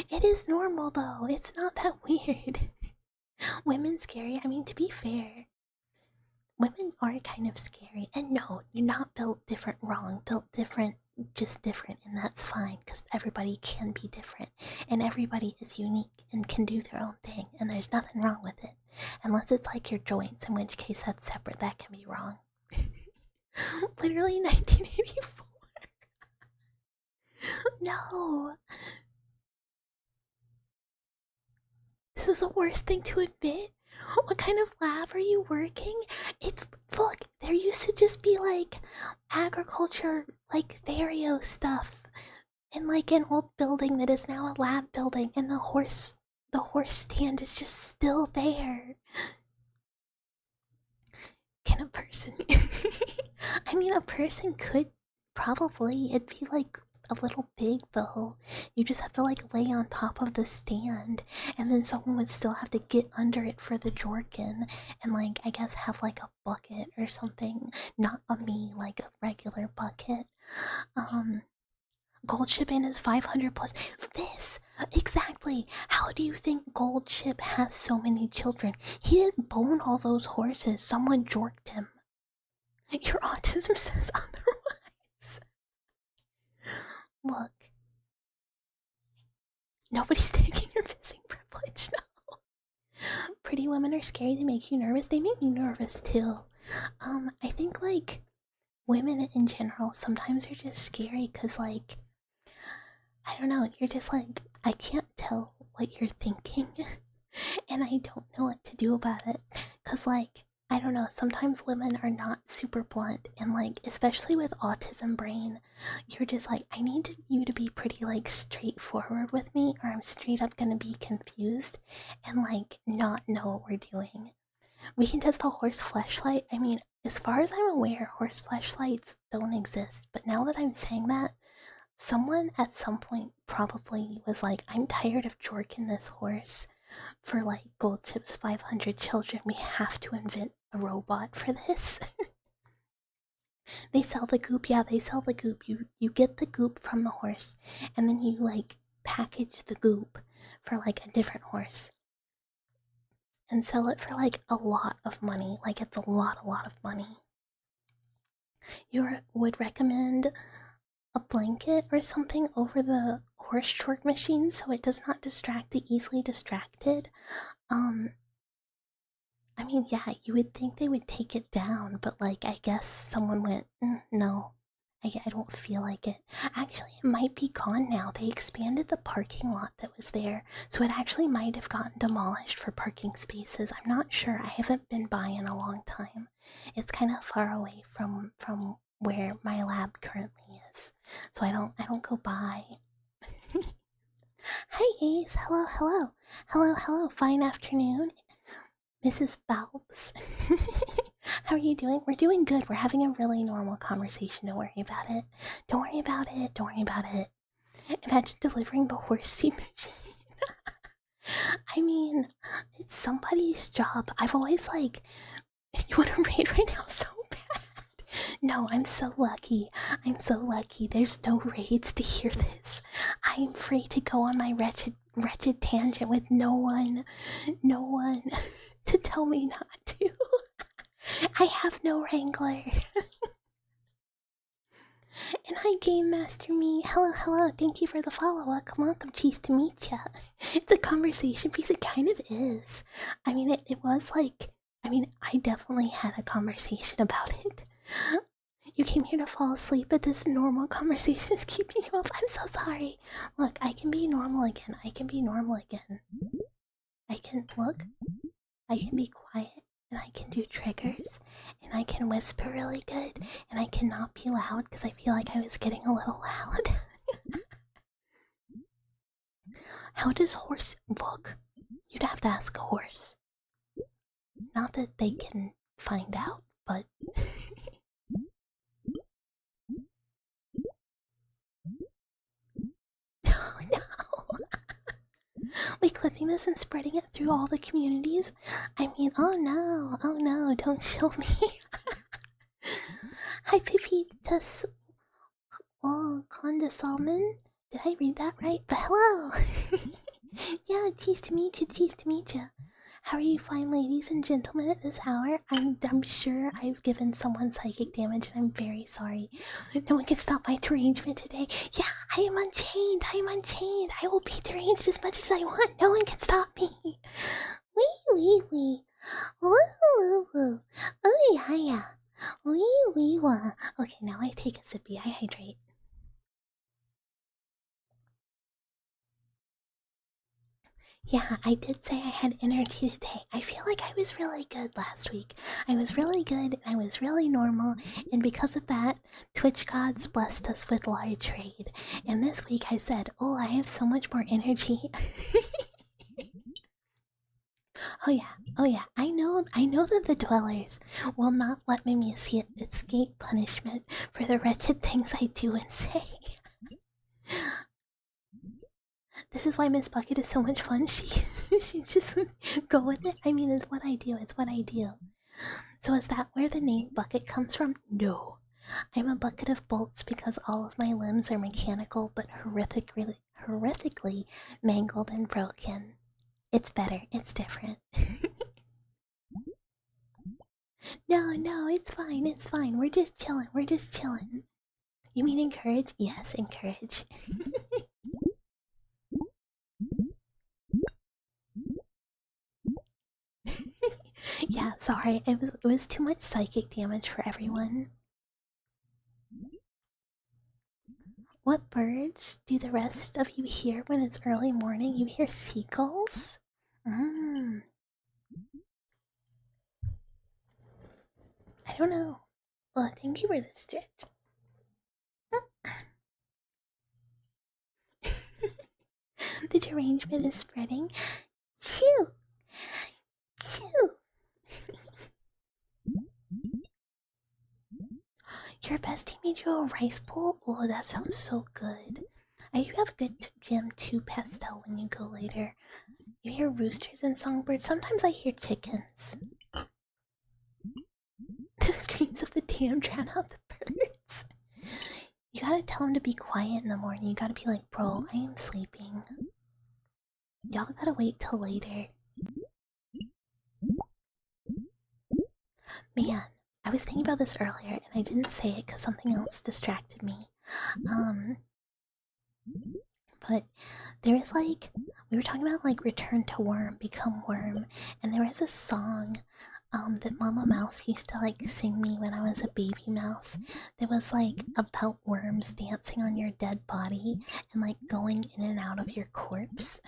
[SPEAKER 1] It is normal though. It's not that weird. Women scary. I mean, to be fair, women are kind of scary. And no, you're not built different wrong. Built different, just different, and that's fine because everybody can be different and everybody is unique and can do their own thing, and there's nothing wrong with it. Unless it's your joints, in which case that's separate. That can be wrong. Literally 1984. No. This is the worst thing to admit. What kind of lab are you working? Look, there used to just be agriculture, Therio stuff in an old building that is now a lab building, and the horse stand is just still there. Can a person I mean, a person could probably. It'd be a little big though. You just have to lay on top of the stand, and then someone would still have to get under it for the Jorkin, and I guess have a bucket or something. Not a a regular bucket. Gold Ship in is 500 plus. This! Exactly! How do you think Gold Ship has so many children? He didn't bone all those horses. Someone jorked him. Your autism says otherwise. Look. Nobody's taking your missing privilege, no. Pretty women are scary. They make you nervous. They make me nervous too. I think women in general sometimes are just scary because I don't know, you're just I can't tell what you're thinking. And I don't know what to do about it. Cause I don't know, sometimes women are not super blunt, and especially with autism brain, you're just I need you to be pretty straightforward with me, or I'm straight up gonna be confused and not know what we're doing. We can test the horse fleshlight. I mean, as far as I'm aware, horse fleshlights don't exist, but now that I'm saying that, someone at some point probably was I'm tired of jorking this horse for Gold Chip's 500 children. We have to invent a robot for this. They sell the goop. Yeah, they sell the goop. You get the goop from the horse, and then you package the goop for a different horse and sell it for a lot of money. It's a lot of money. You would recommend a blanket or something over the horse chork machine so it does not distract the easily distracted. I mean, yeah, you would think they would take it down, but I guess someone went, no, I don't feel like it. Actually, it might be gone now. They expanded the parking lot that was there, so it actually might have gotten demolished for parking spaces. I'm not sure. I haven't been by in a long time. It's kind of far away from where my lab currently is, so I don't go by. Hi Ace, hello, fine afternoon, Mrs. Balbs. How are you doing? We're doing good. We're having a really normal conversation. Don't worry about it. Don't worry about it. Imagine delivering the horsey machine. I mean, it's somebody's job. I've always you want to raid right now so bad. No, I'm so lucky. I'm so lucky. There's no raids to hear this. I am free to go on my wretched tangent with no one to tell me not to. I have no wrangler. And hi, Game Master Me. Hello, hello. Thank you for the follow. Welcome. Cheese to meet ya. It's a conversation piece. It kind of is. I mean, it was like. I mean, I definitely had a conversation about it. You came here to fall asleep, but this normal conversation is keeping you up. I'm so sorry. Look, I can be normal again. I can be normal again. I can look. I can be quiet, and I can do triggers, and I can whisper really good, and I cannot be loud because I feel like I was getting a little loud. How does horse look? You'd have to ask a horse. Not that they can find out, but. Oh no! Wait, clipping this and spreading it through all the communities? I mean, oh no, don't show me. Hi, Pipitas. Oh, Conda Salmon? Did I read that right? But hello! Yeah, cheese to meet you. How are you fine, ladies and gentlemen, at this hour? I'm sure I've given someone psychic damage, and I'm very sorry. No one can stop my derangement today. Yeah, I am unchained. I will be deranged as much as I want. No one can stop me. Wee. Woo. Oh, yeah. Wee. Okay, now I take a sippy. I hydrate. Yeah, I did say I had energy today. I feel like I was really good last week. I was really good and I was really normal, and because of that, Twitch gods blessed us with large raid. And this week I said, oh, I have so much more energy. Oh yeah, I know that the dwellers will not let me escape punishment for the wretched things I do and say. This is why Miss Bucket is so much fun. She just go with it. I mean, it's what I do. So is that where the name Bucket comes from? No. I'm a bucket of bolts because all of my limbs are mechanical but horrifically mangled and broken. It's better. It's different. No, it's fine. We're just chilling. You mean encourage? Yes, encourage. Yeah, sorry. It was too much psychic damage for everyone. What birds do the rest of you hear when it's early morning? You hear seagulls? I don't know. Well, thank you for the stretch. The derangement is spreading. Chew! Your bestie made you a rice bowl? Oh, that sounds so good. I do have good gem 2 pastel when you go later. You hear roosters and songbirds. Sometimes I hear chickens. The screams of the dam drown out the birds. You gotta tell them to be quiet in the morning. You gotta be like, bro, I am sleeping. Y'all gotta wait till later. Man, I was thinking about this earlier and I didn't say it because something else distracted me. But there's like, we were talking about like return to worm, become worm, and there was a song that Mama Mouse used to like sing me when I was a baby mouse that was like about worms dancing on your dead body and like going in and out of your corpse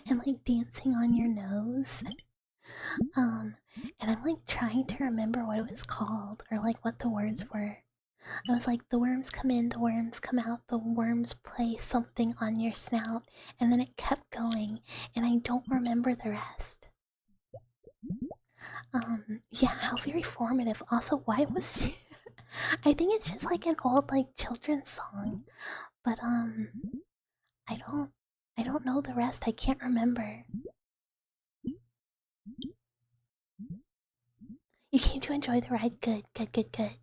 [SPEAKER 1] and like dancing on your nose. And I'm like trying to remember what it was called or like what the words were. I was like, the worms come in, the worms come out, the worms play something on your snout, and then it kept going, and I don't remember the rest. Yeah, how very formative. Also, why was I think it's just like an old like children's song, but I don't know the rest. I can't remember. You came to enjoy the ride. Good, good, good, good.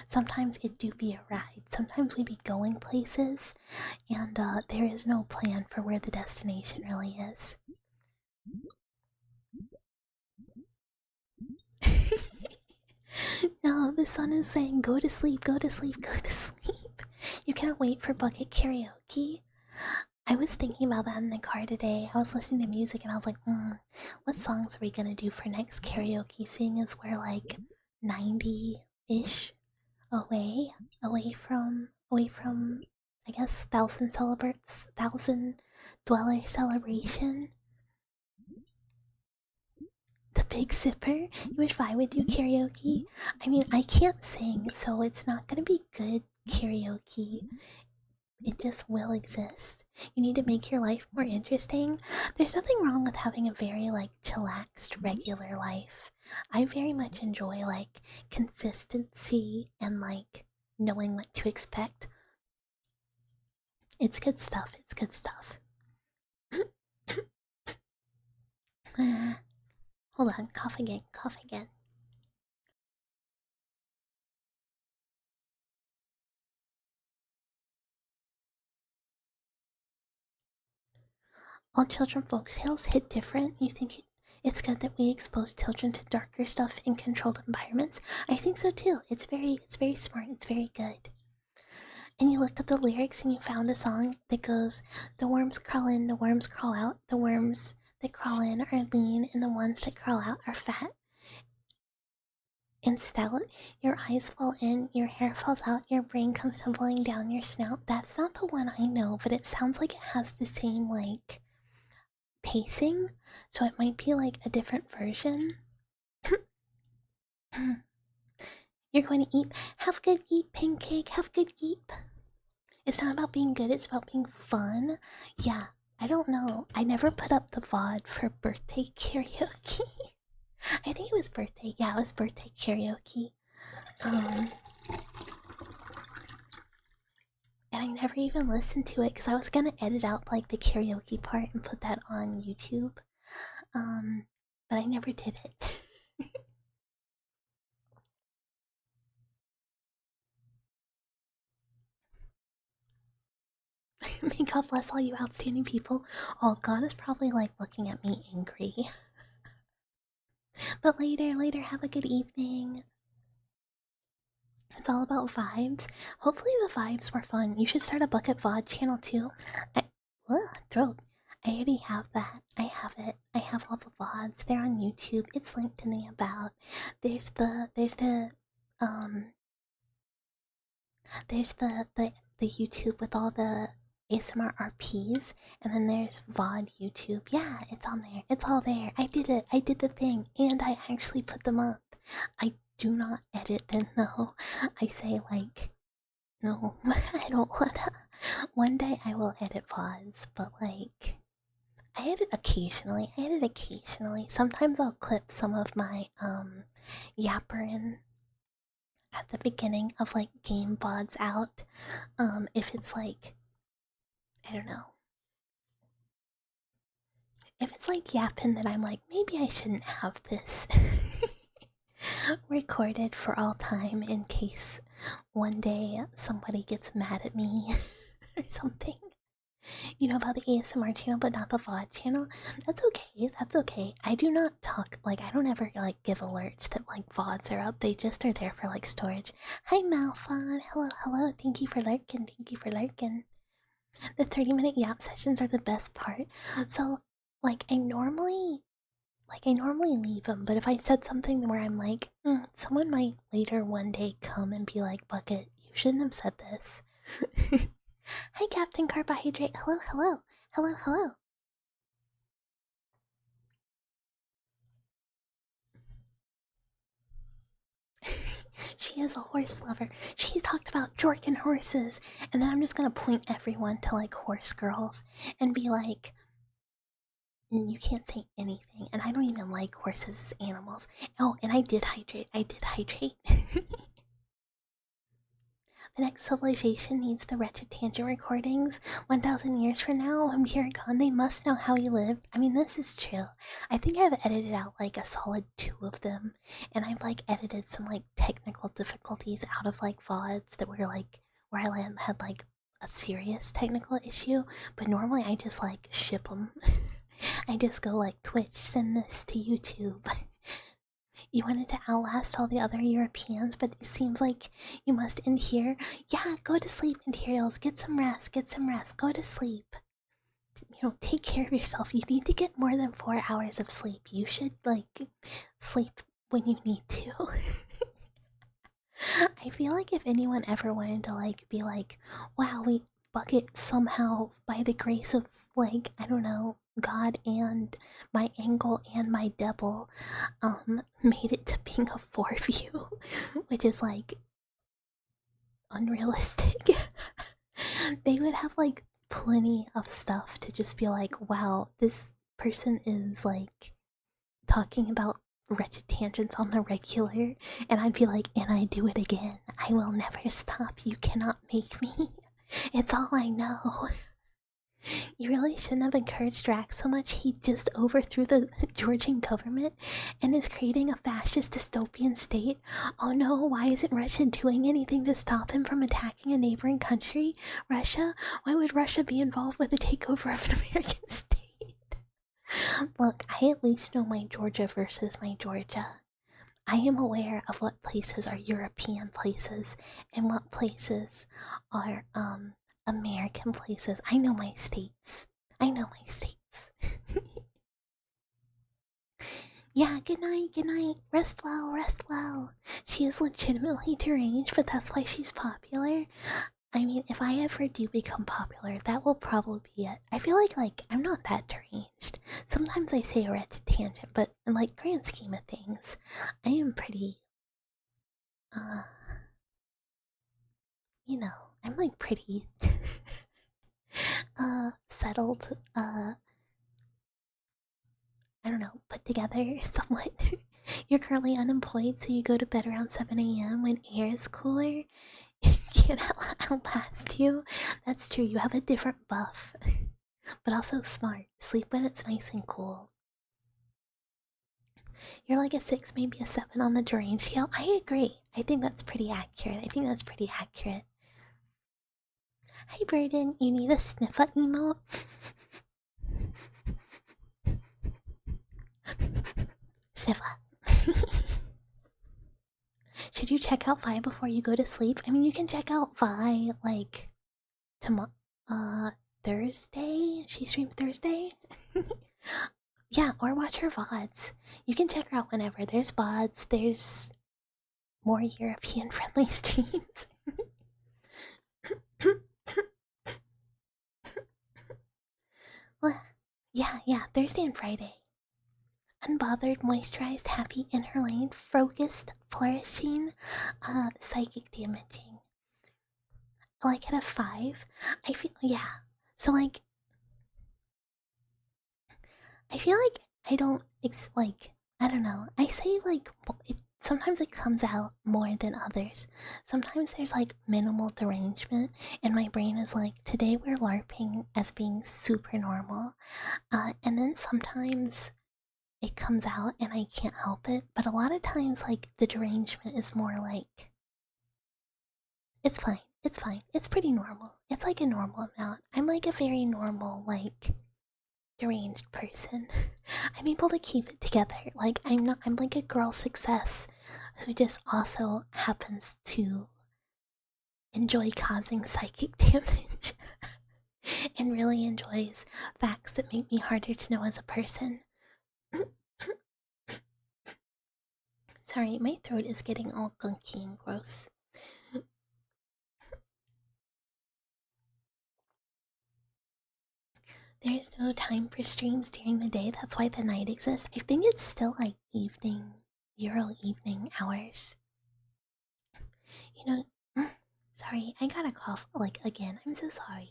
[SPEAKER 1] Sometimes it do be a ride. Sometimes we be going places, and there is no plan for where the destination really is. No, the sun is saying go to sleep, go to sleep, go to sleep. You cannot wait for bucket karaoke. I was thinking about that in the car today. I was listening to music and I was like, what songs are we gonna do for next karaoke? Seeing as we're like 90-ish away from I guess thousand dweller celebration. The big sipper? You wish I would do karaoke? I mean, I can't sing, so it's not gonna be good karaoke. It just will exist. You need to make your life more interesting. There's nothing wrong with having a very like chillaxed regular life. I very much enjoy like consistency and like knowing what to expect. It's good stuff. It's good stuff. Hold on, cough again, cough again. All children folk tales hit different. You think it's good that we expose children to darker stuff in controlled environments? I think so too. It's very smart. It's very good. And you looked up the lyrics and you found a song that goes, "The worms crawl in, the worms crawl out. The worms that crawl in are lean, and the ones that crawl out are fat and stout. Your eyes fall in, your hair falls out, your brain comes tumbling down your snout." That's not the one I know, but it sounds like it has the same like pacing, so it might be like a different version. You're going to eat. Have good eat, pancake. Have good eat. It's not about being good, it's about being fun. Yeah, I don't know. I never put up the VOD for birthday karaoke. I think it was birthday. Yeah, it was birthday karaoke. And I never even listened to it because I was gonna edit out like the karaoke part and put that on YouTube. But I never did it. May God bless all you outstanding people. Oh, God is probably like looking at me angry. But later, have a good evening. It's all about vibes. Hopefully the vibes were fun. You should start a Bucket VOD channel too. Throat. I already have that. I have it. I have all the VODs. They're on YouTube. It's linked in the about. Um there's the YouTube with all the ASMR RPs, and then there's VOD YouTube. Yeah, it's on there. It's all there. I did it. I did the thing, and I actually put them up. I do not edit them though. I say like, no, I don't wanna. One day I will edit VODs, but like, I edit occasionally. Sometimes I'll clip some of my yapperin at the beginning of like game VODs out. If it's like, I don't know. If it's like yapping that I'm like, maybe I shouldn't have this recorded for all time in case one day somebody gets mad at me or something. You know about the ASMR channel but not the VOD channel? That's okay, that's okay. I do not talk, like, I don't ever like give alerts that like VODs are up. They just are there for like storage. Hi Malfon, hello, thank you for lurking, The 30-minute yap sessions are the best part. So, like, I normally leave them, but if I said something where I'm like, someone might later one day come and be like, Bucket, you shouldn't have said this. Hi, Captain Carbohydrate. Hello. She is a horse lover. She's talked about Jorkin horses, and then I'm just gonna point everyone to like horse girls and be like, you can't say anything. And I don't even like horses as animals. Oh, and I did hydrate. The next civilization needs the wretched tangent recordings. 1,000 years from now, when we are gone, they must know how we lived. I mean, this is true. I think I've edited out like a solid 2 of them, and I've like edited some like technical difficulties out of like VODs that were like where I had like a serious technical issue. But normally I just like ship them. I just go like, Twitch, send this to YouTube. You wanted to outlast all the other Europeans, but it seems like you must end here. Yeah, go to sleep, Imperials. Get some rest, get some rest. Go to sleep. You know, take care of yourself. You need to get more than 4 hours of sleep. You should, like, sleep when you need to. I feel like if anyone ever wanted to, like, be like, wow, we bucket somehow by the grace of, like, I don't know, God and my angle and my double, made it to being a 4 view, which is, like, unrealistic. They would have, like, plenty of stuff to just be like, wow, this person is, like, talking about wretched tangents on the regular, and I'd be like, and I do it again. I will never stop. You cannot make me. It's all I know. You really shouldn't have encouraged Drax so much. He just overthrew the Georgian government and is creating a fascist dystopian state. Oh no, why isn't Russia doing anything to stop him from attacking a neighboring country? Russia? Why would Russia be involved with the takeover of an American state? Look, I at least know my Georgia versus my Georgia. I am aware of what places are European places and what places are American places. I know my states. I know my states. Yeah, good night, good night. Rest well, rest well. She is legitimately deranged, but that's why she's popular. I mean, if I ever do become popular, that will probably be it. I feel like I'm not that deranged. Sometimes I say a wretched tangent, but in like grand scheme of things, I am pretty you know, I'm like pretty settled, I don't know, put together somewhat. You're currently unemployed, so you go to bed around 7 a.m. when air is cooler. Can't outlast you. That's true, you have a different buff. But also smart. Sleep when it's nice and cool. You're like a 6, maybe a 7 on the deranged scale. I agree. I think that's pretty accurate. Hi, Burden. You need a sniffer emote? Sniffer. Should you check out Vi before you go to sleep? I mean, you can check out Vi, like, tomorrow. Thursday? She streams Thursday? Yeah, or watch her VODs. You can check her out whenever. There's VODs, there's more European friendly streams. Well, yeah, Thursday and Friday. Unbothered, moisturized, happy, in her lane, focused, flourishing, psychic damaging. Like at a 5, I feel, yeah. So like, I feel like I don't, I don't know. I say like, sometimes it comes out more than others. Sometimes there's like minimal derangement, and my brain is like, today we're LARPing as being super normal. And then sometimes it comes out and I can't help it. But a lot of times, like, the derangement is more like, it's fine, it's pretty normal. It's like a normal amount. I'm like a very normal, like, deranged person. I'm able to keep it together. Like, I'm like a girl success who just also happens to enjoy causing psychic damage and really enjoys facts that make me harder to know as a person. Sorry, my throat is getting all gunky and gross. There's no time for streams during the day, that's why the night exists. I think it's still like evening, Euro evening hours. You know, sorry, I got a cough, like, again, I'm so sorry.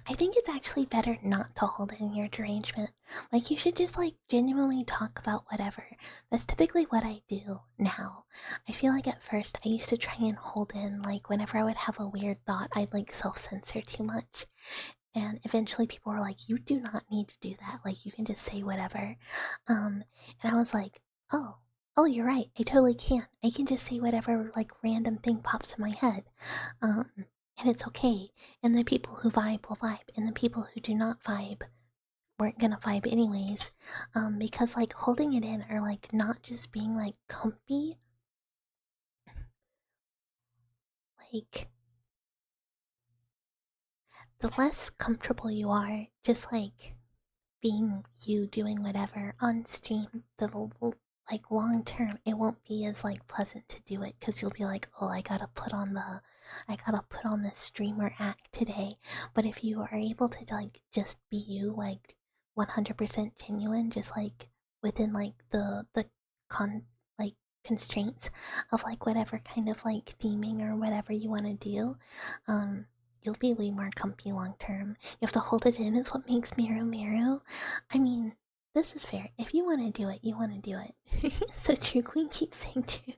[SPEAKER 1] I think it's actually better not to hold in your derangement. Like, you should just, like, genuinely talk about whatever. That's typically what I do now. I feel like at first I used to try and hold in, like, whenever I would have a weird thought, I'd, like, self censor too much. And eventually people were like, you do not need to do that. Like, you can just say whatever. And I was like, oh, you're right. I totally can. I can just say whatever, like, random thing pops in my head. Um, and it's okay. And the people who vibe will vibe, and the people who do not vibe weren't gonna vibe anyways. Because, like, holding it in, or, like, not just being, like, comfy, like, the less comfortable you are, just, like, being you doing whatever on stream, like, long term, it won't be as, like, pleasant to do it, because you'll be like, oh, I gotta put on the streamer act today. But if you are able to, like, just be you, like, 100% genuine, just, like, within, like, the con like constraints of, like, whatever kind of, like, theming or whatever you want to do, um you'll be way more comfy long term. You have to hold it in, is what makes Miru Miru. I mean, this is fair. If you want to do it, you want to do it. So True Queen keeps saying true.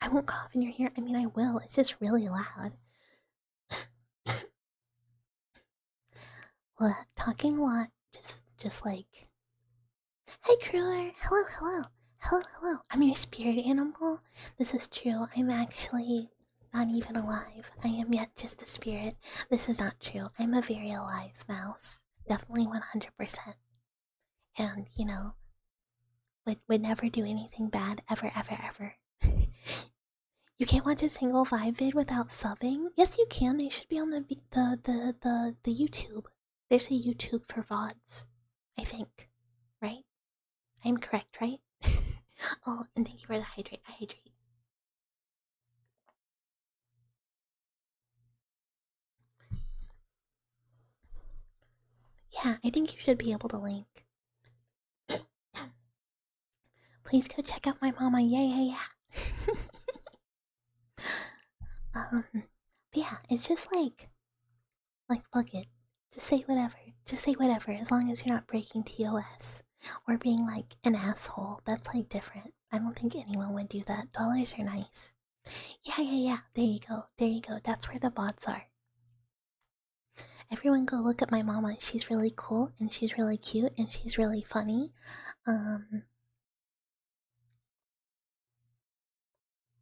[SPEAKER 1] I won't cough in your ear. I mean, I will. It's just really loud. Well, talking a lot, just like, hey, Cruller. Hello, hello. Hello, hello. I'm your spirit animal. This is true. I'm actually not even alive. I am yet just a spirit. This is not true. I'm a very alive mouse. Definitely 100%. And, you know, would never do anything bad ever, ever, ever. You can't watch a single vibe vid without subbing? Yes, you can. They should be on the YouTube. There's a YouTube for VODs, I think. Right? I'm correct, right? Oh, and thank you for the hydrate. I hydrate. Yeah, I think you should be able to link. Please go check out my mama. Yeah. But yeah, it's just like fuck it. Just say whatever. Just say whatever, as long as you're not breaking TOS or being like an asshole. That's like different. I don't think anyone would do that. Dollars are nice. Yeah. There you go. There you go. That's where the bots are. Everyone go look at my mama. She's really cool and she's really cute and she's really funny.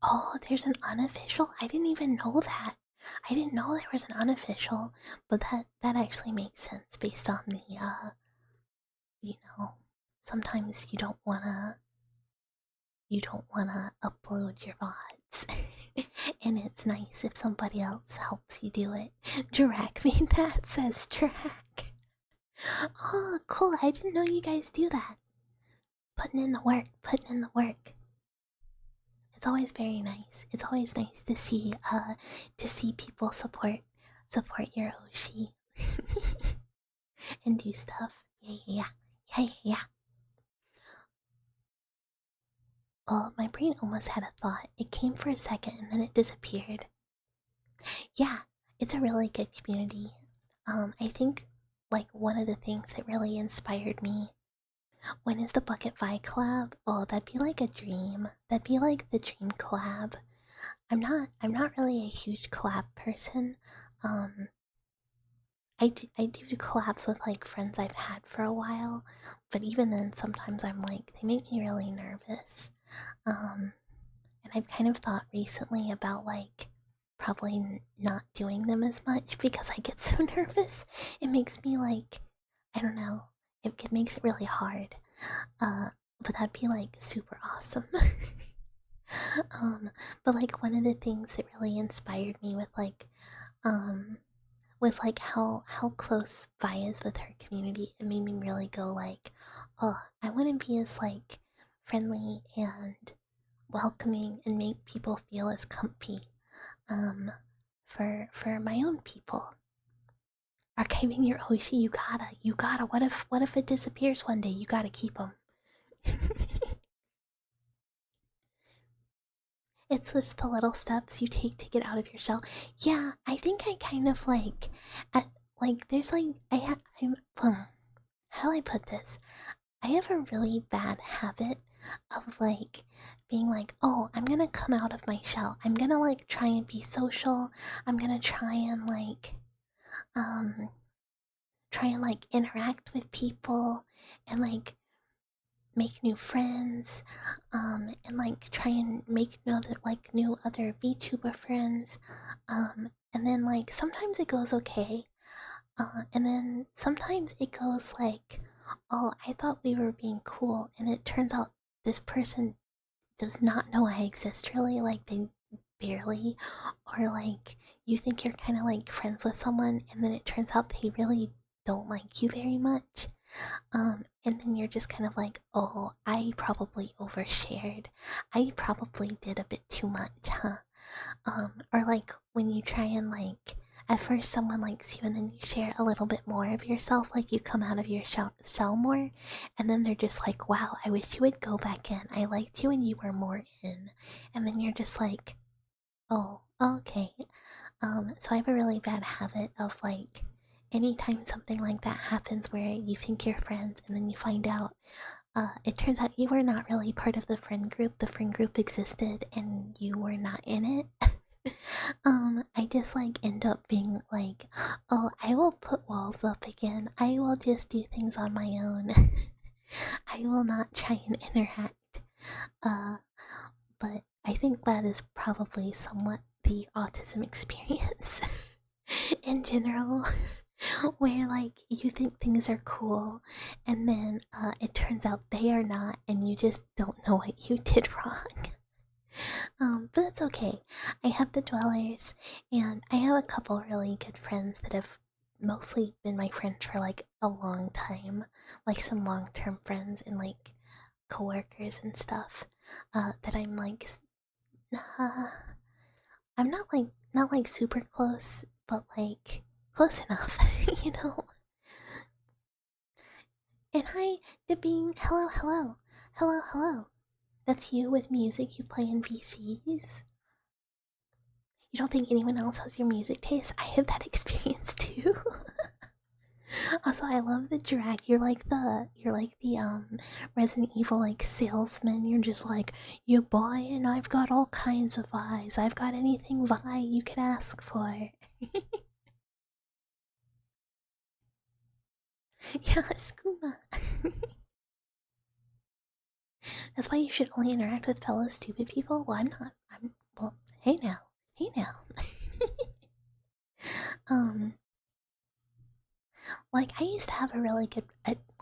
[SPEAKER 1] Oh, there's an unofficial? I didn't even know that. I didn't know there was an unofficial, but that actually makes sense based on the you know, sometimes you don't wanna upload your VODs. And it's nice if somebody else helps you do it. Drac made that, says Drac. Oh, cool. I didn't know you guys do that. Putting in the work, putting in the work. It's always very nice. It's always nice to see people support your Oshi and do stuff. Yeah. Oh, my brain almost had a thought. It came for a second and then it disappeared. Yeah, it's a really good community. I think like one of the things that really inspired me. When is the Bucket Vi collab? Oh, that'd be like a dream. That'd be like the dream collab. I'm not really a huge collab person. Um I do collabs with like friends I've had for a while, but even then sometimes I'm like they make me really nervous. And I've kind of thought recently about like probably not doing them as much because I get so nervous. It makes me like I don't know. It makes it really hard. Uh but that'd be like super awesome. um but like one of the things that really inspired me with like um was like how close Vi is with her community. It made me really go like, oh, I want to be as like friendly and welcoming and make people feel as comfy for my own people. Archiving your Oshi, you gotta. What if it disappears one day? You gotta keep them. It's just the little steps you take to get out of your shell. Yeah, I think I kind of like, at, like, there's like, how do I put this? I have a really bad habit of like being like, oh, I'm gonna come out of my shell. I'm gonna like try and be social. I'm gonna um, try and like interact with people and like make new friends, and like try and make new other VTuber friends, and then like sometimes it goes okay, and then sometimes it goes like, oh, I thought we were being cool, and it turns out this person does not know I exist really, like they barely, or like you think you're kind of like friends with someone, and then it turns out they really don't like you very much. And then you're just kind of like, oh, I probably overshared. I probably did a bit too much, huh? Or like when you try and like, at first someone likes you and then you share a little bit more of yourself, like you come out of your shell more, and then they're just like, wow, I wish you would go back in. I liked you and you were more in. And then you're just like, oh, okay. So I have a really bad habit of like, anytime something like that happens where you think you're friends and then you find out, it turns out you were not really part of the friend group. The friend group existed and you were not in it. I just like end up being like, oh, I will put walls up again. I will just do things on my own. I will not try and interact. Uh, but I think that is probably somewhat the autism experience in general, where like you think things are cool and then it turns out they are not, and you just don't know what you did wrong. But it's okay. I have the dwellers, and I have a couple really good friends that have mostly been my friends for like a long time, like some long-term friends and like coworkers and stuff. That I'm like, uh, I'm not like super close, but like close enough, you know. And hi, Dipping. Hello, hello, hello, hello. That's you with music you play in VCs. You don't think anyone else has your music taste? I have that experience too. Also, I love the drag. You're like the Resident Evil like salesman. You're just like, you buy and I've got all kinds of eyes. I've got anything Vi you could ask for. Yeah, skooma. That's why you should only interact with fellow stupid people. Well, I'm not. Well, hey now. Hey now. um, like I used to have a really good.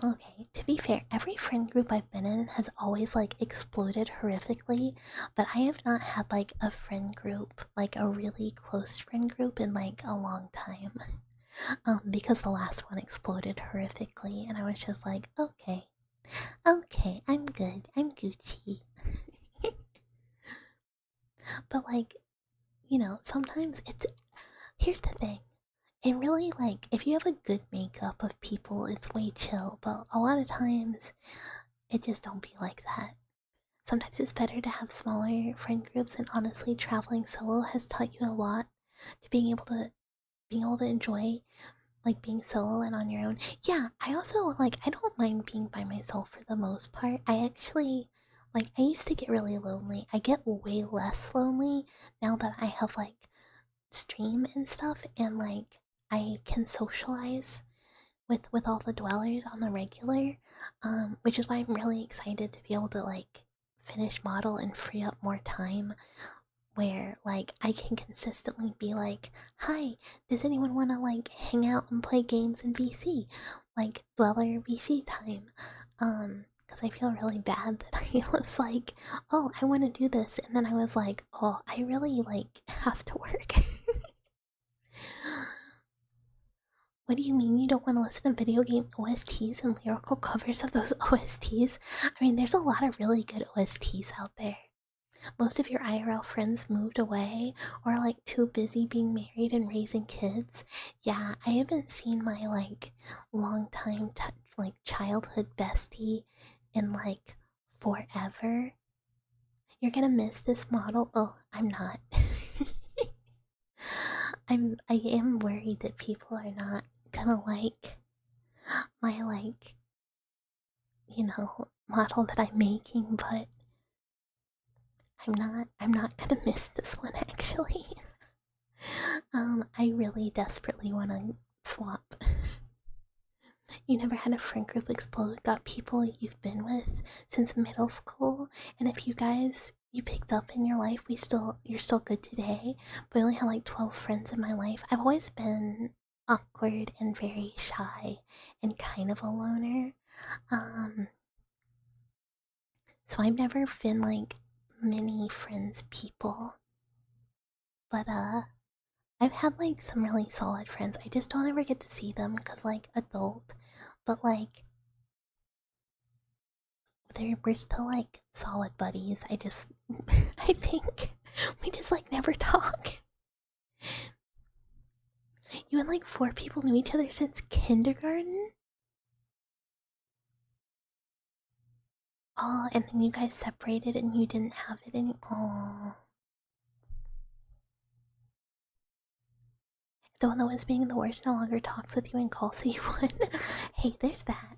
[SPEAKER 1] Okay, to be fair, every friend group I've been in has always like exploded horrifically, but I have not had like a friend group, like a really close friend group, in like a long time. Because the last one exploded horrifically, and I was just like, okay, okay, I'm good, I'm Gucci. But like, sometimes it's. Here's the thing. And really, like, if you have a good makeup of people, it's way chill, but a lot of times, it just don't be like that. Sometimes it's better to have smaller friend groups, and honestly, traveling solo has taught you a lot to being able to enjoy, like, being solo and on your own. Yeah, I also, like, I don't mind being by myself for the most part. I actually, like, I used to get really lonely. I get way less lonely now that I have, like, stream and stuff, and like I can socialize with all the dwellers on the regular, which is why I'm really excited to be able to like finish model and free up more time where like I can consistently be like, hi, does anyone want to like hang out and play games in VC, like dweller VC time, because I feel really bad that I was like, oh, I want to do this, and then I was like, oh, I really like have to work. What do you mean you don't want to listen to video game OSTs and lyrical covers of those OSTs? I mean, there's a lot of really good OSTs out there. Most of your IRL friends moved away or like too busy being married and raising kids. Yeah, I haven't seen my like long time like childhood bestie in like forever. You're gonna miss this model. Oh, I'm not. I am worried that people are not gonna like my model that I'm making, but I'm not gonna miss this one actually. I really desperately wanna swap. You never had a friend group explode, got people you've been with since middle school, and if you picked up in your life, you're still good today. But I only had like 12 friends in my life. I've always been awkward and very shy and kind of a loner. Um so I've never been like many friends people. But I've had like some really solid friends. I just don't ever get to see them because like adult. But like we're still like solid buddies. I think we just like never talk. You and like 4 people knew each other since kindergarten? Oh, and then you guys separated and you didn't have it any. Oh. The one that was being the worst no longer talks with you and calls you one. Hey, there's that.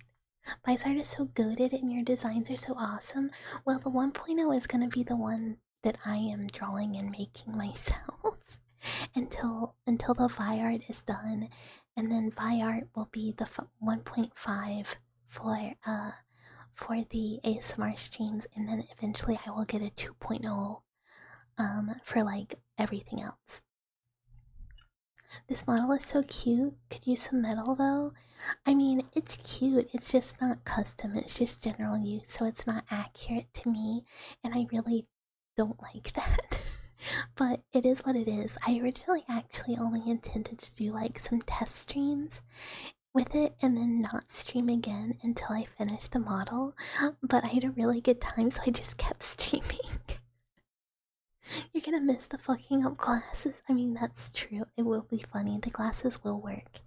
[SPEAKER 1] Vice art is so goated and your designs are so awesome. Well, the 1.0 is gonna be the one that I am drawing and making myself until the Vi art is done, and then Vi art will be the 1.5 for the ASMR streams, and then eventually I will get a 2.0 for like everything else. This model is so cute. Could use some metal though. I mean, it's cute. It's just not custom. It's just general use, so it's not accurate to me, and I really don't like that. But it is what it is. I originally actually only intended to do like some test streams with it and then not stream again until I finished the model. But I had a really good time, so I just kept streaming. You're gonna miss the fucking up glasses. I mean, that's true. It will be funny. The glasses will work.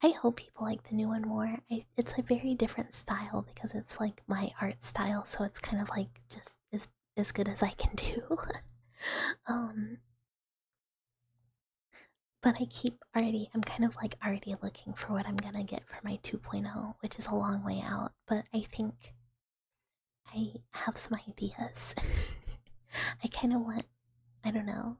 [SPEAKER 1] I hope people like the new one more. It's a very different style because it's like my art style, so it's kind of like just as good as I can do. um, but I'm kind of like already looking for what I'm gonna get for my 2.0, which is a long way out, but I think I have some ideas. I kind of want, I don't know.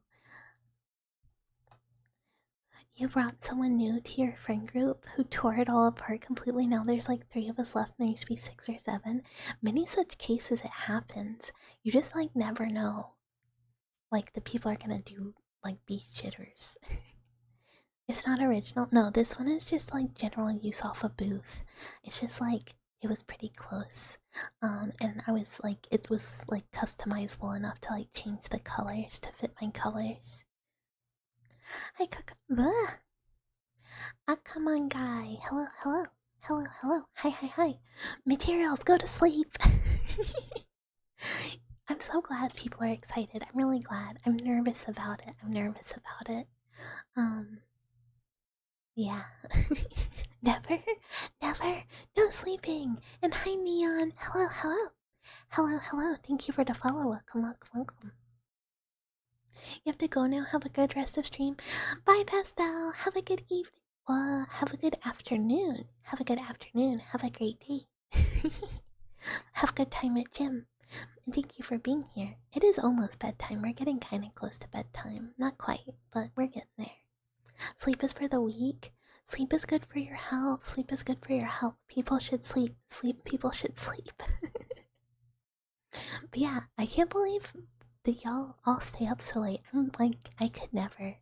[SPEAKER 1] You brought someone new to your friend group who tore it all apart completely. Now there's like 3 of us left, and there used to be 6 or 7. Many such cases it happens. You just like never know. Like the people are gonna do like beach jitters. It's not original. No, this one is just like general use off a booth. It's just like it was pretty close. And I was like, it was like customizable enough to like change the colors to fit my colors. Hi, come on, guy. Hello, hello, hello, hello. Hi, hi, hi. Materials, go to sleep. I'm so glad people are excited. I'm really glad. I'm nervous about it. Yeah. Never, never, no sleeping. And hi, Neon. Hello, hello. Hello, hello. Thank you for the follow. Welcome, welcome, welcome. You have to go now. Have a good rest of stream. Bye, Pastel. Have a good evening. Have a good afternoon. Have a good afternoon. Have a great day. Have a good time at gym. And thank you for being here. It is almost bedtime. We're getting kind of close to bedtime. Not quite, but we're getting there. Sleep is for the weak. Sleep is good for your health. Sleep is good for your health. People should sleep. People should sleep. But yeah, I can't believe that y'all all stay up so late. I'm like, I could never.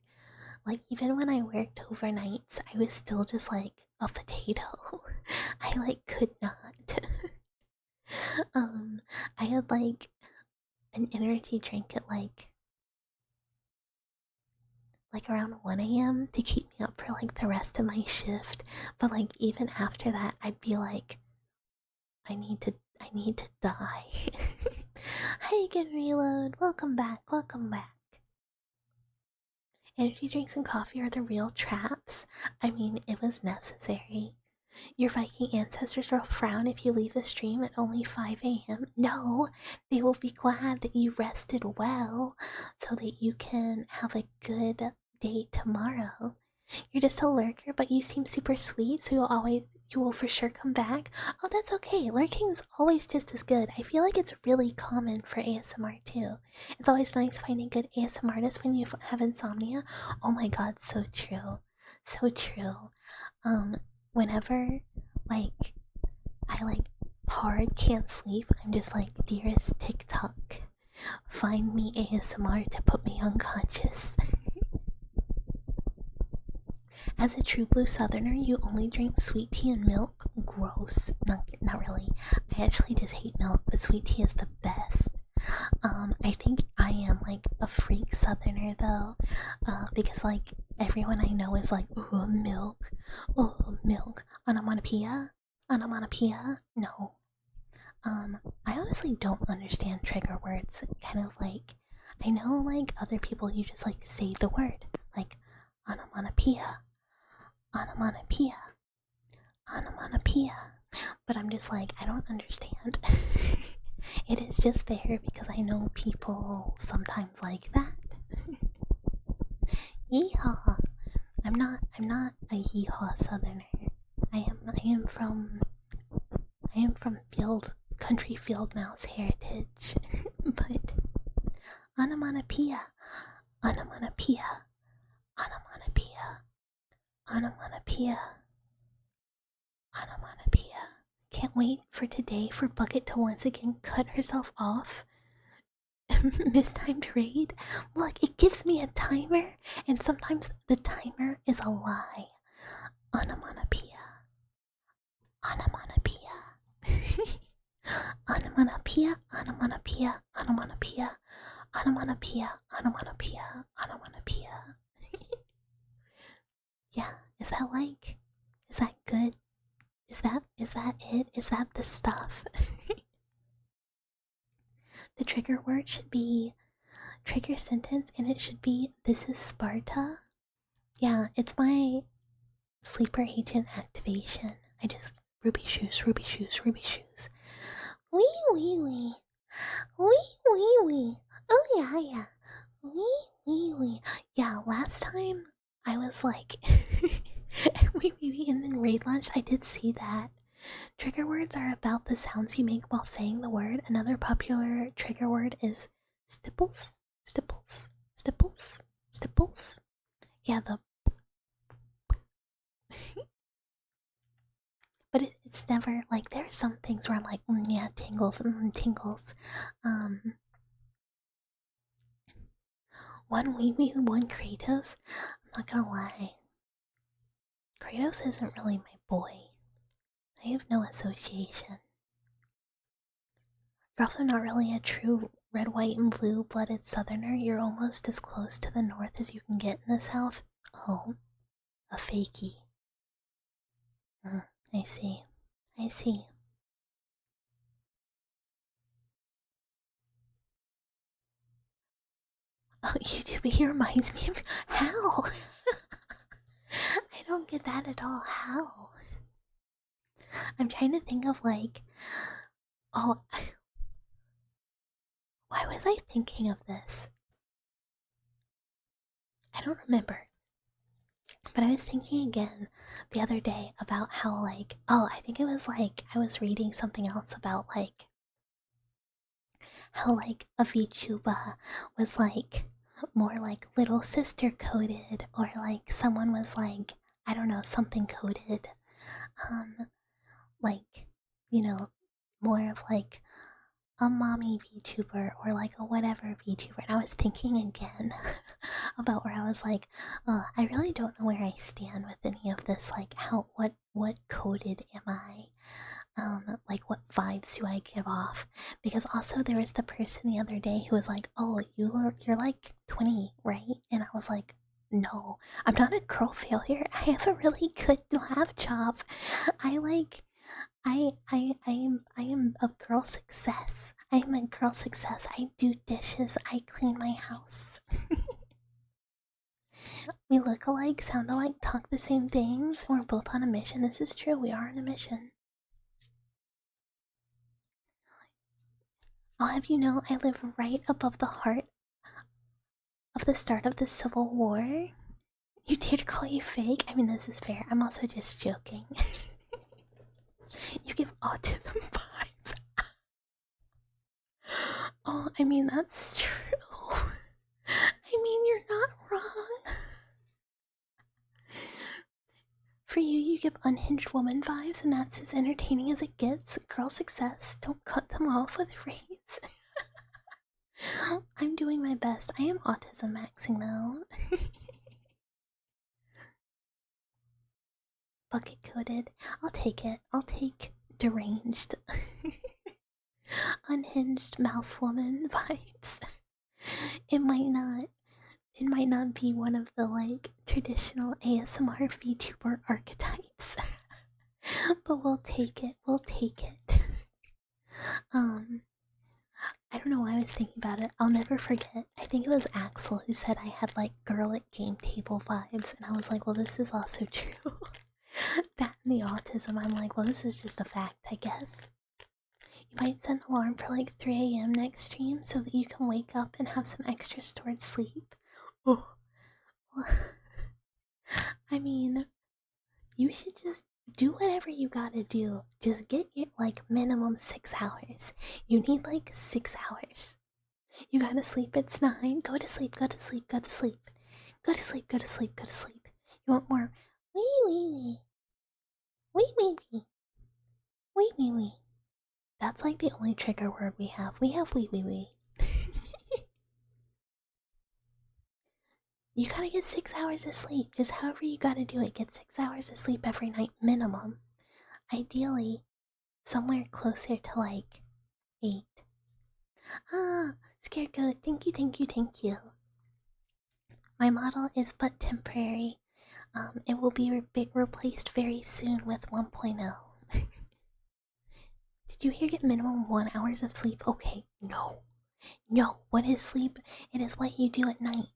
[SPEAKER 1] Like, even when I worked overnights, I was still just like a potato. I like could not. I had like an energy drink at like around 1 a.m. to keep me up for like the rest of my shift. But like even after that, I'd be like, I need to die. Hi again, Reload. Welcome back, welcome back. Energy drinks and coffee are the real traps. I mean, it was necessary. Your Viking ancestors will frown if you leave the stream at only 5 a.m. No, they will be glad that you rested well so that you can have a good day tomorrow. You're just a lurker, but you seem super sweet, so you will for sure come back. Oh, that's okay. Lurking's always just as good. I feel like it's really common for ASMR too. It's always nice finding good ASMR artists when you have insomnia. Oh my god, so true. So true. Whenever like I hard can't sleep, I'm just like, dearest TikTok, find me ASMR to put me unconscious. As a true blue southerner, you only drink sweet tea and milk? Gross. Not really. I actually just hate milk, but sweet tea is the best. I think I am like a freak southerner though, because like everyone I know is like, ooh, milk, ooh, milk, onomatopoeia, onomatopoeia. No. I honestly don't understand trigger words. Kind of like, I know like other people, you just like say the word, like onomatopoeia, onomatopoeia, onomatopoeia. But I'm just like, I don't understand. It is just there because I know people sometimes like that. Yeehaw! I'm not a yeehaw southerner. I am from country field mouse heritage. But onomatopoeia, onomatopoeia, onomatopoeia, onomatopoeia, onomatopoeia. Can't wait for today for Bucket to once again cut herself off. Mistimed raid? Look, it gives me a timer, and sometimes the timer is a lie. Onomatopoeia. Onomatopoeia. Onomatopoeia, onomatopoeia, onomatopoeia, onomatopoeia, onomatopoeia, onomatopoeia. Yeah, is that good? Is that it? Is that the stuff? The trigger word should be trigger sentence, and it should be, this is Sparta. Yeah, it's my sleeper agent activation. I just ruby shoes, ruby shoes, ruby shoes. Wee wee wee. Wee wee wee. Oh yeah, yeah. Wee wee wee. Yeah, last time I was like wee wee wee and then raid launched. I did see that. Trigger words are about the sounds you make while saying the word. Another popular trigger word is stipples, stipples, stipples, stipples. Yeah, the but it's never like, there are some things where I'm like, yeah, tingles, tingles. One wee wee, one Kratos. I'm not gonna lie, Kratos isn't really my boy. I have no association. You're also not really a true red, white, and blue blooded southerner. You're almost as close to the north as you can get in the south. Oh, a fakie. I see. I see. Oh, YouTube, he reminds me of how? I don't get that at all. How? I'm trying to think of like, oh, why was I thinking of this? I don't remember. But I was thinking again the other day about how, like, oh, I think it was like I was reading something else about like how like a VTuber was like more like little sister coded, or like someone was like, I don't know, something coded. Like, you know, more of like a mommy VTuber or like a whatever VTuber. And I was thinking again about where I was like, I really don't know where I stand with any of this. Like, what coded am I? Like, what vibes do I give off? Because also there was the person the other day who was like, oh, you're like 20, right? And I was like, no, I'm not a girl failure. I have a really good lab job. I am a girl success. I am a girl success. I do dishes. I clean my house. We look alike, sound alike, talk the same things. We're both on a mission. This is true. We are on a mission. I'll have you know, I live right above the heart of the start of the Civil War. You dare to call you fake? I mean, this is fair. I'm also just joking. You give autism vibes. Oh, I mean, that's true. I mean, you're not wrong. For you, you give unhinged woman vibes, and that's as entertaining as it gets. Girl success, don't cut them off with raids. I'm doing my best. I am autism maxing though. Bucket coated. I'll take it. I'll take deranged. Unhinged mouse woman vibes. It might not be one of the like traditional ASMR VTuber archetypes. But we'll take it. We'll take it. I don't know why I was thinking about it. I'll never forget. I think it was Axel who said I had like girl at game table vibes, and I was like, well, this is also true. That and the autism, I'm like, well, this is just a fact, I guess. You might set an alarm for like 3 a.m. next stream so that you can wake up and have some extra stored sleep. Oh. I mean, you should just do whatever you gotta do. Just get your like minimum 6 hours. You need like 6 hours. You gotta sleep, it's 9. Go to sleep, go to sleep, go to sleep. Go to sleep, go to sleep, go to sleep. You want more? Wee wee wee. Wee wee wee. Wee wee wee. That's like the only trigger word we have. We have wee wee wee. You gotta get 6 hours of sleep. Just however you gotta do it. Get 6 hours of sleep every night minimum. Ideally, somewhere closer to like 8. Ah, scared goat. Thank you, thank you, thank you. My model is but temporary. It will be replaced very soon with 1.0. Did you hear get minimum 1 hours of sleep? Okay, no. No, what is sleep? It is what you do at night.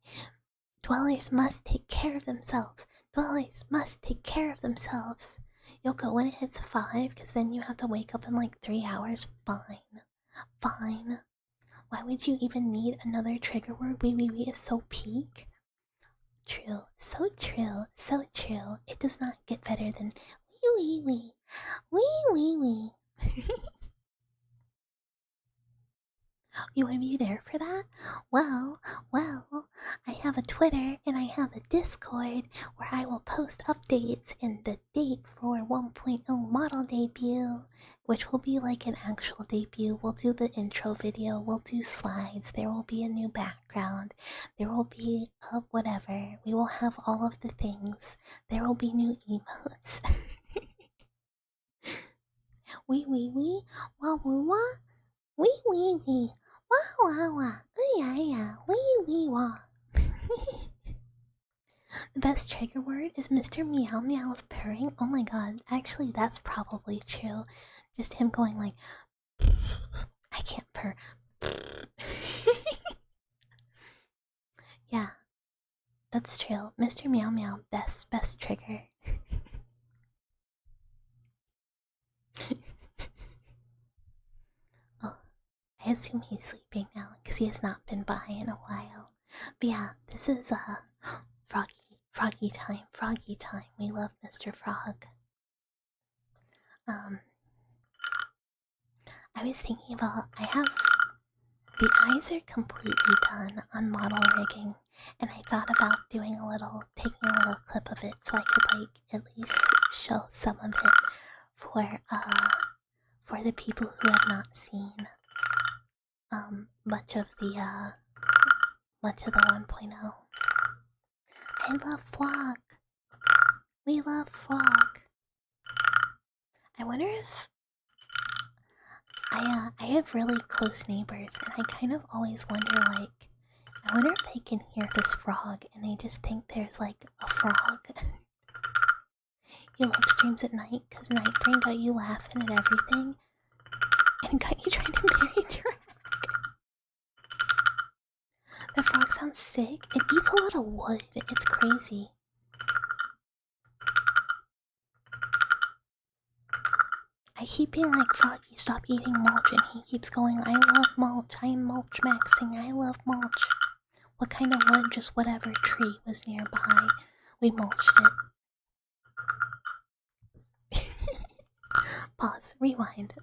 [SPEAKER 1] Dwellers must take care of themselves. Dwellers must take care of themselves. You'll go when it hits 5, because then you have to wake up in like 3 hours. Fine. Fine. Why would you even need another trigger word? Wee wee wee is so peak. True. So true. So true. It does not get better than wee wee wee. Wee wee wee. You want to be there for that? Well, I have a Twitter and I have a Discord where I will post updates and the date for 1.0 model debut, which will be like an actual debut. We'll do the intro video, we'll do slides, there will be a new background, there will be whatever. We will have all of the things. There will be new emotes. Wee wee wee, wah woo wah, wee wee wee. Wah wah wah, ooh yeah yeah, wee wee wah. The best trigger word is Mr. Meow Meow's purring. Oh my god, actually that's probably true. Just him going like, I can't purr. Yeah, that's true. Mr. Meow Meow, best trigger. Oh, I assume he's sleeping now because he has not been by in a while. But yeah, this is Froggy time. We love Mr. Frog. I was thinking about, the eyes are completely done on model rigging, and I thought about taking a little clip of it so I could like at least show some of it for the people who have not seen much of the 1.0. I love Flock. We love Flock. I wonder if I have really close neighbors, and I kind of always wonder, like, I wonder if they can hear this frog and they just think there's like a frog. He love streams at night because Nightrain got you laughing at everything and got you trying to marry Drag. The frog sounds sick. It eats a lot of wood. It's crazy. I keep being like, Froggy, stop eating mulch, and he keeps going, I love mulch, I am mulch maxing, I love mulch. What kind of wood? Just whatever tree was nearby. We mulched it. Pause, rewind.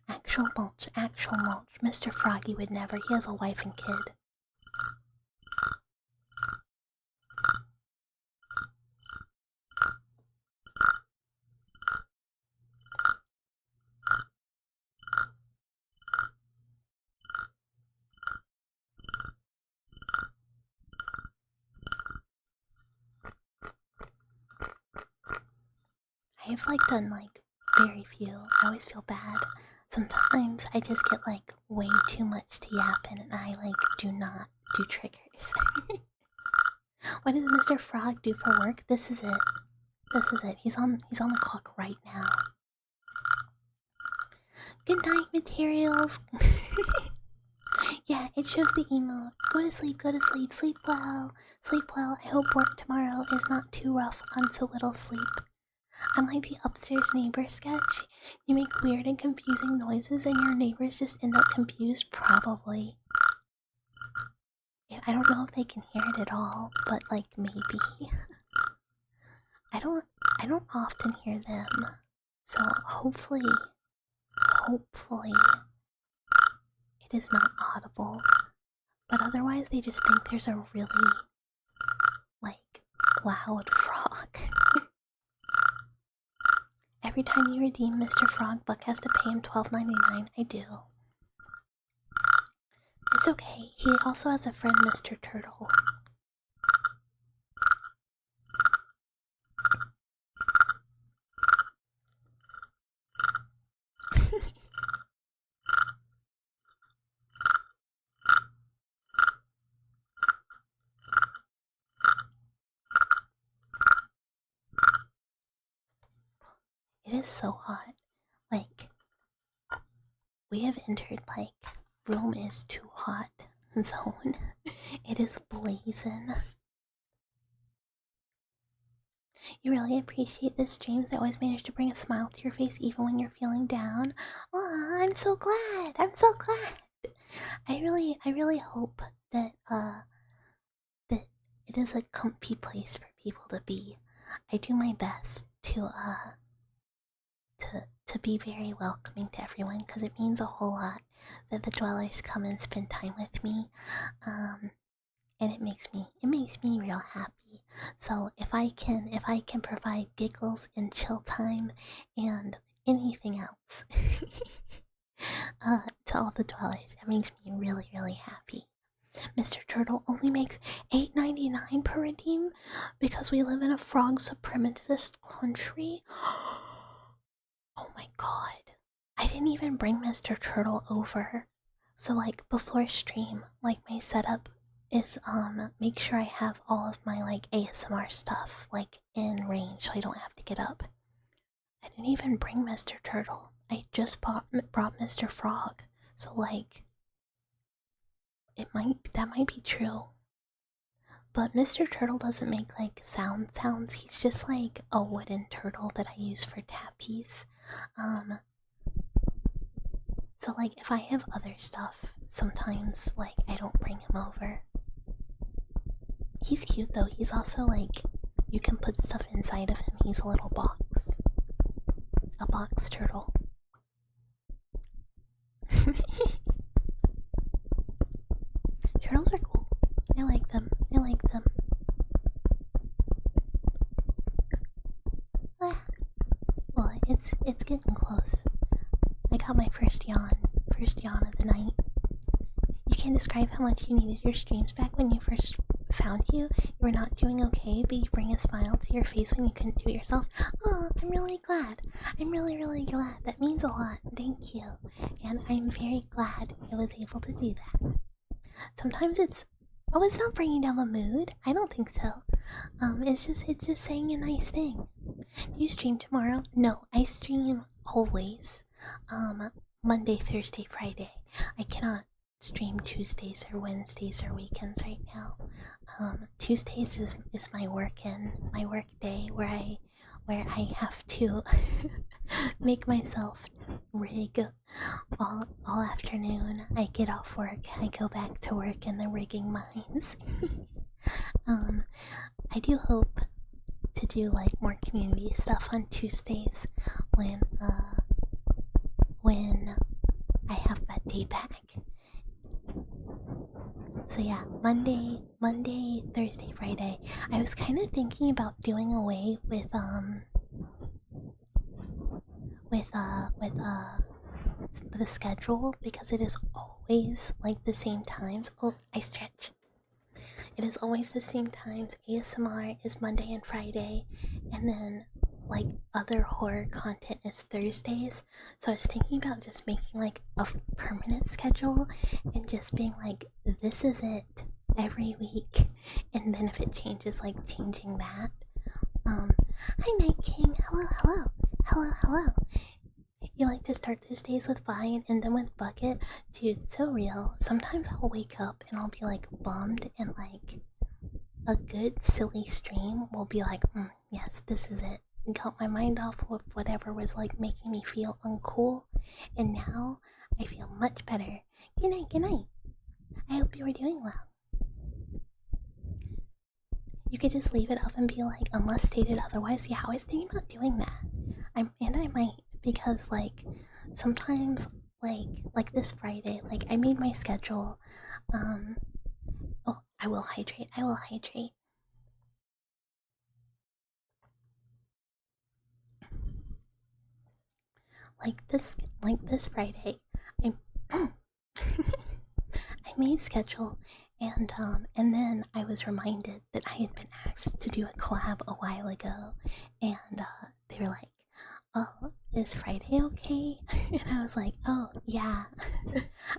[SPEAKER 1] Actual mulch, actual mulch. Mr. Froggy would never, he has a wife and kid. I've like done like very few. I always feel bad. Sometimes I just get like way too much to yap in and I like do not do triggers. What does Mr. Frog do for work? This is it. This is it. He's on the clock right now. Good night, materials. Yeah, it shows the emote. Go to sleep, go to sleep, sleep well. Sleep well. I hope work tomorrow is not too rough on so little sleep. I'm like the upstairs neighbor sketch. You make weird and confusing noises and your neighbors just end up confused, probably. I don't know if they can hear it at all, but like maybe. I don't often hear them. So hopefully it is not audible. But otherwise they just think there's a really like loud frog. Every time you redeem Mr. Frog, Buck has to pay him $12.99. I do. It's okay. He also has a friend, Mr. Turtle. It is so hot. Like, we have entered, like, room is too hot zone. It is blazing. You really appreciate the streams that always manage to bring a smile to your face even when you're feeling down. Aw, I'm so glad. I'm so glad. I really hope that that it is a comfy place for people to be. I do my best to be very welcoming to everyone because it means a whole lot that the dwellers come and spend time with me. And it makes me real happy. So if I can provide giggles and chill time and anything else to all the dwellers, it makes me really happy. Mr. Turtle only makes $8.99 per redeem because we live in a frog supremacist country. Oh my god. I didn't even bring Mr. Turtle over. So like before stream, like my setup is make sure I have all of my like ASMR stuff like in range so I don't have to get up. I didn't even bring Mr. Turtle. I just brought Mr. Frog. So like that might be true. But Mr. Turtle doesn't make like sounds. He's just like a wooden turtle that I use for tappies. So like if I have other stuff, sometimes like I don't bring him over. He's cute though. He's also like you can put stuff inside of him. He's a little box. A box turtle. Turtles are cool. I like them. Well, it's getting close. I got my first yawn of the night. You can't describe how much you needed your streams back when you first found you. You were not doing okay, but you bring a smile to your face when you couldn't do it yourself. Oh, I'm really glad. I'm really glad. That means a lot. Thank you. And I'm very glad I was able to do that. Sometimes it's not bringing down the mood. I don't think so. It's just saying a nice thing. Do you stream tomorrow? No, I stream always. Monday, Thursday, Friday. I cannot stream Tuesdays or Wednesdays or weekends right now. Tuesdays is my work day where I have to make myself rig all afternoon. I get off work, I go back to work in the rigging mines. I do hope to do like more community stuff on Tuesdays when I have that day back. So yeah, Monday, Thursday, Friday. I was kind of thinking about doing away with the schedule because it is always like the same times. Oh, I stretch. It is always the same times. ASMR is Monday and Friday, and then like other horror content is Thursdays. So I was thinking about just making like a permanent schedule and just being like, this is it every week, and then if it changes, like changing that. Hi Night King. Hello. You like to start those days with Vi and end them with Bucket? Dude, it's so real. Sometimes I'll wake up and I'll be like bummed, and like a good silly stream will be like, yes, this is it. Got my mind off of whatever was like making me feel uncool, and now I feel much better. Good night. I hope you are doing well. You could just leave it up and be like, unless stated otherwise. Yeah, I was thinking about doing that. I might, because like sometimes like this Friday, like I made my schedule. Oh, I will hydrate. Like this Friday, I I made schedule, and then I was reminded that I had been asked to do a collab a while ago, and they were like, "Oh, is Friday okay?" And I was like, "Oh yeah,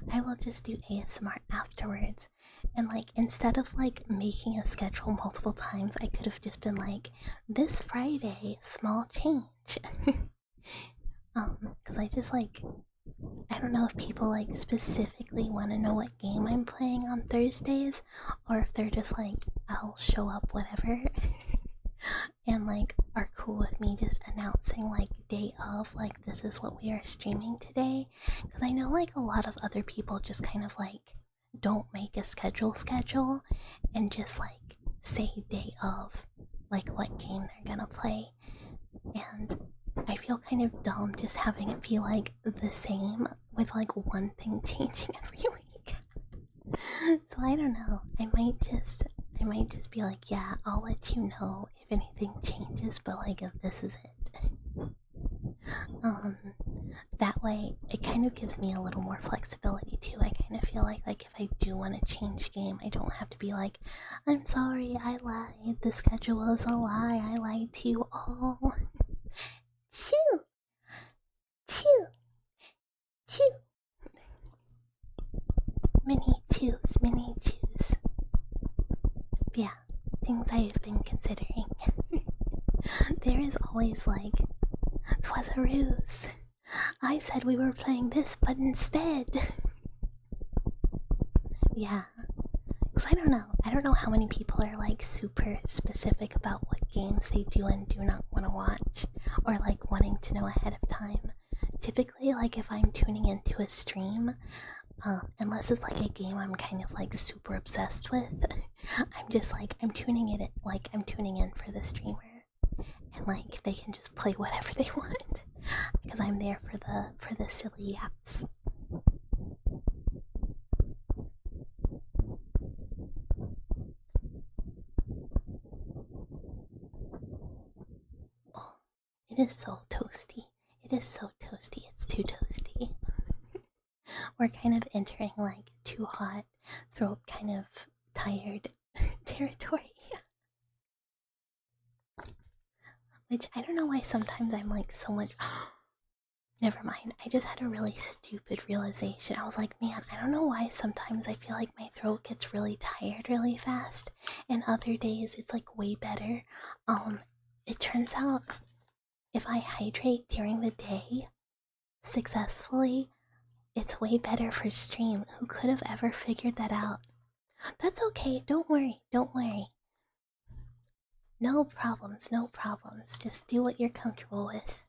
[SPEAKER 1] I will just do ASMR afterwards." And like instead of like making a schedule multiple times, I could have just been like, "This Friday, small change." Because I just like, I don't know if people like specifically want to know what game I'm playing on Thursdays, or if they're just like, I'll show up whatever, and like are cool with me just announcing like day of, like this is what we are streaming today. Because I know like a lot of other people just kind of like don't make a schedule and just like say day of like what game they're gonna play, and I feel kind of dumb just having it be like the same with like one thing changing every week. So I don't know. I might just be like, yeah, I'll let you know if anything changes, but like if this is it. That way it kind of gives me a little more flexibility too. I kind of feel like if I do want to change game, I don't have to be like, I'm sorry, I lied, the schedule is a lie, I lied to you all. Chew. Many chews. Yeah, things I have been considering. There is always like, 'twas a ruse. I said we were playing this, but instead. Yeah, because I don't know how many people are like super specific about what games they do and do not want to watch, or like wanting to know ahead of time. Typically, like if I'm tuning into a stream, unless it's like a game I'm kind of like super obsessed with, I'm just like, I'm tuning in for the streamer, and like they can just play whatever they want because I'm there for the silly yaps. Oh, it is so toasty. It's too toasty. We're kind of entering like too hot, throat kind of tired territory. Which I don't know why sometimes I'm like so much. Never mind. I just had a really stupid realization. I was like, man, I don't know why sometimes I feel like my throat gets really tired really fast, and other days it's like way better. It turns out if I hydrate during the day successfully, It's way better for stream. Who could have ever figured that out? That's okay. Don't worry. Don't worry. No problems. No problems. Just do what you're comfortable with.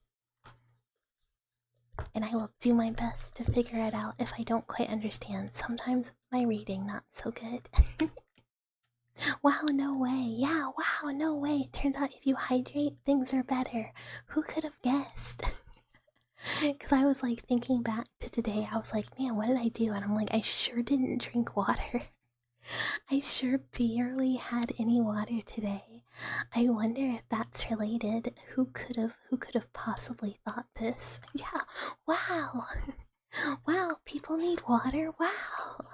[SPEAKER 1] And I will do my best to figure it out if I don't quite understand. Sometimes my reading not so good. Wow, no way. Yeah, wow, no way. It turns out if you hydrate, things are better. Who could have guessed? Because I was like thinking back to today, I was like, man, what did I do? And I'm like, I sure didn't drink water. I sure barely had any water today. I wonder if that's related. Who could have possibly thought this? Yeah, wow. Wow, people need water. Wow.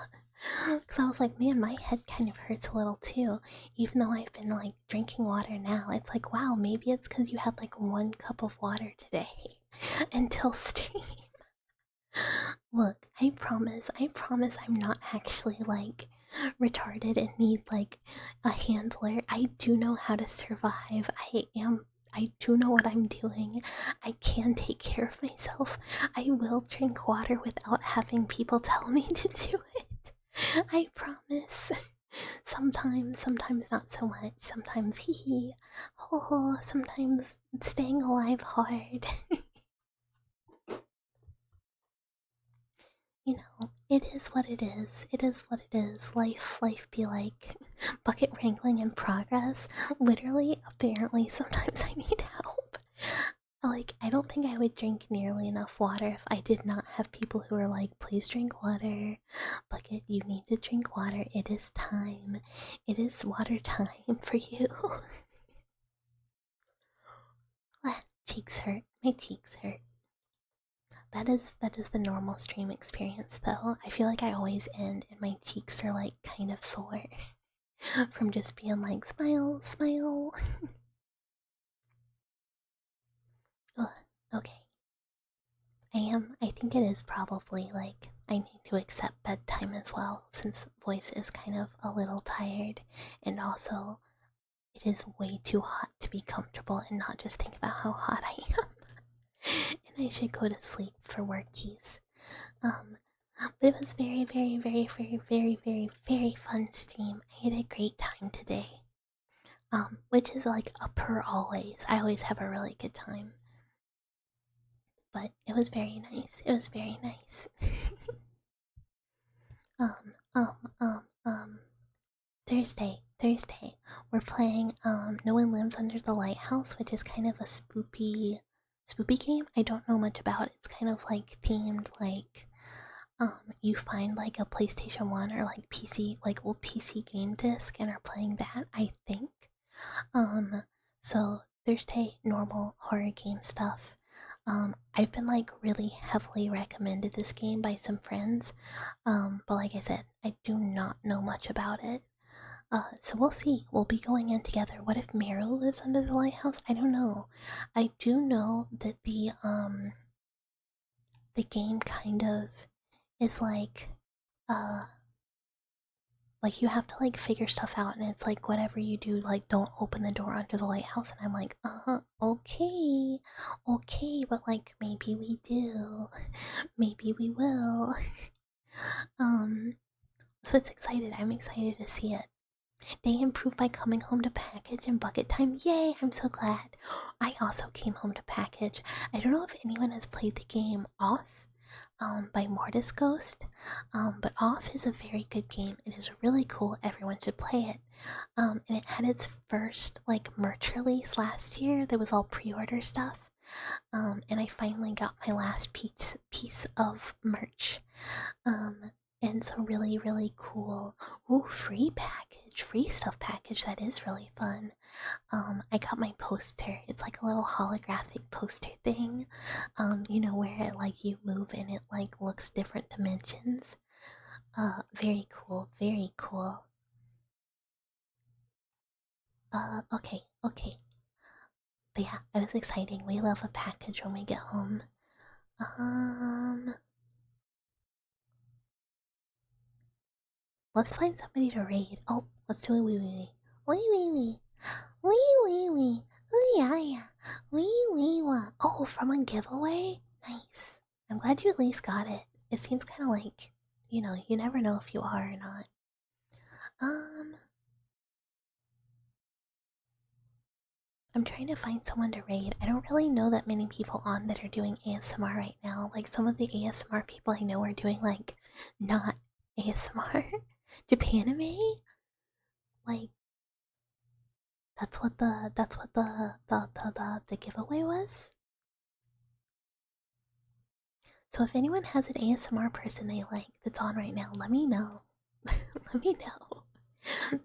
[SPEAKER 1] Because I was like, man, my head kind of hurts a little too. Even though I've been like drinking water now, it's like, wow, maybe it's because you had like 1 cup of water today until stream. Look, I promise I'm not actually like retarded and need like a handler. I do know how to survive. I do know what I'm doing. I can take care of myself. I will drink water without having people tell me to do it. I promise. Sometimes not so much. Sometimes hee hee, ho ho. Sometimes staying alive hard. You know, it is what it is. It is what it is. Life be like bucket wrangling in progress. Literally, apparently, sometimes I need help. Like, I don't think I would drink nearly enough water if I did not have people who are like, please drink water. Bucket, you need to drink water. It is time. It is water time for you. Cheeks hurt. My cheeks hurt. That is the normal stream experience though. I feel like I always end and my cheeks are like kind of sore from just being like smile, smile. Ugh, okay. I think it is probably like I need to accept bedtime as well since voice is kind of a little tired and also it is way too hot to be comfortable and not just think about how hot I am. And I should go to sleep for workies. But it was very fun stream. I had a great time today. Which is like a per always. I always have a really good time. But it was very nice. It was very nice. um, um, um, um, Thursday. We're playing No One Lives Under the Lighthouse, which is kind of a spoopy game. I don't know much about it. It's kind of like themed like you find like a PlayStation 1 or like PC, like old PC game disc and are playing that, I think. So Thursday, normal horror game stuff. I've been like really heavily recommended this game by some friends. But like I said, I do not know much about it. So we'll see. We'll be going in together. What if Meryl lives under the lighthouse? I don't know. I do know that the game kind of is like you have to like figure stuff out and it's like whatever you do, like don't open the door under the lighthouse, and I'm like, okay. Okay, but like maybe we do. Maybe we will. um so it's excited. I'm excited to see it. They improved by coming home to package and bucket time. Yay, I'm so glad. I also came home to package. I don't know if anyone has played the game Off by Mortis Ghost, but Off is a very good game. It is really cool. Everyone should play it. And it had its first like merch release last year. There was all pre-order stuff. And I finally got my last piece of merch. And so really cool. Ooh, free package, free stuff package. That is really fun. I got my poster. It's like a little holographic poster thing. You know where it like you move and it like looks different dimensions. Very cool, very cool. Okay. But yeah, it was exciting. We love a package when we get home. Let's find somebody to raid. Oh, let's do a wee wee. Wee wee wee. Wee wee wee. Ooh yeah yeah. Wee wee wah. Oh, from a giveaway? Nice. I'm glad you at least got it. it seems kind of like, you never know if you are or not. I'm trying to find someone to raid. I don't really know that many people on that are doing ASMR right now. Like, some of the ASMR people I know are doing, like, not ASMR. Japanime? Like, that's what the giveaway was. So if anyone has an ASMR person they like that's on right now, let me know. Let me know.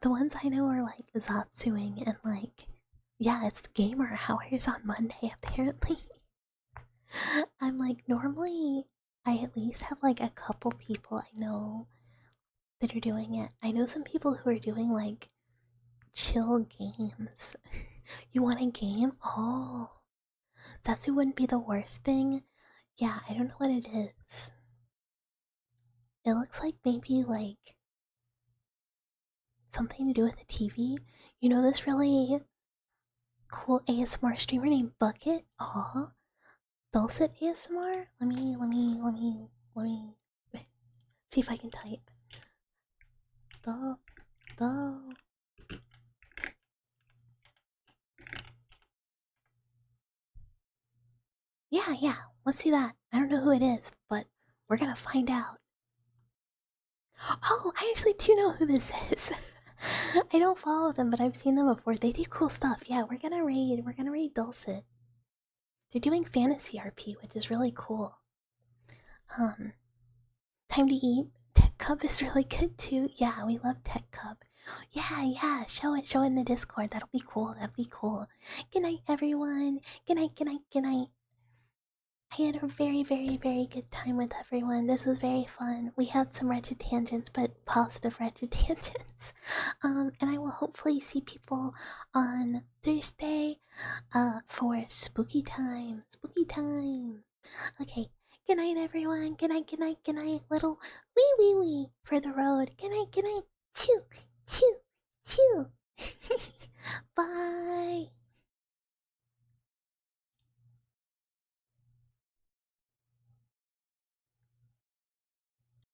[SPEAKER 1] The ones I know are like Zatsuing and like, yeah, it's gamer hours on Monday apparently. I'm like, normally I at least have like a couple people I know that are doing it. I know some people who are doing like chill games. You want a game? Oh, Zatsu wouldn't be the worst thing. Yeah, I don't know what it is. It looks like maybe like something to do with the TV. You know this really cool ASMR streamer named Bucket? Aw. Dulcet ASMR? Let me see if I can type. The yeah, let's do that. I don't know who it is, but we're gonna find out. Oh, I actually do know who this is. I don't follow them, but I've seen them before. They do cool stuff. Yeah, we're gonna raid Dulcet. They're doing fantasy RP, which is really cool. Um, Time to eat. Tech Cup is really good too. Yeah, we love Tech Cup. Yeah, show it in the Discord. That'll be cool. That'll be cool. Good night, everyone. Good night, good night, good night. I had a very, very, very good time with everyone. This was very fun. We had some wretched tangents, but positive wretched tangents. And I will hopefully see people on Thursday, for spooky time. Spooky time. Okay. Good night, everyone. Good night, good night, good night. Little wee for the road. Good night, good night. Choo, choo, choo. Bye.